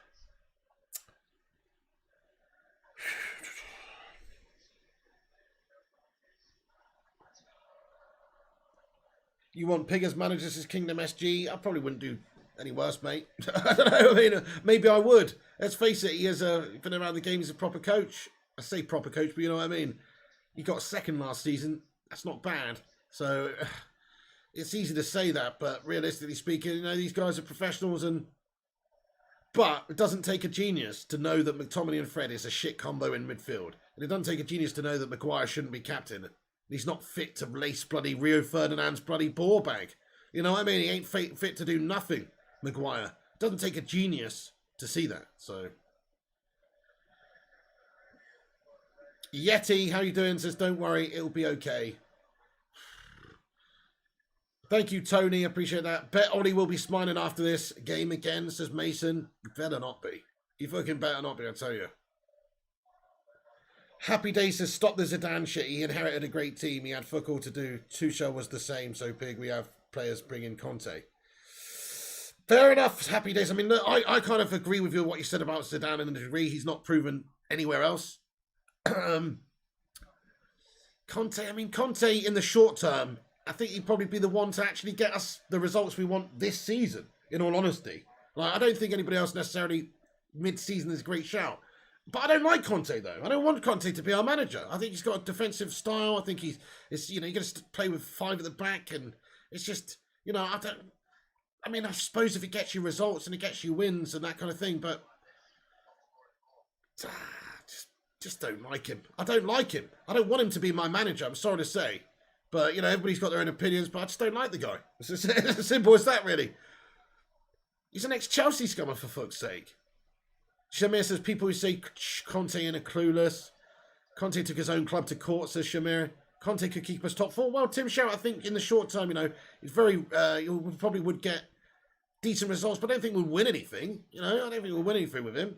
Speaker 1: You want Pig as managers as Kingdom SG? I probably wouldn't do any worse, mate. I don't know. I mean, maybe I would. Let's face it, he has been around the game. He's a proper coach. I say proper coach, but you know what I mean. He got second last season. That's not bad. So it's easy to say that, but realistically speaking, you know, these guys are professionals, but it doesn't take a genius to know that McTominay and Fred is a shit combo in midfield. And it doesn't take a genius to know that Maguire shouldn't be captain. He's not fit to lace bloody Rio Ferdinand's bloody ball bag. You know what I mean? He ain't fit to do nothing, Maguire. It doesn't take a genius to see that. So, Yeti, how you doing? Says, don't worry, it'll be okay. Thank you, Tony. Appreciate that. Bet Ollie will be smiling after this game again, says Mason. You better not be. You fucking better not be, I tell you. Happy Days says, stop the Zidane shit. He inherited a great team. He had fuck all to do. Tuchel was the same. So Pig, we have players bring in Conte. Fair enough, Happy Days. I mean, look, I kind of agree with you what you said about Zidane in a degree. He's not proven anywhere else. Conte, I mean, Conte in the short term, I think he'd probably be the one to actually get us the results we want this season, in all honesty. Like, I don't think anybody else necessarily mid-season is a great shout. But I don't like Conte, though. I don't want Conte to be our manager. I think he's got a defensive style. I think you're going to play with 5 at the back, and it's just, you know, I suppose if it gets you results and it gets you wins and that kind of thing, but just don't like him. I don't like him. I don't want him to be my manager, I'm sorry to say. But, you know, everybody's got their own opinions, but I just don't like the guy. It's as simple as that, really. He's an ex-Chelsea scummer, for fuck's sake. Shamir says, people who say Conte in are clueless. Conte took his own club to court, says Shamir. Conte could keep us top 4. Well, Tim Shout, I think in the short term, you know, he's very, you probably would get decent results, but I don't think we'll win anything. You know, I don't think we'll win anything with him.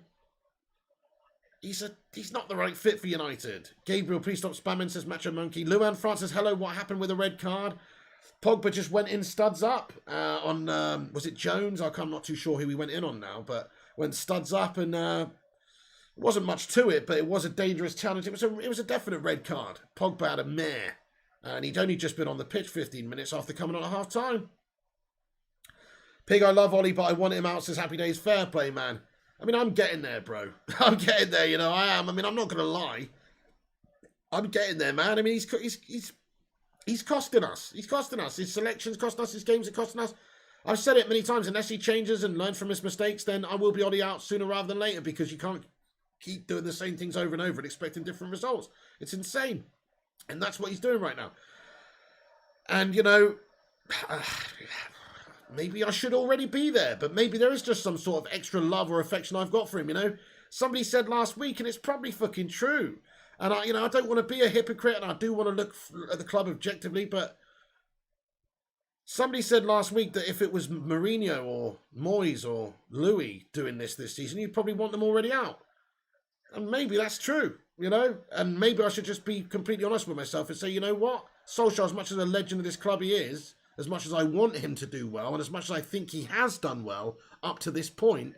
Speaker 1: He's not the right fit for United. Gabriel, please stop spamming, says Macho Monkey. Luan France says, hello, what happened with the red card? Pogba just went in studs up on, was it Jones? I'm not too sure who he went in on now, but went studs up, and it wasn't much to it, but it was a dangerous challenge. It was a definite red card. Pogba had a mare, and he'd only just been on the pitch 15 minutes after coming on at half time. Pig, I love Ollie, but I want him out, says Happy Days. Fair play, man. I mean, I'm getting there, bro. I'm getting there, you know, I am. I mean, I'm not going to lie. I'm getting there, man. I mean, he's costing us. He's costing us. His selections cost us. His games are costing us. I've said it many times. Unless he changes and learns from his mistakes, then I will be Ollie out sooner rather than later, because you can't keep doing the same things over and over and expecting different results. It's insane. And that's what he's doing right now. And, you know, maybe I should already be there, but maybe there is just some sort of extra love or affection I've got for him, you know. Somebody said last week, and it's probably fucking true. And, I don't want to be a hypocrite, and I do want to look at the club objectively, but somebody said last week that if it was Mourinho or Moyes or Louis doing this season, you'd probably want them already out. And maybe that's true, you know. And maybe I should just be completely honest with myself and say, you know what? Solskjaer, as much as a legend of this club he is, as much as I want him to do well, and as much as I think he has done well up to this point,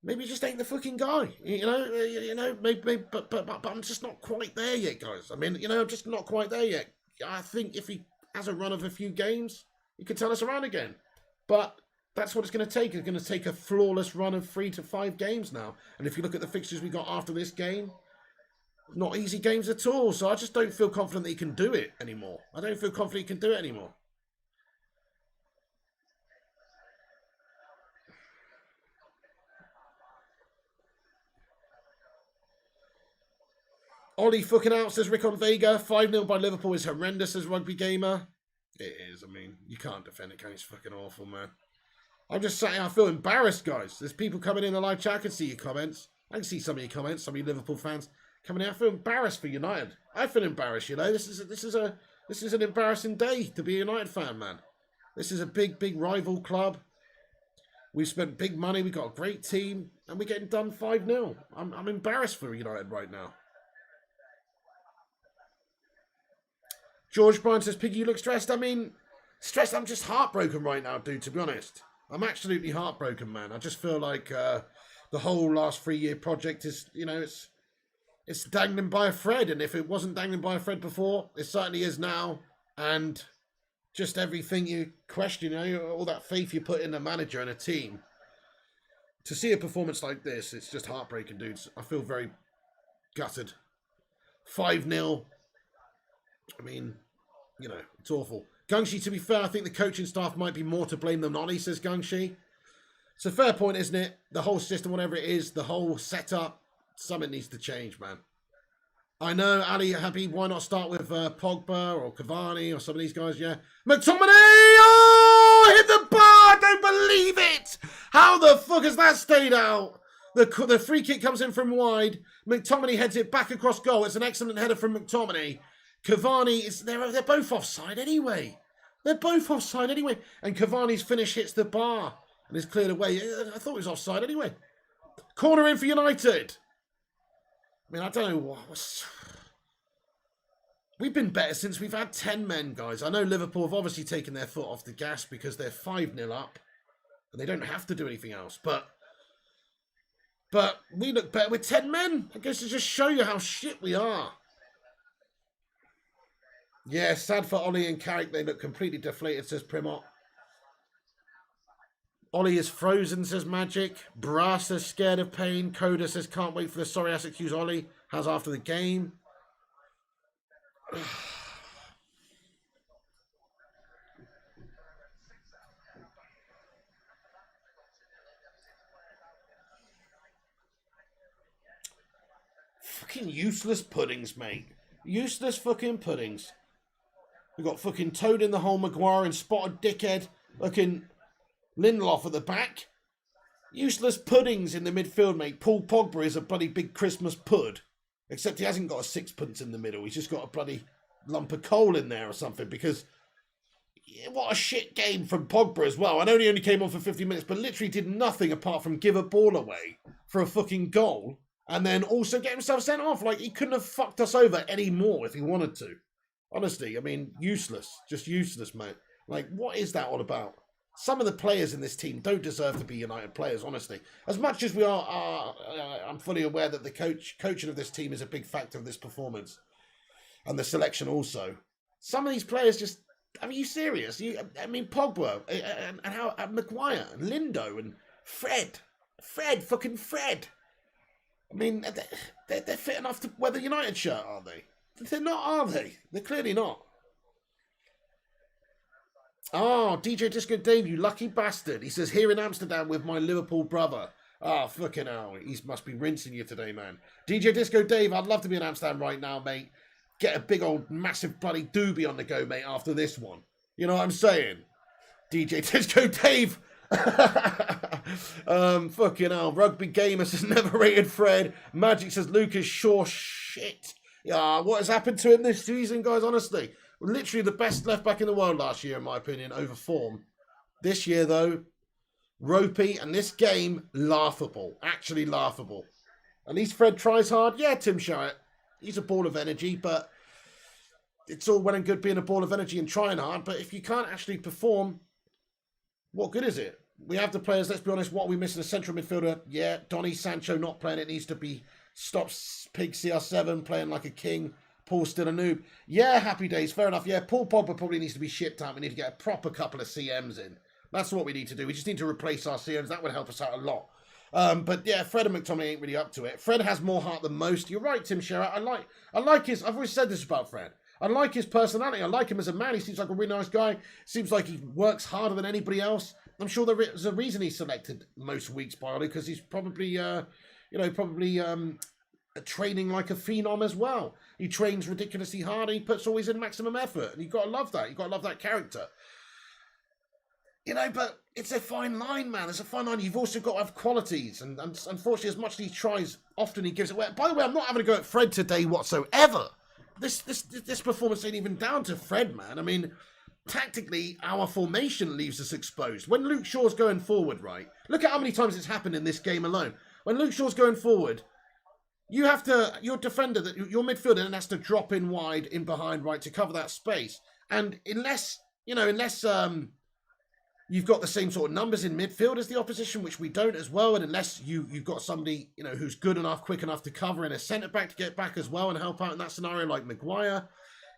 Speaker 1: maybe he just ain't the fucking guy. Maybe, but I'm just not quite there yet, guys. I mean, I'm just not quite there yet. I think if he has a run of a few games, he could turn us around again. But that's what it's going to take. It's going to take a flawless run of 3 to 5 games now. And if you look at the fixtures we got after this game, not easy games at all. So I just don't feel confident that he can do it anymore. I don't feel confident he can do it anymore. Ollie fucking out, says Rick on Vega. 5-0 by Liverpool is horrendous, says Rugby Gamer. It is. I mean, you can't defend it, can you? It's fucking awful, man. I'm just saying, I feel embarrassed, guys. There's people coming in the live chat. I can see your comments. I can see some of your comments, some of you Liverpool fans coming in. I feel embarrassed for United. I feel embarrassed, This is an embarrassing day to be a United fan, man. This is a big rival club. We've spent big money. We've got a great team. And we're getting done 5-0. I'm embarrassed for United right now. George Bryan says, Piggy, you look stressed. I mean, stressed. I'm just heartbroken right now, dude, to be honest. I'm absolutely heartbroken, man. I just feel like the whole last 3-year project is, it's dangling by a thread. And if it wasn't dangling by a thread before, it certainly is now. And just everything you question, all that faith you put in a manager and a team. To see a performance like this, it's just heartbreaking, dudes. I feel very gutted. 5-0. I mean, it's awful. Gungshi, to be fair, I think the coaching staff might be more to blame than Ollie, says Gungshi. It's a fair point, isn't it? The whole system, whatever it is, the whole setup, something needs to change, man. I know, Ali, happy. Why not start with Pogba or Cavani or some of these guys, yeah? McTominay! Oh, hit the bar! I don't believe it! How the fuck has that stayed out? The free kick comes in from wide. McTominay heads it back across goal. It's an excellent header from McTominay. Cavani, they're both offside anyway. And Cavani's finish hits the bar and is cleared away. I thought it was offside anyway. Corner in for United. I mean, I don't know what. We've been better since we've had 10 men, guys. I know Liverpool have obviously taken their foot off the gas because they're 5-0 up and they don't have to do anything else. But we look better with 10 men. I guess to just show you how shit we are. Yeah, sad for Ollie and Carrick. They look completely deflated, says Primot. Ollie is frozen, says Magic. Brass says scared of pain. Coda says can't wait for the sorry ass accuse Ollie has after the game. Fucking useless puddings, mate. Useless fucking puddings. We've got fucking Toad in the hole, Maguire and spotted dickhead. Looking Lindelof at the back. Useless puddings in the midfield, mate. Paul Pogba is a bloody big Christmas pud. Except he hasn't got a sixpence in the middle. He's just got a bloody lump of coal in there or something. Because what a shit game from Pogba as well. I know he only came on for 50 minutes, but literally did nothing apart from give a ball away for a fucking goal. And then also get himself sent off. Like, he couldn't have fucked us over any more if he wanted to. Honestly, I mean, useless. Just useless, mate. Like, what is that all about? Some of the players in this team don't deserve to be United players, honestly. As much as we are, I'm fully aware that the coaching of this team is a big factor of this performance. And the selection also. Some of these players just, are you serious? I mean, Pogba, and Maguire, and Lindo, and Fred. Fucking Fred. I mean, they're fit enough to wear the United shirt, are they? They're not, are they? They're clearly not. Oh, DJ Disco Dave, you lucky bastard. He says, here in Amsterdam with my Liverpool brother. Ah, fucking hell. He must be rinsing you today, man. DJ Disco Dave, I'd love to be in Amsterdam right now, mate. Get a big old massive bloody doobie on the go, mate, after this one. You know what I'm saying? DJ Disco Dave. Fucking hell. Rugby Gamer says, never rated Fred. Magic says, Lucas Shaw, shit. Yeah, what has happened to him this season, guys, honestly? Literally the best left back in the world last year, in my opinion, over form. This year, though, ropey, and this game, laughable. Actually laughable. At least Fred tries hard. Yeah, Tim Showett. He's a ball of energy, but it's all well and good being a ball of energy and trying hard, but if you can't actually perform, what good is it? We have the players, let's be honest, what are we missing? A central midfielder? Yeah, Donny Sancho not playing, it needs to be stopped. Pig CR7 playing like a king. Paul's still a noob. Yeah, happy days, fair enough. Yeah, Paul Pogba probably needs to be shipped out. We need to get a proper couple of CMs in. That's what we need to do. We just need to replace our CMs. That would help us out a lot. But yeah, Fred and McTominay ain't really up to it. Fred has more heart than most. You're right, Tim Sherratt. I like his, I've always said this about Fred. I like his personality. I like him as a man. He seems like a really nice guy. Seems like he works harder than anybody else. I'm sure there's a reason he's selected most weeks by Ollie, because he's probably, training like a phenom as well. He trains ridiculously hard. And he puts always in maximum effort, and you've got to love that. You've got to love that character. But it's a fine line, man. It's a fine line. You've also got to have qualities, and unfortunately, as much as he tries, often he gives it away. By the way, I'm not having a go at Fred today whatsoever. This performance ain't even down to Fred, man. I mean, tactically, our formation leaves us exposed. When Luke Shaw's going forward, right? Look at how many times it's happened in this game alone. When Luke Shaw's going forward, you have to, your defender, your midfielder then has to drop in wide, in behind, right, to cover that space. And unless you've got the same sort of numbers in midfield as the opposition, which we don't as well, and unless you've got somebody, who's good enough, quick enough to cover, and a centre-back to get back as well and help out in that scenario like Maguire,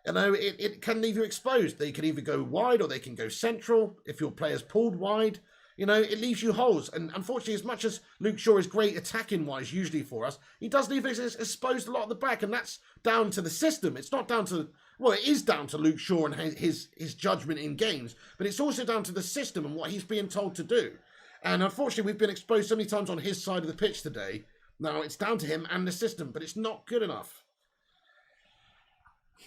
Speaker 1: it can leave you exposed. They can either go wide or they can go central. If your player's pulled wide, it leaves you holes. And unfortunately, as much as Luke Shaw is great attacking-wise usually for us, he does leave us exposed a lot at the back, and that's down to the system. It's not down to... Well, it is down to Luke Shaw and his judgment in games, but it's also down to the system and what he's being told to do. And unfortunately, we've been exposed so many times on his side of the pitch today. Now, it's down to him and the system, but it's not good enough.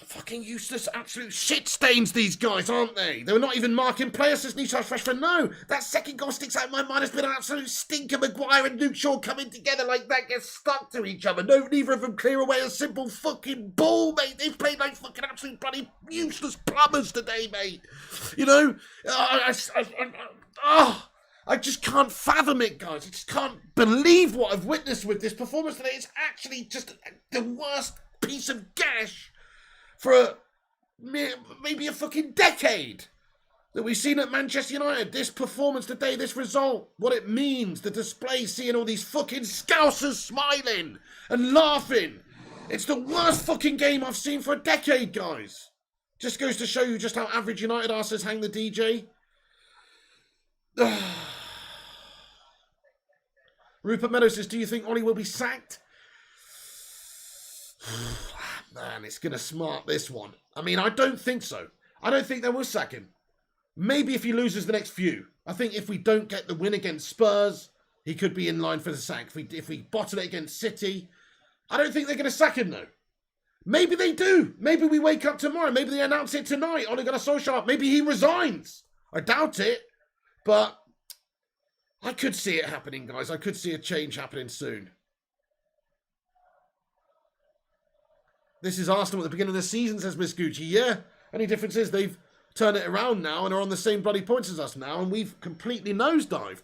Speaker 1: Fucking useless, absolute shit stains, these guys, aren't they? They were not even marking players as Newcastle freshman. No, that second goal sticks out in my mind. Has been an absolute stinker. Maguire and Luke Shaw coming together like that, get stuck to each other. No, neither of them clear away a simple fucking ball, mate. They've played like fucking absolute bloody useless plumbers today, mate. I just can't fathom it, guys. I just can't believe what I've witnessed with this performance today. It's actually just the worst piece of gash for maybe a fucking decade that we've seen at Manchester United. This performance today, this result, what it means, the display, seeing all these fucking scousers smiling and laughing. It's the worst fucking game I've seen for a decade, guys. Just goes to show you just how average United are, says Hang the DJ. Rupert Meadows says, do you think Ollie will be sacked? Man, it's going to smart this one. I mean, I don't think so. I don't think they will sack him. Maybe if he loses the next few. I think if we don't get the win against Spurs, he could be in line for the sack. If we bottle it against City, I don't think they're going to sack him, though. Maybe they do. Maybe we wake up tomorrow. Maybe they announce it tonight. Ole Gunnar Solskjaer. Maybe he resigns. I doubt it. But I could see it happening, guys. I could see a change happening soon. This is Arsenal at the beginning of the season, says Miss Gucci. Yeah, only difference is they've turned it around now and are on the same bloody points as us now, and we've completely nosedived.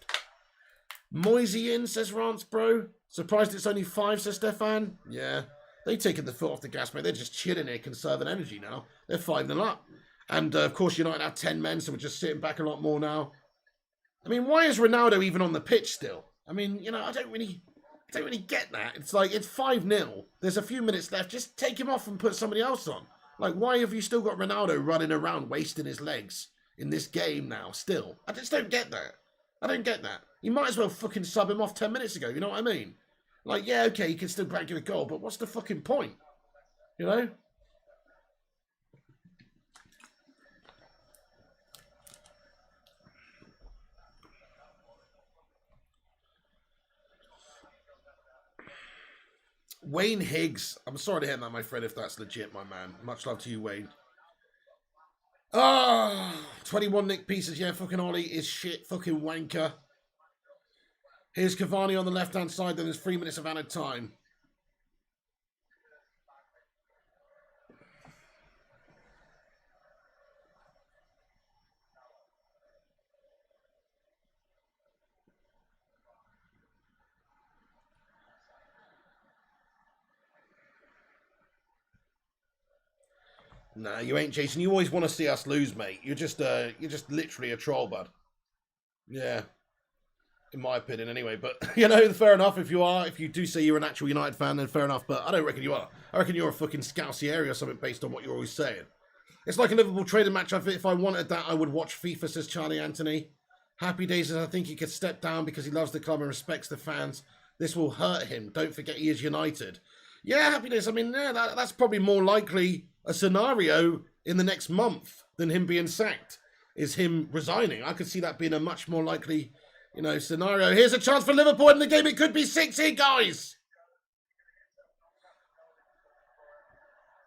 Speaker 1: Moisey in, says Rance Bro. Surprised it's only 5, says Stefan. Yeah, they've taken the foot off the gas, mate. They're just chilling here, conserving energy now. They're 5-0 up. And, of course, United have 10 men, so we're just sitting back a lot more now. I mean, why is Ronaldo even on the pitch still? I mean, I don't really get that. It's like, it's 5-0. There's a few minutes left. Just take him off and put somebody else on. Like, why have you still got Ronaldo running around wasting his legs in this game now still? I just don't get that. I don't get that. You might as well fucking sub him off 10 minutes ago, you know what I mean? Like, yeah, okay, he can still grab you a goal, but what's the fucking point? You know? Wayne Higgs. I'm sorry to hear that, my friend, if that's legit, my man. Much love to you, Wayne. 21 Nick pieces. Yeah, fucking Ollie is shit. Fucking wanker. Here's Cavani on the left-hand side. Then there's 3 minutes of added time. Nah, you ain't, Jason. You always want to see us lose, mate. You're just literally a troll, bud. Yeah. In my opinion, anyway. But, you know, fair enough. If you do say you're an actual United fan, then fair enough. But I don't reckon you are. I reckon you're a fucking Scousey area or something based on what you're always saying. It's like a Liverpool trading match. If I wanted that, I would watch FIFA, says Charlie Anthony. Happy Days says, I think he could step down because he loves the club and respects the fans. This will hurt him. Don't forget he is United. Yeah, Happy Days. I mean, yeah, that's probably more likely a scenario in the next month than him being sacked, is him resigning. I could see that being a much more likely, you know, scenario. Here's a chance for Liverpool in the game. It could be 6 here, guys.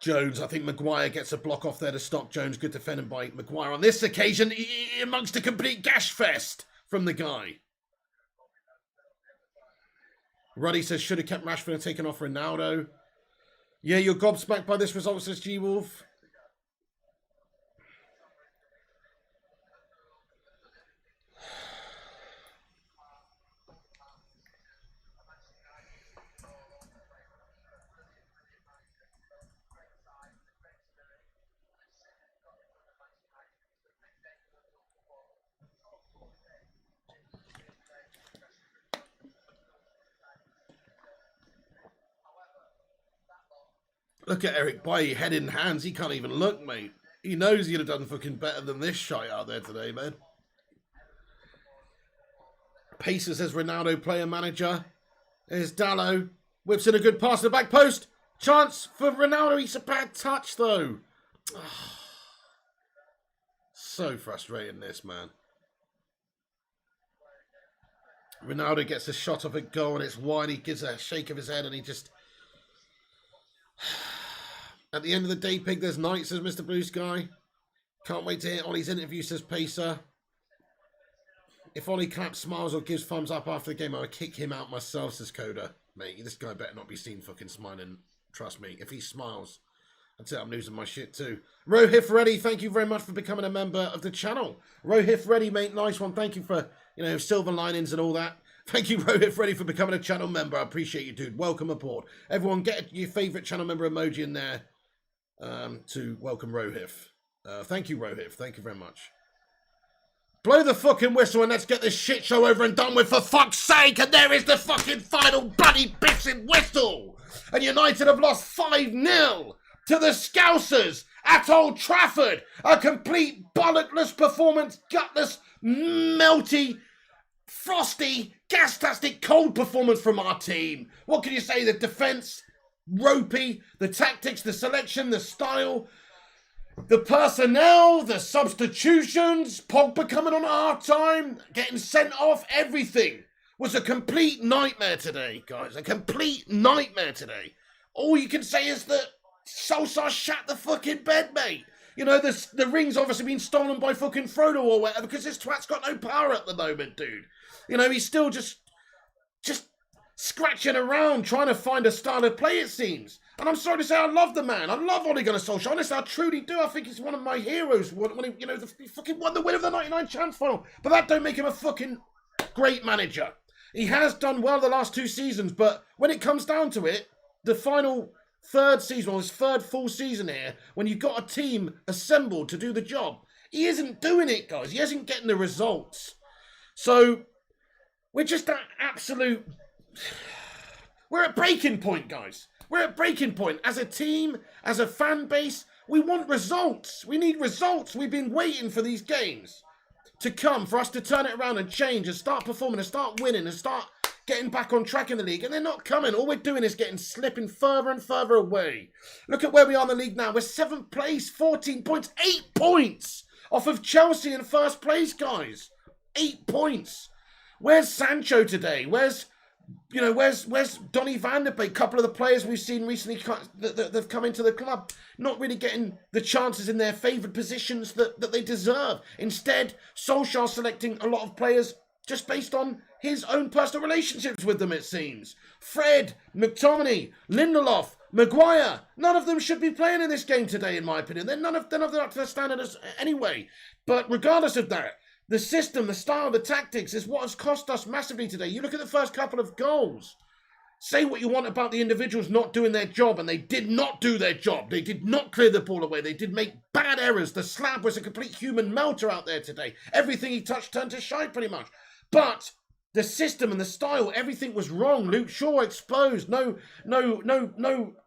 Speaker 1: Jones, I think Maguire gets a block off there to stop Jones. Good defending by Maguire on this occasion, amongst a complete gash fest from the guy. Ruddy says, should have kept Rashford and taken off Ronaldo. Yeah, you're gobsmacked by this result, says G-Wolf. Look at Eric Bailly, head in hands. He can't even look, mate. He knows he'd have done fucking better than this shite out there today, man. Pacer says Ronaldo, player manager. There's Dallo. Whips in a good pass to the back post. Chance for Ronaldo. He's a bad touch, though. So frustrating, this, man. Ronaldo gets a shot off at goal and it's wide. He gives a shake of his head and he just... At the end of the day, Pig, there's night, says Mr. Blue Sky. Can't wait to hear Ollie's interview, says Pacer. If Ollie claps, smiles, or gives thumbs up after the game, I would kick him out myself, says Coda. Mate, this guy better not be seen fucking smiling. Trust me. If he smiles, I'd say I'm losing my shit too. Rohif Reddy, thank you very much for becoming a member of the channel. Rohif Reddy, mate, nice one. Thank you for, you know, silver linings and all that. Thank you, Rohit Freddy, for becoming a channel member. I appreciate you, dude. Welcome aboard. Everyone, get your favourite channel member emoji in there to welcome Rohit. Thank you, Rohit. Thank you very much. Blow the fucking whistle and let's get this shit show over and done with, for fuck's sake. And there is the fucking final bloody pissing whistle. And United have lost 5-0 to the Scousers at Old Trafford. A complete bollockless performance, gutless, melty, frosty, gas-tastic, cold performance from our team. What can you say? The defence, ropey. The tactics, the selection, the style, the personnel, the substitutions, Pogba coming on at half-time, getting sent off, everything was a complete nightmare today, guys. A complete nightmare today. All you can say is that Solskjaer shat the fucking bed, mate. You know, the ring's obviously been stolen by fucking Frodo or whatever because this twat's got no power at the moment, dude. You know, he's still just scratching around trying to find a style of play, it seems. And I'm sorry to say, I love the man. I love Ole Gunnar Solskjaer. Honestly, I truly do. I think he's one of my heroes when he, you know, he fucking won the win of the 99 chance final. But that don't make him a fucking great manager. He has done well the last 2 seasons, but when it comes down to it, the final third season, or his third full season here, when you've got a team assembled to do the job, he isn't doing it, guys. He isn't getting the results. So we're just at absolute... We're at breaking point, guys. We're at breaking point. As a team, as a fan base, we want results. We need results. We've been waiting for these games to come, for us to turn it around and change and start performing and start winning and start getting back on track in the league. And they're not coming. All we're doing is slipping further and further away. Look at where we are in the league now. We're 7th place, 14 points, 8 points off of Chelsea in first place, guys. 8 points. Where's Sancho today? Where's Donny van der Beek? A couple of the players we've seen recently that have come into the club, not really getting the chances in their favoured positions that they deserve. Instead, Solskjaer selecting a lot of players just based on his own personal relationships with them, it seems. Fred, McTominay, Lindelof, Maguire, none of them should be playing in this game today, in my opinion. They're none of them up to the standard anyway. But regardless of that, the system, the style, the tactics is what has cost us massively today. You look at the first couple of goals. Say what you want about the individuals not doing their job, and they did not do their job. They did not clear the ball away. They did make bad errors. The slab was a complete human melter out there today. Everything he touched turned to shite pretty much. But the system and the style, everything was wrong. Luke Shaw exposed. No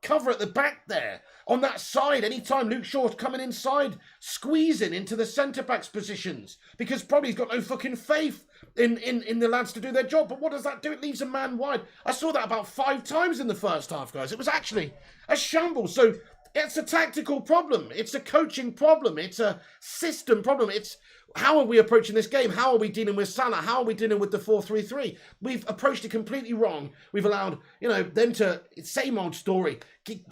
Speaker 1: cover at the back there. On that side, anytime Luke Shaw's coming inside, squeezing into the centre-backs positions. Because probably he's got no fucking faith in the lads to do their job. But what does that do? It leaves a man wide. I saw that about 5 times in the first half, guys. It was actually a shambles. So it's a tactical problem. It's a coaching problem. It's a system problem. It's how are we approaching this game? How are we dealing with Salah? How are we dealing with the 4-3-3? We've approached it completely wrong. We've allowed, them to, same old story.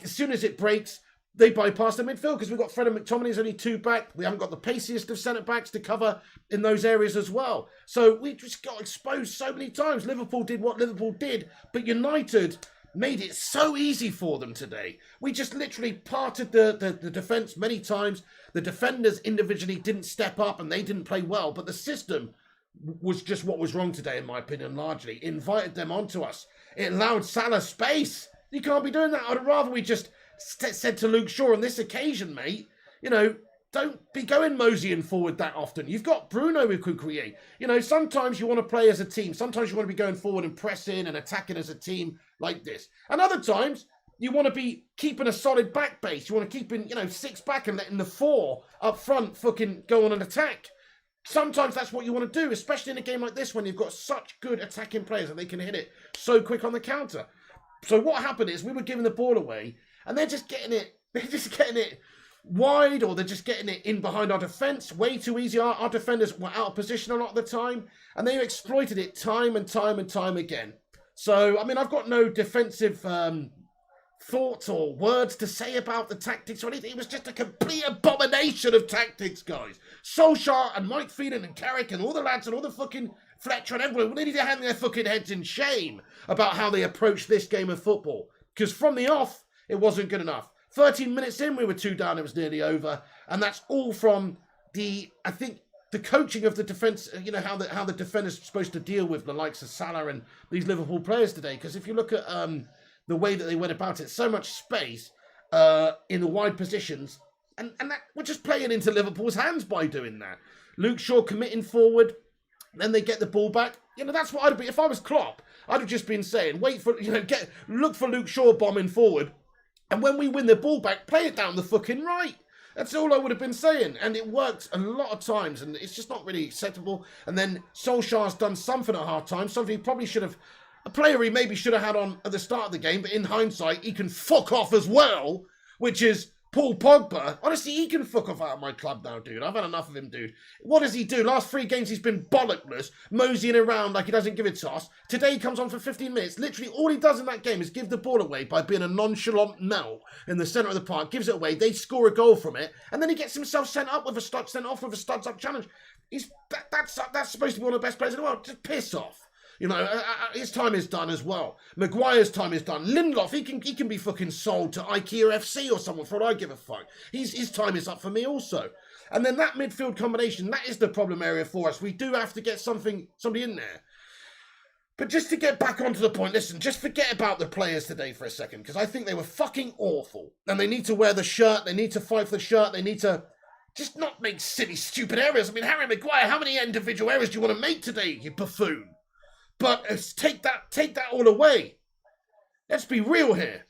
Speaker 1: As soon as it breaks, they bypass the midfield because we've got Fred and McTominay's only 2 back. We haven't got the paciest of centre-backs to cover in those areas as well. So we just got exposed so many times. Liverpool did what Liverpool did, but United made it so easy for them today. We just literally parted the defence many times. The defenders individually didn't step up and they didn't play well, but the system was just what was wrong today, in my opinion, largely. It invited them onto us. It allowed Salah space. You can't be doing that. I'd rather we just said to Luke Shaw on this occasion, mate, don't be going moseying forward that often. You've got Bruno who could create. Sometimes you want to play as a team. Sometimes you want to be going forward and pressing and attacking as a team like this. And other times, you want to be keeping a solid back base. You want to keep in, 6 back and letting the 4 up front fucking go on an attack. Sometimes that's what you want to do, especially in a game like this when you've got such good attacking players and they can hit it so quick on the counter. So what happened is we were giving the ball away and they're just getting it wide, or they're just getting it in behind our defence way too easy. Our defenders were out of position a lot of the time and they exploited it time and time again. So, I've got no defensive thoughts or words to say about the tactics or anything. It was just a complete abomination of tactics, guys. Solskjaer and Mike Phelan and Carrick and all the lads and all the fucking Fletcher and everyone, they need to hang their fucking heads in shame about how they approached this game of football. Because from the off, it wasn't good enough. 13 minutes in, we were 2 down, it was nearly over. And that's all from the coaching of the defence, how the defenders are supposed to deal with the likes of Salah and these Liverpool players today. Because if you look at the way that they went about it, so much space in the wide positions, and that we're just playing into Liverpool's hands by doing that. Luke Shaw committing forward, then they get the ball back. That's what I'd be, if I was Klopp, I'd have just been saying, wait for, look for Luke Shaw bombing forward, and when we win the ball back, play it down the fucking right. That's all I would have been saying. And it worked a lot of times, and it's just not really acceptable. And then Solskjaer's done something at half-time, something he probably should have, a player he maybe should have had on at the start of the game, but in hindsight, he can fuck off as well, which is Paul Pogba. Honestly, he can fuck off out of my club now, dude. I've had enough of him, dude. What does he do? Last 3 games, he's been bollockless, moseying around like he doesn't give a toss. Today, he comes on for 15 minutes. Literally, all he does in that game is give the ball away by being a nonchalant melt in the centre of the park, gives it away, they score a goal from it, and then he gets himself sent off with a studs-up challenge. That's supposed to be one of the best players in the world. Just piss off. His time is done as well. Maguire's time is done. Lindelof, he can be fucking sold to IKEA FC or someone for all I give a fuck. His time is up for me also. And then that midfield combination, that is the problem area for us. We do have to get somebody in there. But just to get back onto the point, listen, just forget about the players today for a second, because I think they were fucking awful. And they need to wear the shirt, they need to fight for the shirt, they need to just not make silly, stupid errors. Harry Maguire, how many individual errors do you want to make today, you buffoon? But take that all away. Let's be real here.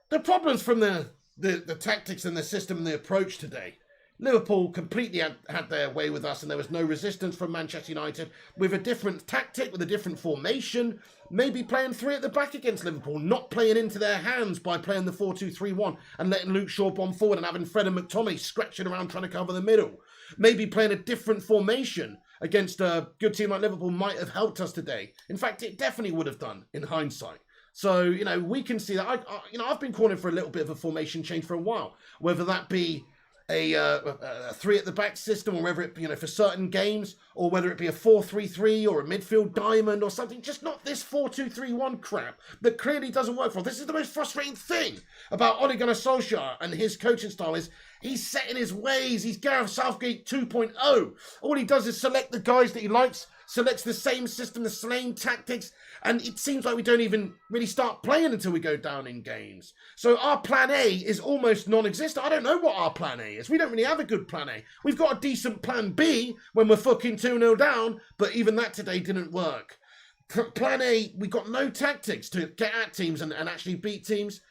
Speaker 1: The problems from the tactics and the system and the approach today. Liverpool completely had their way with us and there was no resistance from Manchester United. With a different tactic, with a different formation, maybe playing 3 at the back against Liverpool, not playing into their hands by playing the 4-2-3-1 and letting Luke Shaw bomb forward and having Fred and McTominay scratching around trying to cover the middle. Maybe playing a different formation against a good team like Liverpool might have helped us today. In fact, it definitely would have done in hindsight. So, we can see that. I've been calling for a little bit of a formation change for a while, whether that be a 3 at the back system, or whether it be, for certain games, or whether it be a 4-3-3 or a midfield diamond or something. Just not this 4-2-3-1 crap that clearly doesn't work for us. This is the most frustrating thing about Ole Gunnar Solskjaer and his coaching style is He's set in his ways. He's Gareth Southgate 2.0. All he does is select the guys that he likes, selects the same system, the same tactics, and it seems like we don't even really start playing until we go down in games. So our plan A is almost non-existent. I don't know what our plan A is. We don't really have a good plan A. We've got a decent plan B when we're fucking 2-0 down, but even that today didn't work. Plan A, we got no tactics to get at teams and actually beat teams.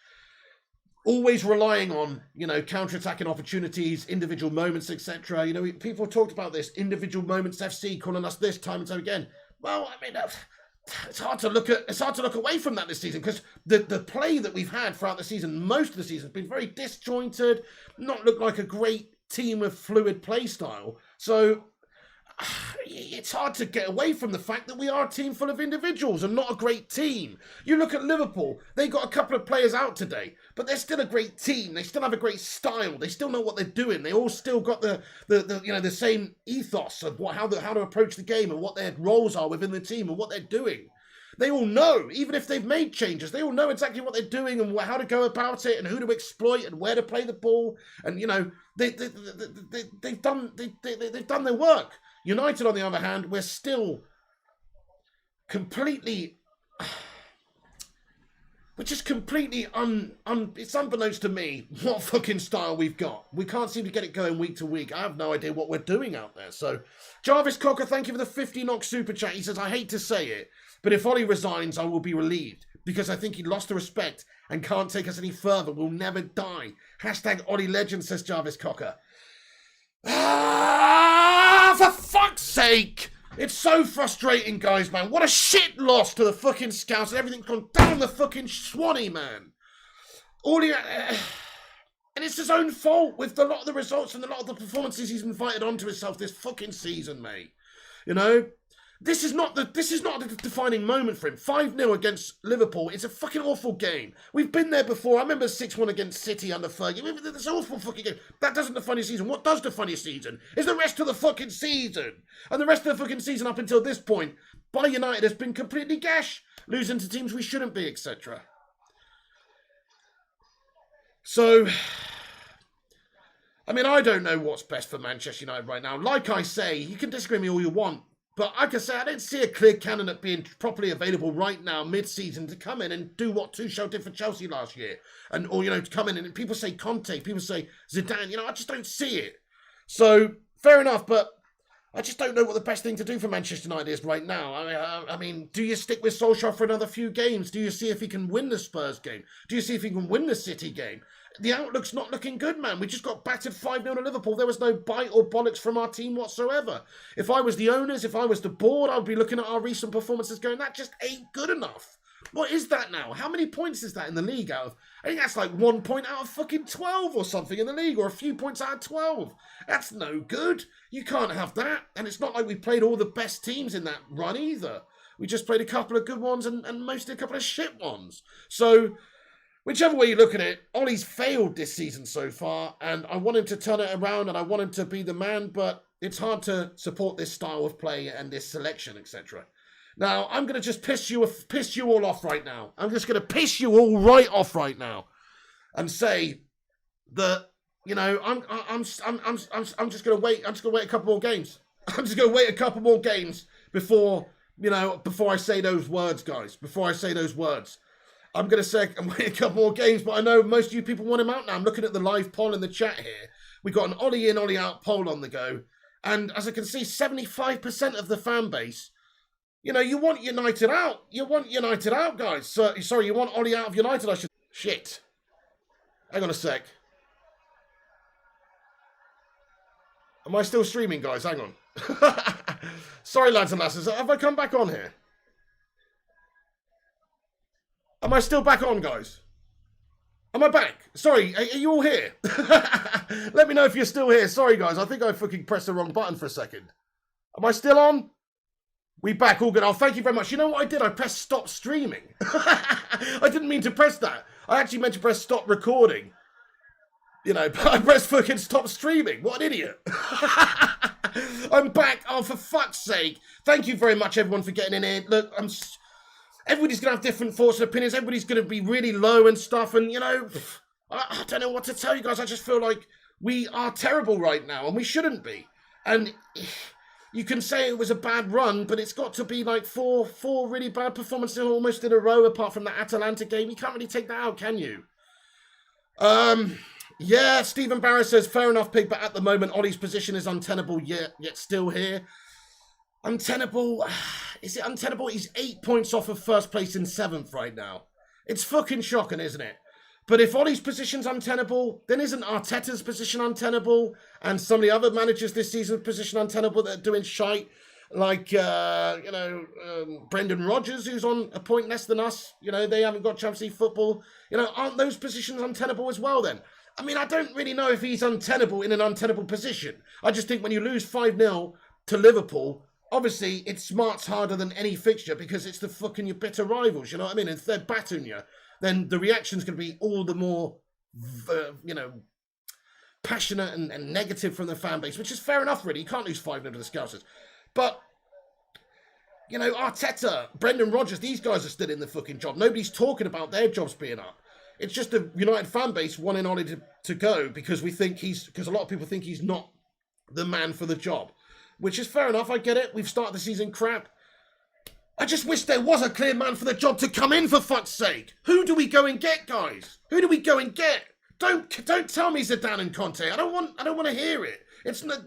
Speaker 1: Always relying on, counter-attacking opportunities, individual moments, etc. People talked about this, individual moments FC, calling us this time and time again. Well, I mean, it's hard to look away from that this season, because the play that we've had throughout the season, most of the season, has been very disjointed, not looked like a great team of fluid play style. So it's hard to get away from the fact that we are a team full of individuals and not a great team. You look at Liverpool, they got a couple of players out today, but they're still a great team. They still have a great style. They still know what they're doing. They all still got the same ethos of how to approach the game and what their roles are within the team and what they're doing. They all know, even if they've made changes, they all know exactly what they're doing and how to go about it and who to exploit and where to play the ball. And they've done their work. United, on the other hand, we're still completely, it's unbeknownst to me what fucking style we've got. We can't seem to get it going week to week. I have no idea what we're doing out there. So, Jarvis Cocker, thank you for the 50 knock super chat. He says, I hate to say it, but if Ollie resigns, I will be relieved, because I think he lost the respect and can't take us any further. We'll never die. Hashtag Ollie Legend, says Jarvis Cocker. For fuck's sake! It's so frustrating, guys, man. What a shit loss to the fucking Scouts, and everything's gone down the fucking Swanee, man. And it's his own fault with a lot of the results and a lot of the performances he's invited onto himself this fucking season, mate. This is not a defining moment for him. 5-0 against Liverpool. It's a fucking awful game. We've been there before. I remember 6-1 against City under Fergie. It's an awful fucking game. That doesn't define his season. What does define his season is the rest of the fucking season. And the rest of the fucking season up until this point by United has been completely gash. Losing to teams we shouldn't be, etc. So, I mean, I don't know what's best for Manchester United right now. Like I say, you can disagree with me all you want. But like I say, I don't see a clear candidate being properly available right now, mid-season, to come in and do what Tuchel did for Chelsea last year. Or to come in and people say Conte, people say Zidane. I just don't see it. So, fair enough, but I just don't know what the best thing to do for Manchester United is right now. I mean, do you stick with Solskjaer for another few games? Do you see if he can win the Spurs game? Do you see if he can win the City game? The outlook's not looking good, man. We just got battered 5-0 to Liverpool. There was no bite or bollocks from our team whatsoever. If I was the owners, if I was the board, I would be looking at our recent performances going, that just ain't good enough. What is that now? How many points is that in the league out of? I think that's like 1 point out of fucking 12 or something in the league, or a few points out of 12. That's no good. You can't have that. And it's not like we played all the best teams in that run either. We just played a couple of good ones and mostly a couple of shit ones. So, whichever way you look at it, Ollie's failed this season so far, and I want him to turn it around and I want him to be the man, but it's hard to support this style of play and this selection, etc. Now, I'm going to just piss you all off right now. I'm just going to piss you all right off right now and say that, I'm just going to wait. I'm just going to wait a couple more games. I'm just going to wait a couple more games before I say those words, guys. Before I say those words. I'm going to say I'm waiting a couple more games, but I know most of you people want him out now. I'm looking at the live poll in the chat here. We got an Ollie in, Ollie out poll on the go. And as I can see, 75% of the fan base, you want United out. You want United out, guys. Sorry, you want Ollie out of United, I should. Shit. Hang on a sec. Am I still streaming, guys? Hang on. Sorry, lads and lasses. Have I come back on here? Am I still back on, guys? Am I back? Sorry, are you all here? Let me know if you're still here. Sorry, guys. I think I fucking pressed the wrong button for a second. Am I still on? We back, all good. Oh, thank you very much. You know what I did? I pressed stop streaming. I didn't mean to press that. I actually meant to press stop recording. But I pressed fucking stop streaming. What an idiot. I'm back. Oh, for fuck's sake. Thank you very much, everyone, for getting in here. Look, everybody's going to have different thoughts and opinions. Everybody's going to be really low and stuff. And, I don't know what to tell you guys. I just feel like We are terrible right now, and we shouldn't be. And you can say it was a bad run, but it's got to be like four really bad performances almost in a row, apart from the Atalanta game. You can't really take that out, can you? Yeah, Stephen Barrett says, fair enough, Pig, but at the moment, Ollie's position is untenable, yet still here. Untenable? Is it untenable? He's 8 points off of first place in 7th right now. It's fucking shocking, isn't it? But if Ollie's position's untenable, then isn't Arteta's position untenable? And some of the other managers this season's position untenable that are doing shite? Like, Brendan Rodgers, who's on a point less than us. You know, they haven't got Champions League football. You know, aren't those positions untenable as well then? I mean, I don't really know if he's untenable in an untenable position. I just think when you lose 5-0 to Liverpool, obviously it smarts harder than any fixture because it's the fucking your bitter rivals, you know what I mean? If they're battering you, then the reaction's going to be all the more, passionate and negative from the fan base, which is fair enough, really. You can't lose 5-0 to the Scousers. But, you know, Arteta, Brendan Rodgers, these guys are still in the fucking job. Nobody's talking about their jobs being up. It's just the United fan base wanting Ollie to go because a lot of people think he's not the man for the job, which is fair enough. I get it. We've started the season crap. I just wish there was a clear man for the job to come in, for fuck's sake. Who do we go and get, guys? Who do we go and get? Don't tell me Zidane and Conte. I don't want to hear it.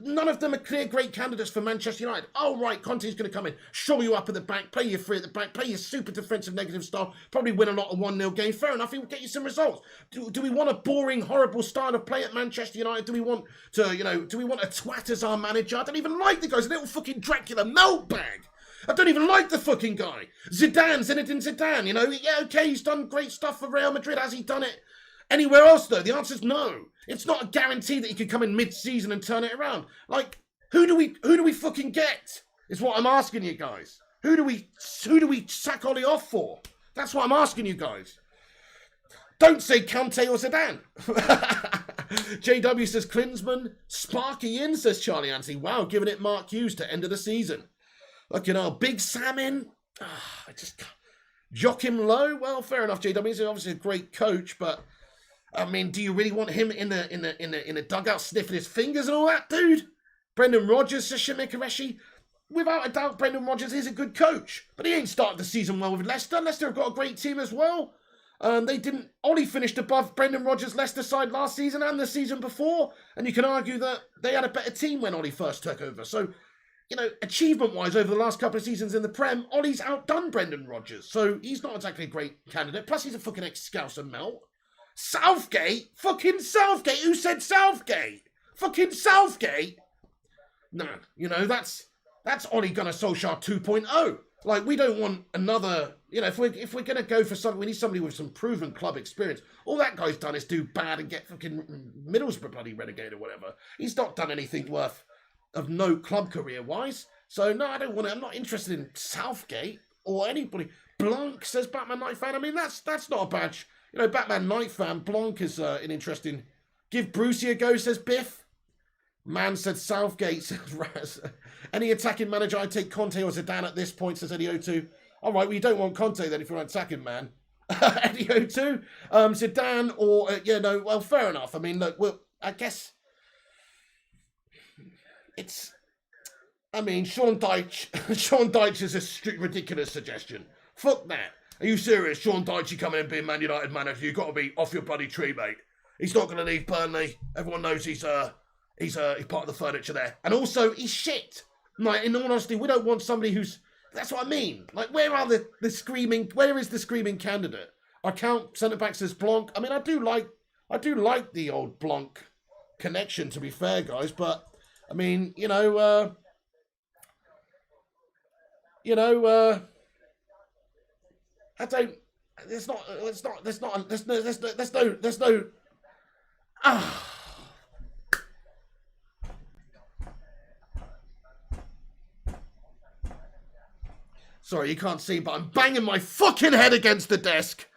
Speaker 1: None of them are clear great candidates for Manchester United. Oh, right, Conte's going to come in, show you up at the back, play you free at the back, play your super defensive negative style, probably win a lot of 1-0 games. Fair enough, he will get you some results. Do we want a boring, horrible style of play at Manchester United? Do we want a twat as our manager? I don't even like the guy. He's a little fucking Dracula meltbag. I don't even like the fucking guy. Zinedine Zidane, yeah, okay, he's done great stuff for Real Madrid. Has he done it anywhere else, though? The answer's no. It's not a guarantee that he could come in mid-season and turn it around. Like, who do we fucking get? Is what I'm asking you guys. Who do we sack Ollie off for? That's what I'm asking you guys. Don't say Kante or Zidane. JW says Klinsmann. Sparky in, says Charlie Anthony. Wow, giving it Mark Hughes to end of the season. Look, Big Sam in. I just can't. Joachim Low. Well, fair enough, JW. He's obviously a great coach, but I mean, do you really want him in the dugout sniffing his fingers and all that, dude? Brendan Rodgers, says Shamik Qureshi. Without a doubt, Brendan Rodgers is a good coach, but he ain't started the season well with Leicester. Leicester have got a great team as well. Ollie finished above Brendan Rodgers' Leicester side last season and the season before, and you can argue that they had a better team when Ollie first took over. So, achievement-wise, over the last couple of seasons in the Prem, Ollie's outdone Brendan Rodgers, so he's not exactly a great candidate. Plus, he's a fucking ex-Scouser melt. Southgate? Fucking Southgate? Who said Southgate? Fucking Southgate? No, that's Ole Gunnar Solskjaer 2.0. Like, we don't want another, if we're going to go for something, we need somebody with some proven club experience. All that guy's done is do bad and get fucking Middlesbrough bloody relegated or whatever. He's not done anything worth of note club career-wise. So, no, I don't want it. I'm not interested in Southgate or anybody. Blanc, says Batman Night Fan. I mean, that's not a badge. Batman Night Fan. Blanc is an interesting... Give Brucey a go, says Biff. Man said Southgate, says Raz. Any attacking manager, I'd take Conte or Zidane at this point, says Eddie O2. All right, well, you don't want Conte then if you're an attacking man. Eddie O2. Zidane or... well, fair enough. I mean, look, I guess... It's... I mean, Sean Dyche is a ridiculous suggestion. Fuck that. Are you serious? Sean Dyche coming and being Man United manager? You've got to be off your bloody tree, mate. He's not going to leave Burnley. Everyone knows he's part of the furniture there. And also, he's shit. Like, in all honesty, we don't want somebody who's... That's what I mean. Like, where is the screaming candidate? I count centre-backs as Blanc. I mean, I do like the old Blanc connection, to be fair, guys. But, I mean, I don't. There's no. Sorry, you can't see, but I'm banging my fucking head against the desk.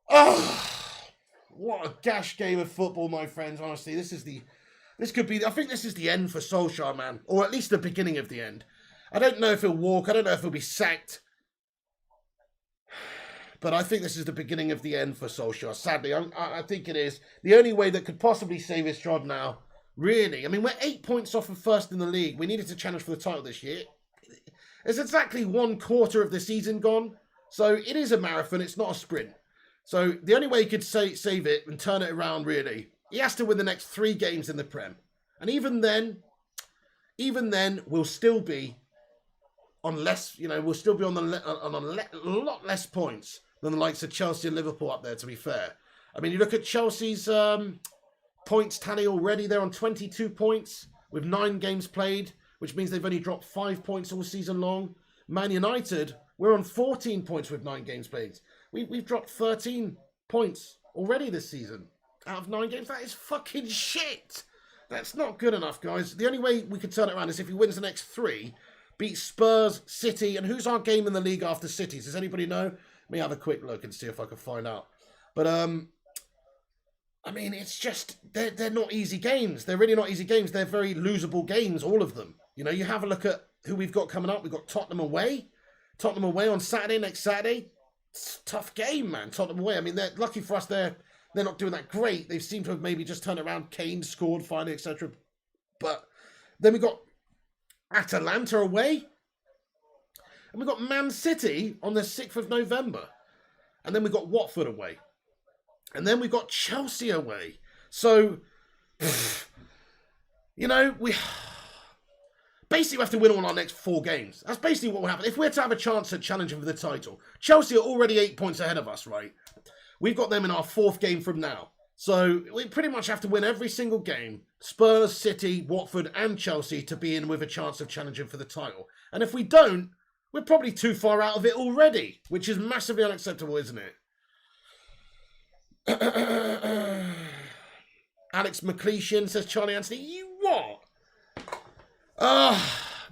Speaker 1: What a gash game of football, my friends. Honestly, I think this is the end for Solskjaer, man, or at least the beginning of the end. I don't know if he'll walk. I don't know if he'll be sacked. But I think this is the beginning of the end for Solskjaer. Sadly, I think it is. The only way that could possibly save his job now, really. I mean, we're 8 points off of first in the league. We needed to challenge for the title this year. It's exactly 1/4 of the season gone. So it is a marathon. It's not a sprint. So the only way he could save it and turn it around, really, he has to win the next 3 games in the Prem. And even then, we'll still be on less, we'll still be on a lot less points than the likes of Chelsea and Liverpool up there, to be fair. I mean, you look at Chelsea's points tally already. They're on 22 points with 9 games played, which means they've only dropped 5 points all season long. Man United, we're on 14 points with 9 games played. We've dropped 13 points already this season out of 9 games. That is fucking shit. That's not good enough, guys. The only way we could turn it around is if he wins the next 3, beats Spurs, City, and who's our game in the league after City's? Does anybody know? Let me have a quick look and see if I can find out. But, I mean, it's just, they're not easy games. They're really not easy games. They're very losable games, all of them. You have a look at who we've got coming up. We've got Tottenham away. Tottenham away on Saturday, next Saturday. It's a tough game, man. Tottenham away. I mean, they're lucky for us, they're not doing that great. They seem to have maybe just turned around. Kane scored finally, etc. But then we got Atalanta away. And we got Man City on the 6th of November. And then we got Watford away. And then we got Chelsea away. So, we basically have to win all our next 4 games. That's basically what will happen. If we're to have a chance at challenging for the title, Chelsea are already 8 points ahead of us, right? We've got them in our 4th game from now. So we pretty much have to win every single game. Spurs, City, Watford and Chelsea to be in with a chance of challenging for the title. And if we don't, we're probably too far out of it already, which is massively unacceptable, isn't it? Alex McLeishan says, Charlie Anthony, you what?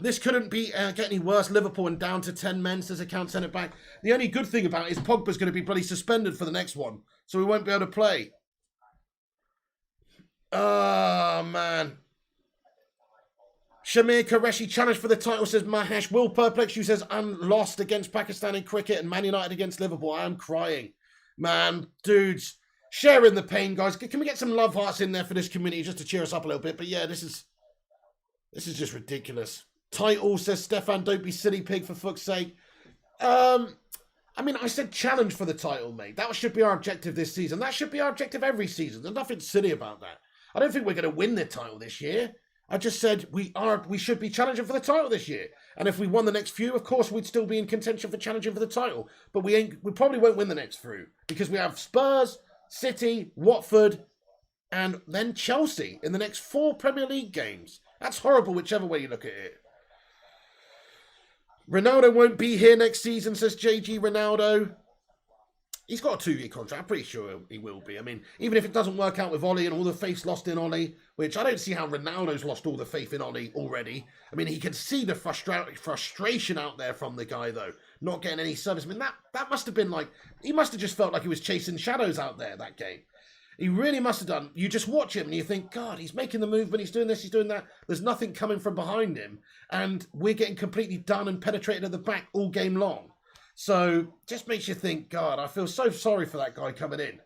Speaker 1: This couldn't be get any worse. Liverpool and down to 10 men, says account centre back. The only good thing about it is Pogba's going to be bloody suspended for the next one, so we won't be able to play. Oh, man. Shamir Qureshi challenged for the title, says Mahesh. Will Perplex, you says, I'm lost against Pakistan in cricket and Man United against Liverpool. I am crying. Man, dudes, sharing the pain, guys. Can we get some love hearts in there for this community just to cheer us up a little bit? But yeah, this is just ridiculous. Title, says Stefan, don't be silly pig for fuck's sake. I mean, I said challenge for the title, mate. That should be our objective this season. That should be our objective every season. There's nothing silly about that. I don't think we're going to win the title this year. I just said we should be challenging for the title this year. And if we won the next few, of course, we'd still be in contention for challenging for the title. But we probably won't win the next few because we have Spurs, City, Watford, and then Chelsea in the next 4 Premier League games. That's horrible, whichever way you look at it. Ronaldo won't be here next season, says JG Ronaldo. He's got a 2-year contract. I'm pretty sure he will be. I mean, even if it doesn't work out with Ollie and all the faith lost in Ollie, which I don't see how Ronaldo's lost all the faith in Ollie already. I mean, he can see the frustration out there from the guy, though, not getting any service. I mean, that must have been like, he must have just felt like he was chasing shadows out there, that game. He really must have done. You just watch him and you think, God, he's making the movement, he's doing this, he's doing that. There's nothing coming from behind him. And we're getting completely done and penetrated at the back all game long. So, just makes you think, God, I feel so sorry for that guy coming in.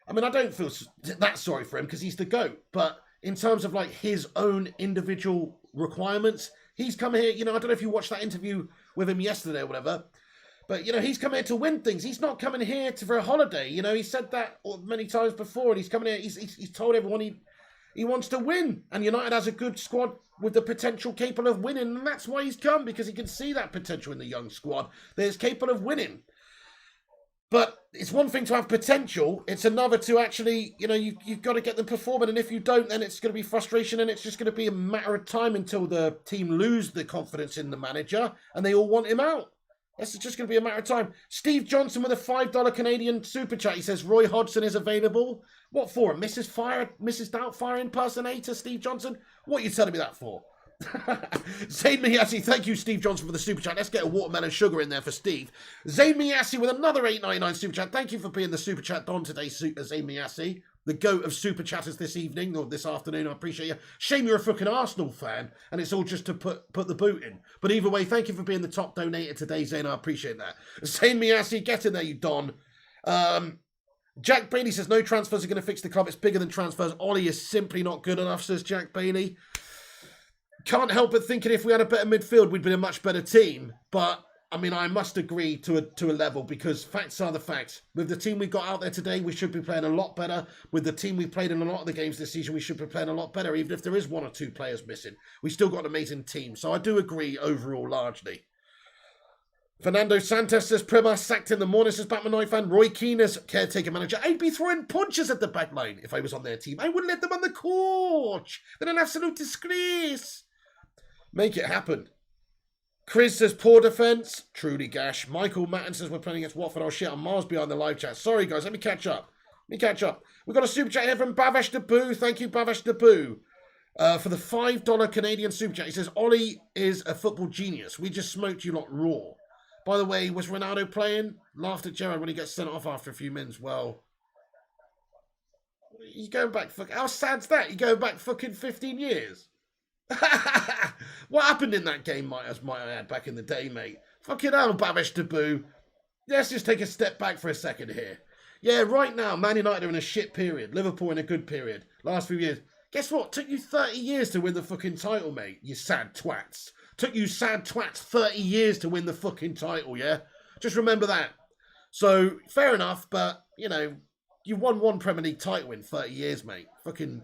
Speaker 1: I mean, I don't feel that sorry for him because he's the GOAT. But in terms of like his own individual requirements, he's come here, I don't know if you watched that interview with him yesterday or whatever. But, he's come here to win things. He's not coming here for a holiday. He said that many times before. And he's coming here, he's told everyone he wants to win. And United has a good squad with the potential capable of winning. And that's why he's come, because he can see that potential in the young squad that is capable of winning. But it's one thing to have potential. It's another to actually, you've got to get them performing. And if you don't, then it's going to be frustration. And it's just going to be a matter of time until the team lose the confidence in the manager and they all want him out. It's just going to be a matter of time. Steve Johnson with a $5 Canadian super chat. He says, Roy Hodgson is available. What for? Mrs. Doubtfire impersonator, Steve Johnson? What are you telling me that for? Zayn Miyasi, thank you, Steve Johnson, for the super chat. Let's get a watermelon sugar in there for Steve. Zayn Miyasi with another $8.99 super chat. Thank you for being the super chat don today, Zayn Miyasi. the GOAT of super chatters this evening, or this afternoon. I appreciate you. Shame you're a fucking Arsenal fan, and it's all just to put the boot in. But either way, thank you for being the top donator today, Zane. I appreciate that. Zane Miassi, get in there, you Don. Jack Bailey says, no transfers are going to fix the club. It's bigger than transfers. Ollie is simply not good enough, says Jack Bailey. Can't help but thinking if we had a better midfield, we'd be a much better team. But I mean, I must agree to a level, because facts are the facts. With the team we got out there today, we should be playing a lot better. With the team we played in a lot of the games this season, we should be playing a lot better. Even if there is one or two players missing, we still got an amazing team. So I do agree overall, largely. Fernando Santos says, Prima sacked in the morning, says Batman Knife fan. Roy Keane as caretaker manager. I'd be throwing punches at the back line if I was on their team. I wouldn't let them on the coach. They're an absolute disgrace. Make it happen. Chris says, poor defence. Truly gash. Michael Matten says, we're playing against Watford. Oh shit, I'm miles behind the live chat. Sorry guys, let me catch up. We've got a super chat here from Bavesh Dabu. Thank you, Bavesh Dabu. For the $5 Canadian super chat. He says, Ollie is a football genius. We just smoked you lot raw. By the way, was Ronaldo playing? Laughed at Gerrard when he gets sent off after a few minutes. Well, you going back, how sad's that? You going back fucking 15 years? What happened in that game, might I add, back in the day, mate? Fucking hell, Bavish Taboo. Let's just take a step back for a second here. Yeah, right now, Man United are in a shit period. Liverpool in a good period. Last few years. Guess what? Took you 30 years to win the fucking title, mate. You sad twats. Took you sad twats 30 years to win the fucking title, yeah? Just remember that. So, fair enough, but, you know, you won one Premier League title in 30 years, mate. Fucking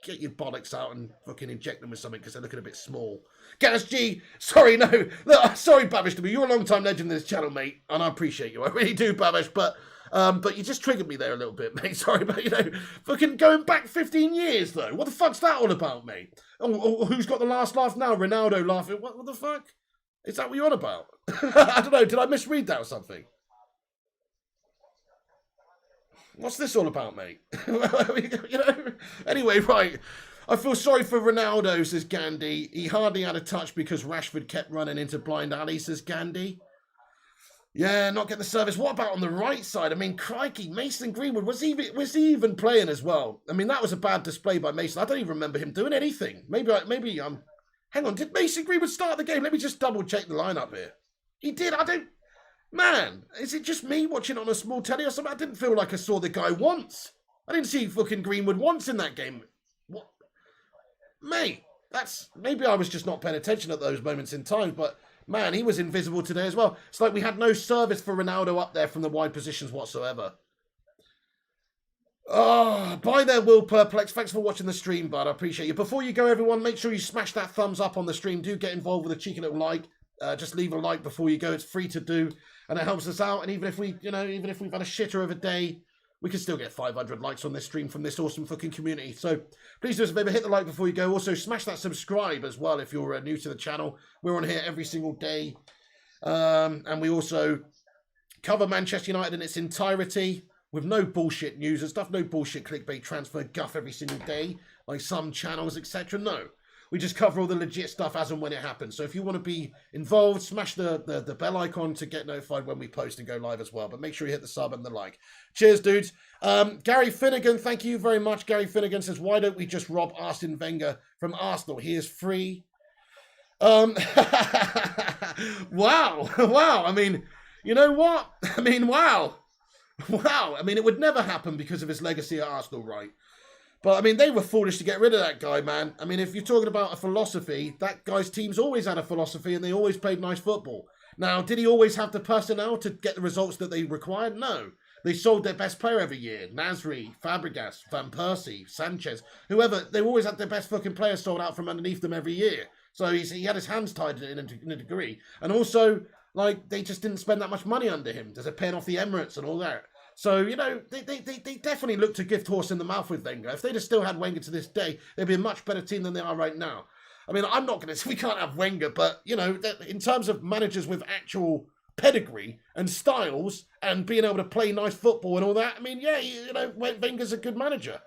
Speaker 1: get your bollocks out and fucking inject them with something because they're looking a bit small. Gas G, sorry, no. Look, sorry, Babish, to me. You're a long-time legend in this channel, mate, and I appreciate you. I really do, Babish, but you just triggered me there a little bit, mate. Sorry, but, you know, fucking going back 15 years, though. What the fuck's that all about, mate? Oh, who's got the last laugh now? Ronaldo laughing. What the fuck? Is that what you're on about? I don't know. Did I misread that or something? What's this all about, mate? You know? Anyway, right. I feel sorry for Ronaldo, says Gandhi. He hardly had a touch because Rashford kept running into blind alley, says Gandhi. Yeah, not get the service. What about on the right side? I mean, crikey, Mason Greenwood, was he even playing as well? I mean, that was a bad display by Mason. I don't even remember him doing anything. Maybe hang on, did Mason Greenwood start the game? Let me just double check the lineup here. He did. Man, is it just me watching on a small telly or something? I didn't feel like I saw the guy once. I didn't see fucking Greenwood once in that game. What? Mate, maybe I was just not paying attention at those moments in time, but man, he was invisible today as well. It's like we had no service for Ronaldo up there from the wide positions whatsoever. Oh, bye there, Will Perplex. Thanks for watching the stream, bud. I appreciate you. Before you go, everyone, make sure you smash that thumbs up on the stream. Do get involved with a cheeky little like. Just leave a like before you go. It's free to do, and it helps us out. And even if we've had a shitter of a day, we can still get 500 likes on this stream from this awesome fucking community. So please do us a favor, hit the like before you go. Also, smash that subscribe as well if you're new to the channel. We're on here every single day. And we also cover Manchester United in its entirety with no bullshit news and stuff, no bullshit clickbait transfer guff every single day, like some channels, etc. No. We just cover all the legit stuff as and when it happens. So if you want to be involved, smash the bell icon to get notified when we post and go live as well. But make sure you hit the sub and the like. Cheers, dudes. Gary Finnegan, thank you very much. Gary Finnegan says, why don't we just rob Arsene Wenger from Arsenal? He is free. Wow. Wow. I mean, you know what? I mean, wow. Wow. I mean, it would never happen because of his legacy at Arsenal, right? But, I mean, they were foolish to get rid of that guy, man. I mean, if you're talking about a philosophy, that guy's team's always had a philosophy and they always played nice football. Now, did he always have the personnel to get the results that they required? No. They sold their best player every year. Nasri, Fabregas, Van Persie, Sanchez, whoever. They always had their best fucking players sold out from underneath them every year. So he had his hands tied in a degree. And also, like, they just didn't spend that much money under him. There's a paying off the Emirates and all that. So, you know, they definitely looked a gift horse in the mouth with Wenger. If they'd have still had Wenger to this day, they'd be a much better team than they are right now. I mean, I'm not going to say we can't have Wenger, but, you know, in terms of managers with actual pedigree and styles and being able to play nice football and all that, I mean, yeah, you know, Wenger's a good manager.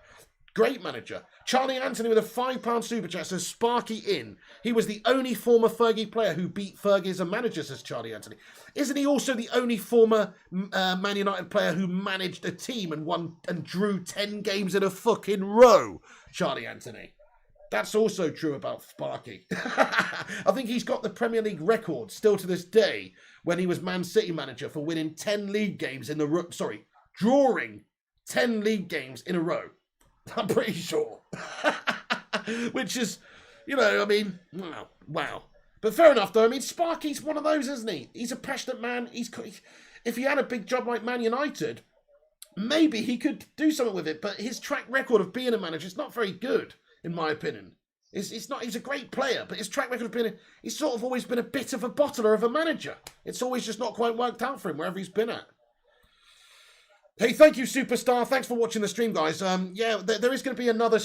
Speaker 1: Great manager. Charlie Anthony with a £5 super chat says, Sparky in. He was the only former Fergie player who beat Fergie as a manager, says Charlie Anthony. Isn't he also the only former Man United player who managed a team and won and drew 10 games in a fucking row? Charlie Anthony. That's also true about Sparky. I think he's got the Premier League record still to this day when he was Man City manager for winning 10 league games in the row. Sorry, drawing 10 league games in a row. I'm pretty sure. Which is, you know, I mean, wow. But fair enough, though. I mean, Sparky's one of those, isn't he? He's a passionate man. If he had a big job like Man United, maybe he could do something with it. But his track record of being a manager is not very good, in my opinion. It's not. He's a great player, but his track record of being, he's sort of always been a bit of a bottler of a manager. It's always just not quite worked out for him wherever he's been at. Hey, thank you, Superstar. Thanks for watching the stream, guys. Yeah, there is going to be another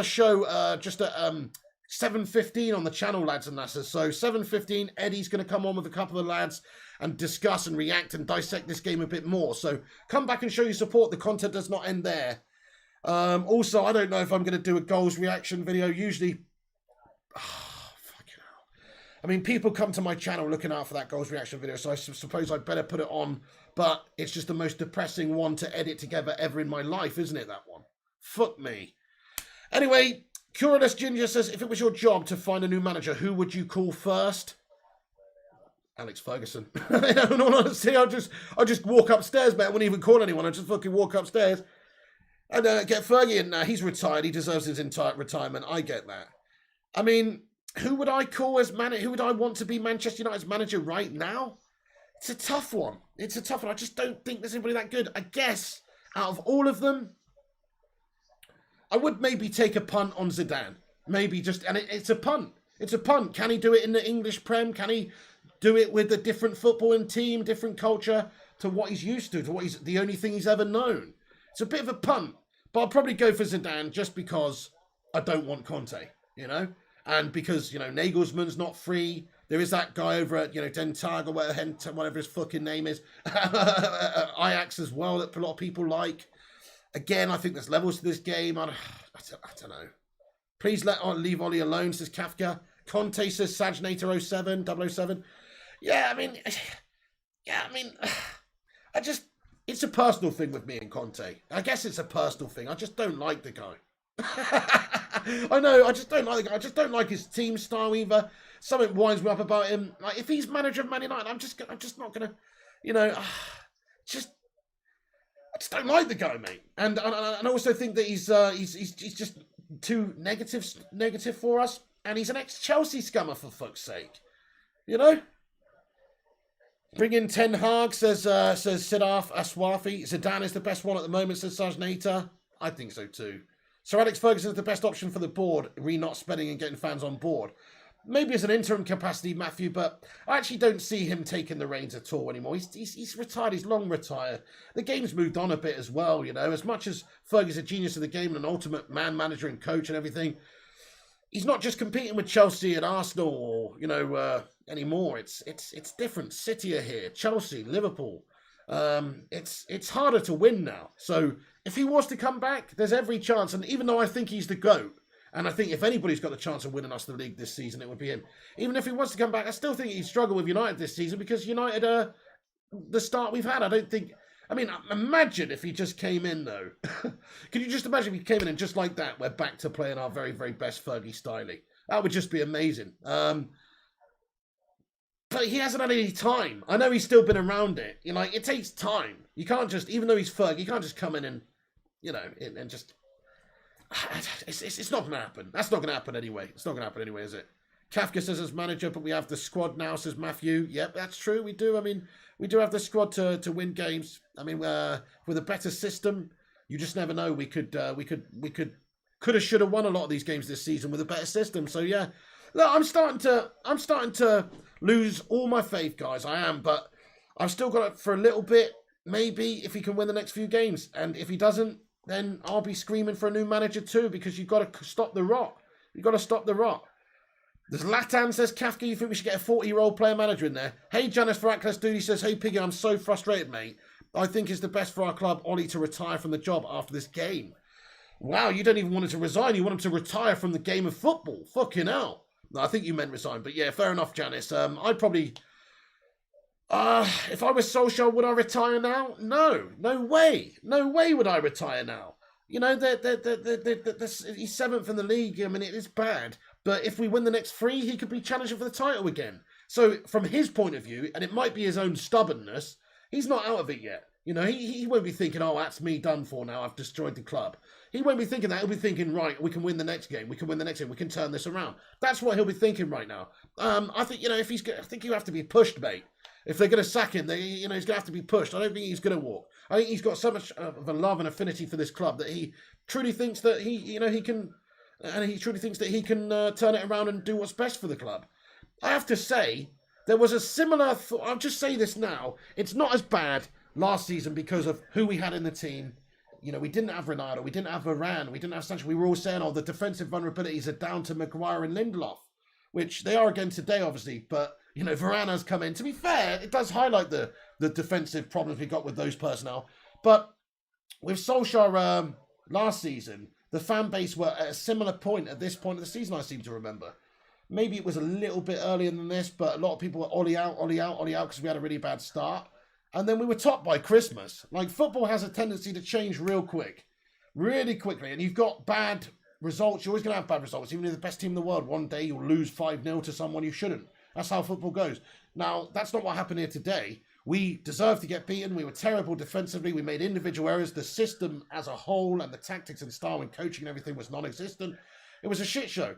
Speaker 1: show just at 7:15 on the channel, lads and lasses. So 7:15, Eddie's going to come on with a couple of lads and discuss and react and dissect this game a bit more. So come back and show your support. The content does not end there. Also, I don't know if I'm going to do a goals reaction video. Usually, fucking hell. I mean, people come to my channel looking out for that goals reaction video, so I suppose I'd better put it on. But it's just the most depressing one to edit together ever in my life, isn't it, that one? Fuck me. Anyway, Cureless Ginger says, if it was your job to find a new manager, who would you call first? Alex Ferguson. In all honesty, I'll just walk upstairs, mate. I wouldn't even call anyone. I'd just fucking walk upstairs and get Fergie in now. He's retired. He deserves his entire retirement. I get that. I mean, who would I call as manager? Who would I want to be Manchester United's manager right now? It's a tough one. It's a tough one. I just don't think there's anybody that good. I guess out of all of them, I would maybe take a punt on Zidane. Maybe just, and it's a punt. It's a punt. Can he do it in the English Prem? Can he do it with a different footballing team, different culture to what he's used to what he's the only thing he's ever known? It's a bit of a punt, but I'll probably go for Zidane just because I don't want Conte, you know? And because, you know, Nagelsmann's not free. There is that guy over at, you know, Den Tag or whatever his fucking name is. Ajax as well that a lot of people like. Again, I think there's levels to this game. I don't know. Please leave Ollie alone, says Kafka. Conte says Sajnator 007. Yeah, I mean, it's a personal thing with me and Conte. I guess it's a personal thing. I just don't like the guy. I know, I just don't like the guy. I just don't like his team style either. Something winds me up about him. Like, if he's manager of Man United, I'm just not gonna, you know, I just don't like the guy, mate. And I also think that he's just too negative for us. And he's an ex-Chelsea scummer, for fuck's sake. You know? Bring in Ten Hag, says Siddharth Aswafi. Zidane is the best one at the moment, says Sajnata. I think so too. Sir Alex Ferguson is the best option for the board, not spending and getting fans on board. Maybe as an interim capacity, Matthew, but I actually don't see him taking the reins at all anymore. He's retired. He's long retired. The game's moved on a bit as well, you know. As much as Fergie's a genius of the game and an ultimate man manager and coach and everything, he's not just competing with Chelsea and Arsenal or, you know, anymore. It's different. City are here. Chelsea, Liverpool. It's harder to win now. So if he was to come back, there's every chance. And even though I think he's the GOAT, and I think if anybody's got the chance of winning us the league this season, it would be him. Even if he wants to come back, I still think he'd struggle with United this season because United, the start we've had, I don't think... I mean, imagine if he just came in, though. Can you just imagine if he came in and just like that, we're back to playing our very, very best Fergie styling? That would just be amazing. But he hasn't had any time. I know he's still been around it. You know, it takes time. You can't just, even though he's Fergie, you can't just come in and, you know, and just... It's not going to happen. That's not going to happen anyway. It's not going to happen anyway, is it? Kafka says as manager, but we have the squad now, says Matthew. Yep, that's true. We do. I mean, we do have the squad to win games. I mean, with a better system, you just never know. We could have, should have won a lot of these games this season with a better system. So yeah, look, I'm starting to lose all my faith, guys. I am, but I've still got it for a little bit. Maybe if he can win the next few games, and if he doesn't, then I'll be screaming for a new manager too, because you've got to stop the rot. You've got to stop the rot. There's Latan says, Kafka, you think we should get a 40-year-old player manager in there? Hey, Janice Farackless Duty says, hey, Piggy, I'm so frustrated, mate. I think it's the best for our club, Ollie, to retire from the job after this game. Wow, you don't even want him to resign. You want him to retire from the game of football. Fucking hell. No, I think you meant resign. But yeah, fair enough, Janice. I'd probably... if I was Solskjaer, would I retire now? No. No way. No way would I retire now. You know, he's 7th in the league. I mean, it is bad. But if we win the next 3, he could be challenging for the title again. So from his point of view, and it might be his own stubbornness, he's not out of it yet. You know, he won't be thinking, oh, that's me done for now. I've destroyed the club. He won't be thinking that. He'll be thinking, right, we can win the next game. We can win the next game. We can turn this around. That's what he'll be thinking right now. I think, you know, I think you have to be pushed, mate. If they're going to sack him, he's going to have to be pushed. I don't think he's going to walk. I think he's got so much of a love and affinity for this club that he truly thinks that he can turn it around and do what's best for the club. I have to say, there was a similar thought. I'll just say this now. It's not as bad last season because of who we had in the team. You know, we didn't have Ronaldo, we didn't have Varane, we didn't have Sancho. We were all saying, oh, the defensive vulnerabilities are down to Maguire and Lindelof, which they are again today, obviously. But, you know, Varane has come in. To be fair, it does highlight the defensive problems we got with those personnel. But with Solskjaer last season, the fan base were at a similar point at this point of the season, I seem to remember. Maybe it was a little bit earlier than this, but a lot of people were Ollie out, because we had a really bad start. And then we were topped by Christmas. Like, football has a tendency to change real quick. Really quickly. And you've got bad results. You're always going to have bad results. Even if you're the best team in the world, one day you'll lose 5-0 to someone you shouldn't. That's how football goes. Now, that's not what happened here today. We deserved to get beaten. We were terrible defensively. We made individual errors. The system as a whole and the tactics and style and coaching and everything was non-existent. It was a shit show.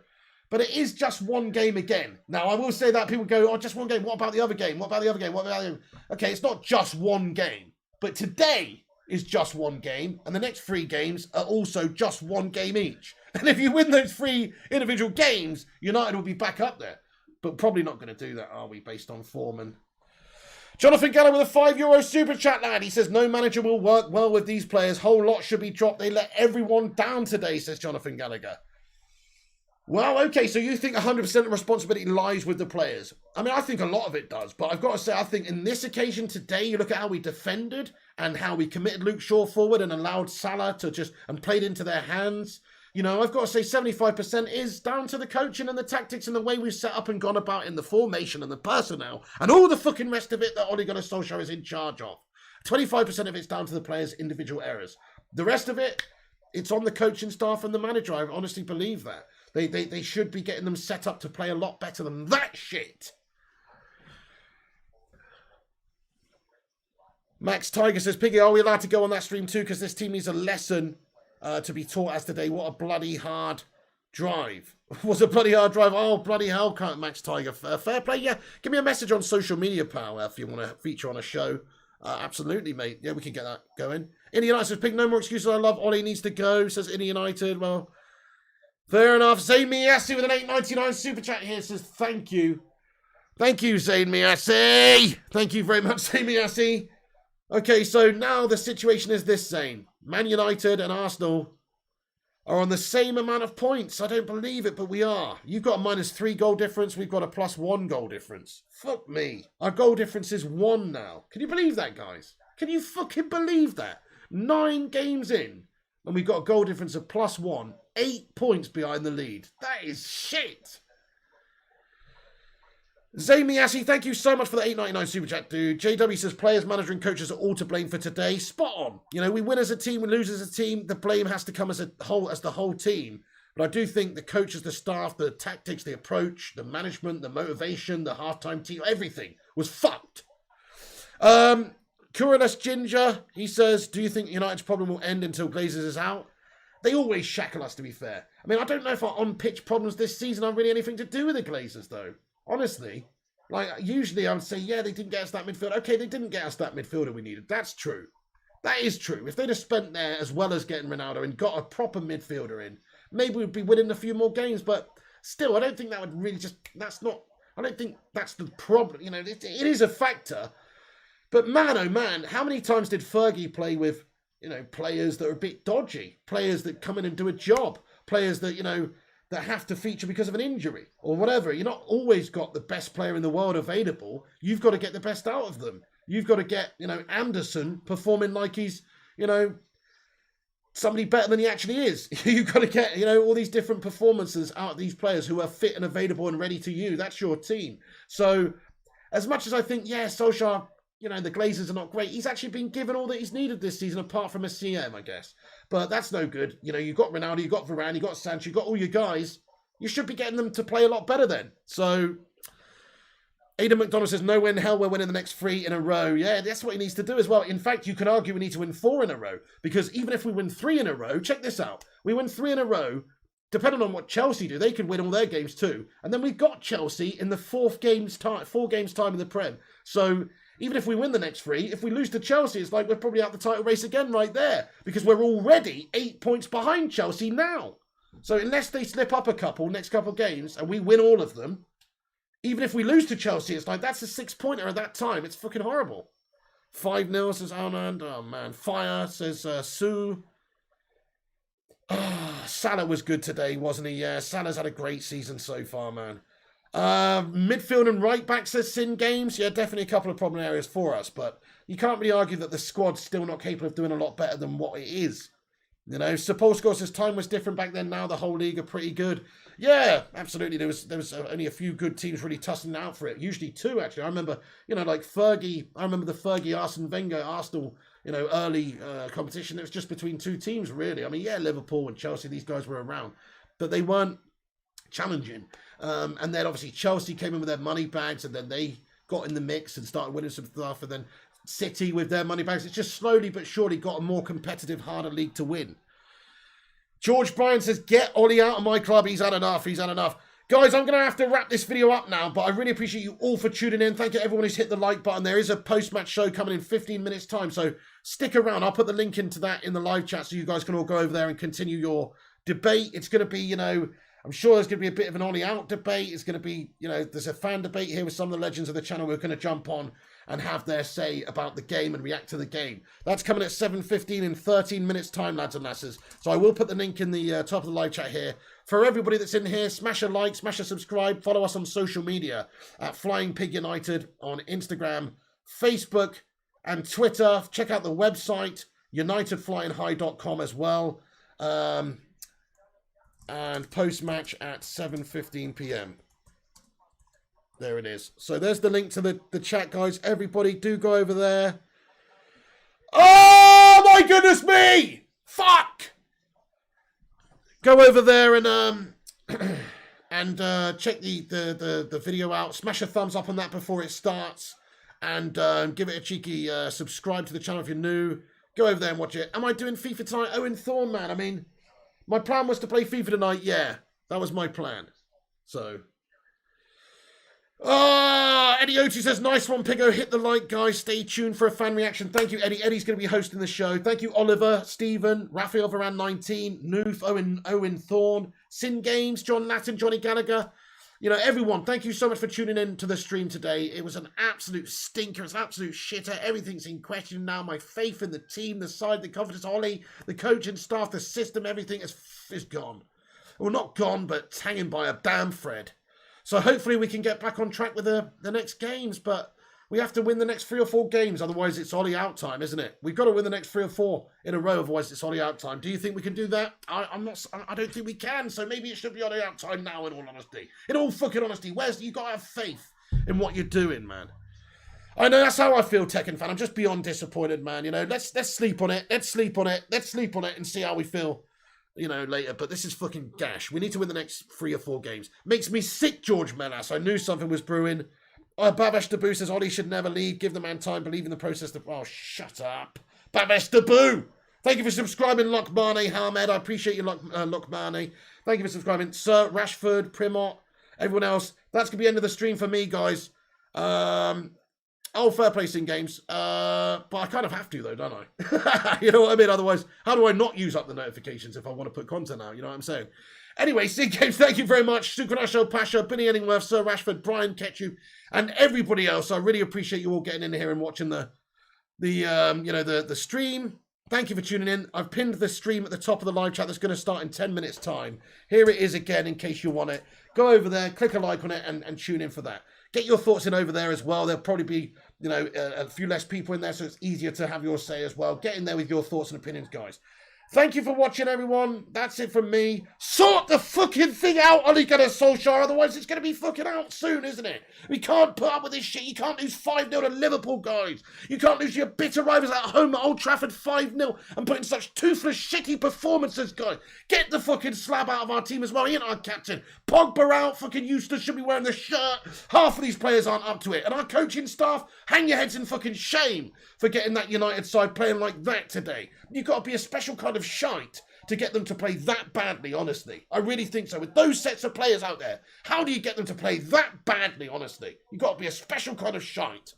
Speaker 1: But it is just one game again. Now, I will say that people go, oh, just one game. What about the other game? What about the other game? What about the other game? Okay, it's not just one game. But today is just one game. And the next 3 games are also just one game each. And if you win those 3 individual games, United will be back up there. But probably not going to do that, are we, based on form? And Jonathan Geller with a €5 super chat, lad. He says, no manager will work well with these players. Whole lot should be dropped. They let everyone down today, says Jonathan Gallagher. Well, okay, so you think 100% of responsibility lies with the players. I mean, I think a lot of it does, but I've got to say, I think in this occasion today, you look at how we defended and how we committed Luke Shaw forward and allowed Salah to and played into their hands. You know, I've got to say 75% is down to the coaching and the tactics and the way we've set up and gone about in the formation and the personnel and all the fucking rest of it that Ole Gunnar Solskjaer is in charge of. 25% of it's down to the players' individual errors. The rest of it, it's on the coaching staff and the manager. I honestly believe that. They should be getting them set up to play a lot better than that shit. Max Tiger says, Piggy, are we allowed to go on that stream too? Because this team needs a lesson to be taught as today. What a bloody hard drive. Was a bloody hard drive. Oh, bloody hell, Max Tiger. Fair play, yeah. Give me a message on social media, pal, if you want to feature on a show. Absolutely, mate. Yeah, we can get that going. Indy United says, Pig, no more excuses. I love Ollie needs to go, says Indy United. Well, fair enough. Zayn Miyasi with an $8.99 super chat here says, thank you. Thank you, Zayn Miyasi. Thank you very much, Zayn Miyasi. Okay, so now the situation is this, Zayn. Man United and Arsenal are on the same amount of points. I don't believe it, but we are. You've got a -3 goal difference. We've got a +1 goal difference. Fuck me. Our goal difference is 1 now. Can you believe that, guys? Can you fucking believe that? 9 games in, and we've got a goal difference of +1. 8 points behind the lead. That is shit. Zayn Miyasi, thank you so much for the $8.99 super chat, dude. JW says players, manager and coaches are all to blame for today. Spot on. You know, we win as a team, we lose as a team. The blame has to come as the whole team. But I do think the coaches, the staff, the tactics, the approach, the management, the motivation, the halftime team, everything was fucked. Cureless Ginger, he says, do you think United's problem will end until Glazers is out? They always shackle us, to be fair. I mean, I don't know if our on-pitch problems this season are really anything to do with the Glazers, though. Honestly, like, usually I would say, yeah, they didn't get us that midfielder. Okay, they didn't get us that midfielder we needed. That's true. That is true. If they'd have spent there as well as getting Ronaldo and got a proper midfielder in, maybe we'd be winning a few more games. But still, I don't think that would really I don't think that's the problem. You know, it is a factor. But man, oh man, how many times did Fergie play with, you know, players that are a bit dodgy, players that come in and do a job, players that, you know, that have to feature because of an injury or whatever. You're not always got the best player in the world available. You've got to get the best out of them. You've got to get, you know, Anderson performing like he's, you know, somebody better than he actually is. You've got to get, you know, all these different performances out of these players who are fit and available and ready to you. That's your team. So as much as I think, yeah, Solskjaer, you know, the Glazers are not great, he's actually been given all that he's needed this season, apart from a CM, I guess. But that's no good. You know, you've got Ronaldo, you've got Varane, you've got Sancho, you've got all your guys. You should be getting them to play a lot better then. So Aidan McDonald says, no way in hell we're winning the next 3 in a row. Yeah, that's what he needs to do as well. In fact, you could argue we need to win 4 in a row, because even if we win 3 in a row, check this out. We win 3 in a row, depending on what Chelsea do, they can win all their games too. And then we've got Chelsea in the 4 games time in the Prem. So even if we win the next 3, if we lose to Chelsea, it's like we're probably out the title race again right there, because we're already 8 points behind Chelsea now. So unless they slip up a couple, next couple of games, and we win all of them, even if we lose to Chelsea, it's like, that's a 6-pointer at that time. It's fucking horrible. 5-0 says Armand. Oh, man. Fire says Sue. Salah was good today, wasn't he? Yeah, Salah's had a great season so far, man. Midfield and right back says Sin Games. Yeah, definitely a couple of problem areas for us, but you can't really argue that the squad's still not capable of doing a lot better than what it is. You know, Sapolsky says time was different back then. Now the whole league are pretty good. Yeah, absolutely. There was only a few good teams really tussling out for it. Usually 2, actually. I remember, you know, like Fergie. I remember the Fergie Arsene Wenger Arsenal, you know, early competition. It was just between 2 teams, really. I mean, yeah, Liverpool and Chelsea, these guys were around, but they weren't challenging. And then obviously Chelsea came in with their money bags, and then they got in the mix and started winning some stuff. And then City with their money bags. It's just slowly but surely got a more competitive, harder league to win. George Bryan says, get Ollie out of my club. He's had enough. He's had enough. Guys, I'm going to have to wrap this video up now, but I really appreciate you all for tuning in. Thank you to everyone who's hit the like button. There is a post-match show coming in 15 minutes' time, so stick around. I'll put the link into that in the live chat so you guys can all go over there and continue your debate. It's going to be, you know, I'm sure there's going to be a bit of an Ollie out debate. It's going to be, you know, there's a fan debate here with some of the legends of the channel who are going to jump on and have their say about the game and react to the game. That's coming at 7:15 in 13 minutes time, lads and lasses. So I will put the link in the top of the live chat here. For everybody that's in here, smash a like, smash a subscribe, follow us on social media at Flying Pig United on Instagram, Facebook, and Twitter. Check out the website, unitedflyinghigh.com as well. And post-match at 7:15 p.m. There it is. So there's the link to the chat, guys. Everybody do go over there. Oh, my goodness me! Fuck! Go over there and check the video out. Smash a thumbs up on that before it starts. And give it a cheeky subscribe to the channel if you're new. Go over there and watch it. Am I doing FIFA tonight? Owen Thorne, man. I mean, my plan was to play FIFA tonight. Yeah, that was my plan. So... Eddie Otu says, nice one, Piggo. Hit the like, guys. Stay tuned for a fan reaction. Thank you, Eddie. Eddie's going to be hosting the show. Thank you, Oliver, Stephen, Raphael Varane 19, Noof, Owen Thorne, Sin Games, John Latin, Johnny Gallagher. You know, everyone, thank you so much for tuning in to the stream today. It was an absolute stinker. It's an absolute shitter. Everything's in question now. My faith in the team, the side, the confidence, Ollie, the coaching staff, the system, everything is gone. Well, not gone, but hanging by a damn thread. So hopefully we can get back on track with the next games, but we have to win the next 3 or 4 games. Otherwise, it's Ollie out time, isn't it? We've got to win the next 3 or 4 in a row. Otherwise, it's Ollie out time. Do you think we can do that? I don't think we can. So maybe it should be Ollie out time now, in all honesty. In all fucking honesty, you got to have faith in what you're doing, man. I know that's how I feel, Tekken fan. I'm just beyond disappointed, man. You know, let's sleep on it. Let's sleep on it. Let's sleep on it and see how we feel, you know, later. But this is fucking gash. We need to win the next 3 or 4 games. Makes me sick, George Melas. I knew something was brewing. Babesh Dabu says, Ollie should never leave. Give the man time. Believe in the process. Oh, shut up. Babesh Dabu. Thank you for subscribing, Lokmane Hamed. I appreciate you, Lokmane. Thank you for subscribing. Sir, Rashford, Primot, everyone else. That's going to be the end of the stream for me, guys. Fair play, Sin Games. But I kind of have to, though, don't I? You know what I mean? Otherwise, how do I not use up the notifications if I want to put content out? You know what I'm saying? Anyway, Sin Games, thank you very much. Sukunasho, Pasha, Billy Ellingworth, Sir Rashford, Brian Ketchu, and everybody else. I really appreciate you all getting in here and watching the stream. Thank you for tuning in. I've pinned the stream at the top of the live chat that's going to start in 10 minutes' time. Here it is again, in case you want it. Go over there, click a like on it, and tune in for that. Get your thoughts in over there as well. There'll probably be, you know, a few less people in there, so it's easier to have your say as well. Get in there with your thoughts and opinions, guys. Thank you for watching, everyone. That's it from me. Sort the fucking thing out, Ole Gunnar Solskjaer. Otherwise, it's going to be fucking out soon, isn't it? We can't put up with this shit. You can't lose 5-0 to Liverpool, guys. You can't lose your bitter rivals at home at Old Trafford 5-0 and put in such toothless, shitty performances, guys. Get the fucking slab out of our team as well. He ain't our captain. Pogba out. Fucking Eustace should be wearing the shirt. Half of these players aren't up to it. And our coaching staff, hang your heads in fucking shame for getting that United side playing like that today. You've got to be a special kind of shite to get them to play that badly, honestly. I really think so. With those sets of players out there, how do you get them to play that badly, honestly? You've got to be a special kind of shite.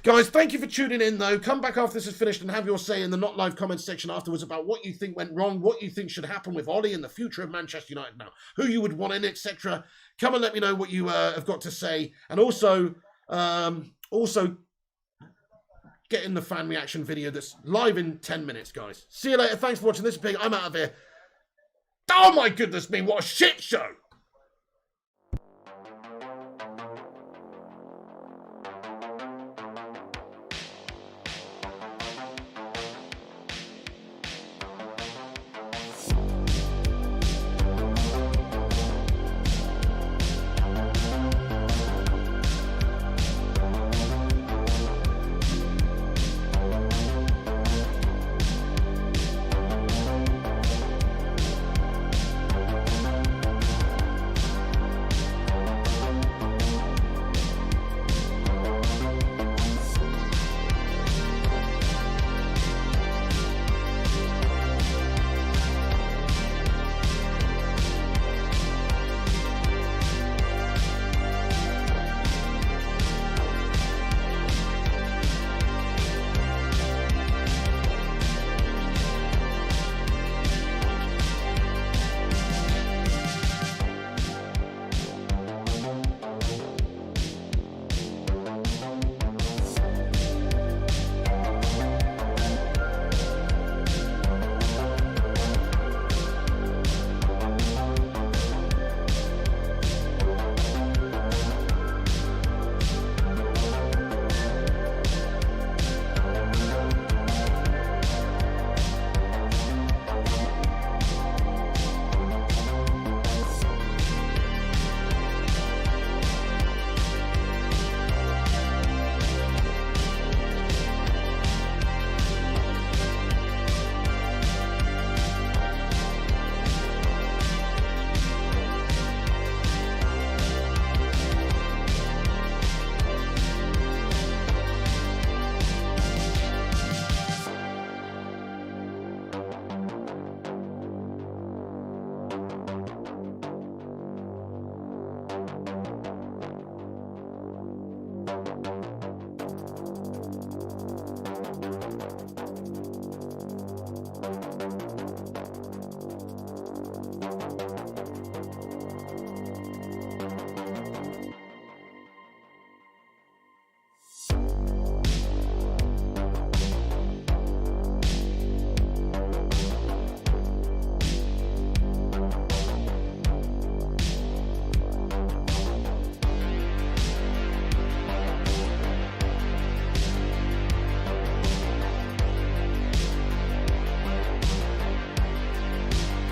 Speaker 1: Guys, thank you for tuning in, though. Come back after this is finished and have your say in the not live comments section afterwards about what you think went wrong, what you think should happen with Ollie and the future of Manchester United now, who you would want in, etc. Come and let me know what you have got to say. And also get in the fan reaction video that's live in 10 minutes, guys. See you later. Thanks for watching. This is Pig. I'm out of here. Oh, my goodness me. What a shit show.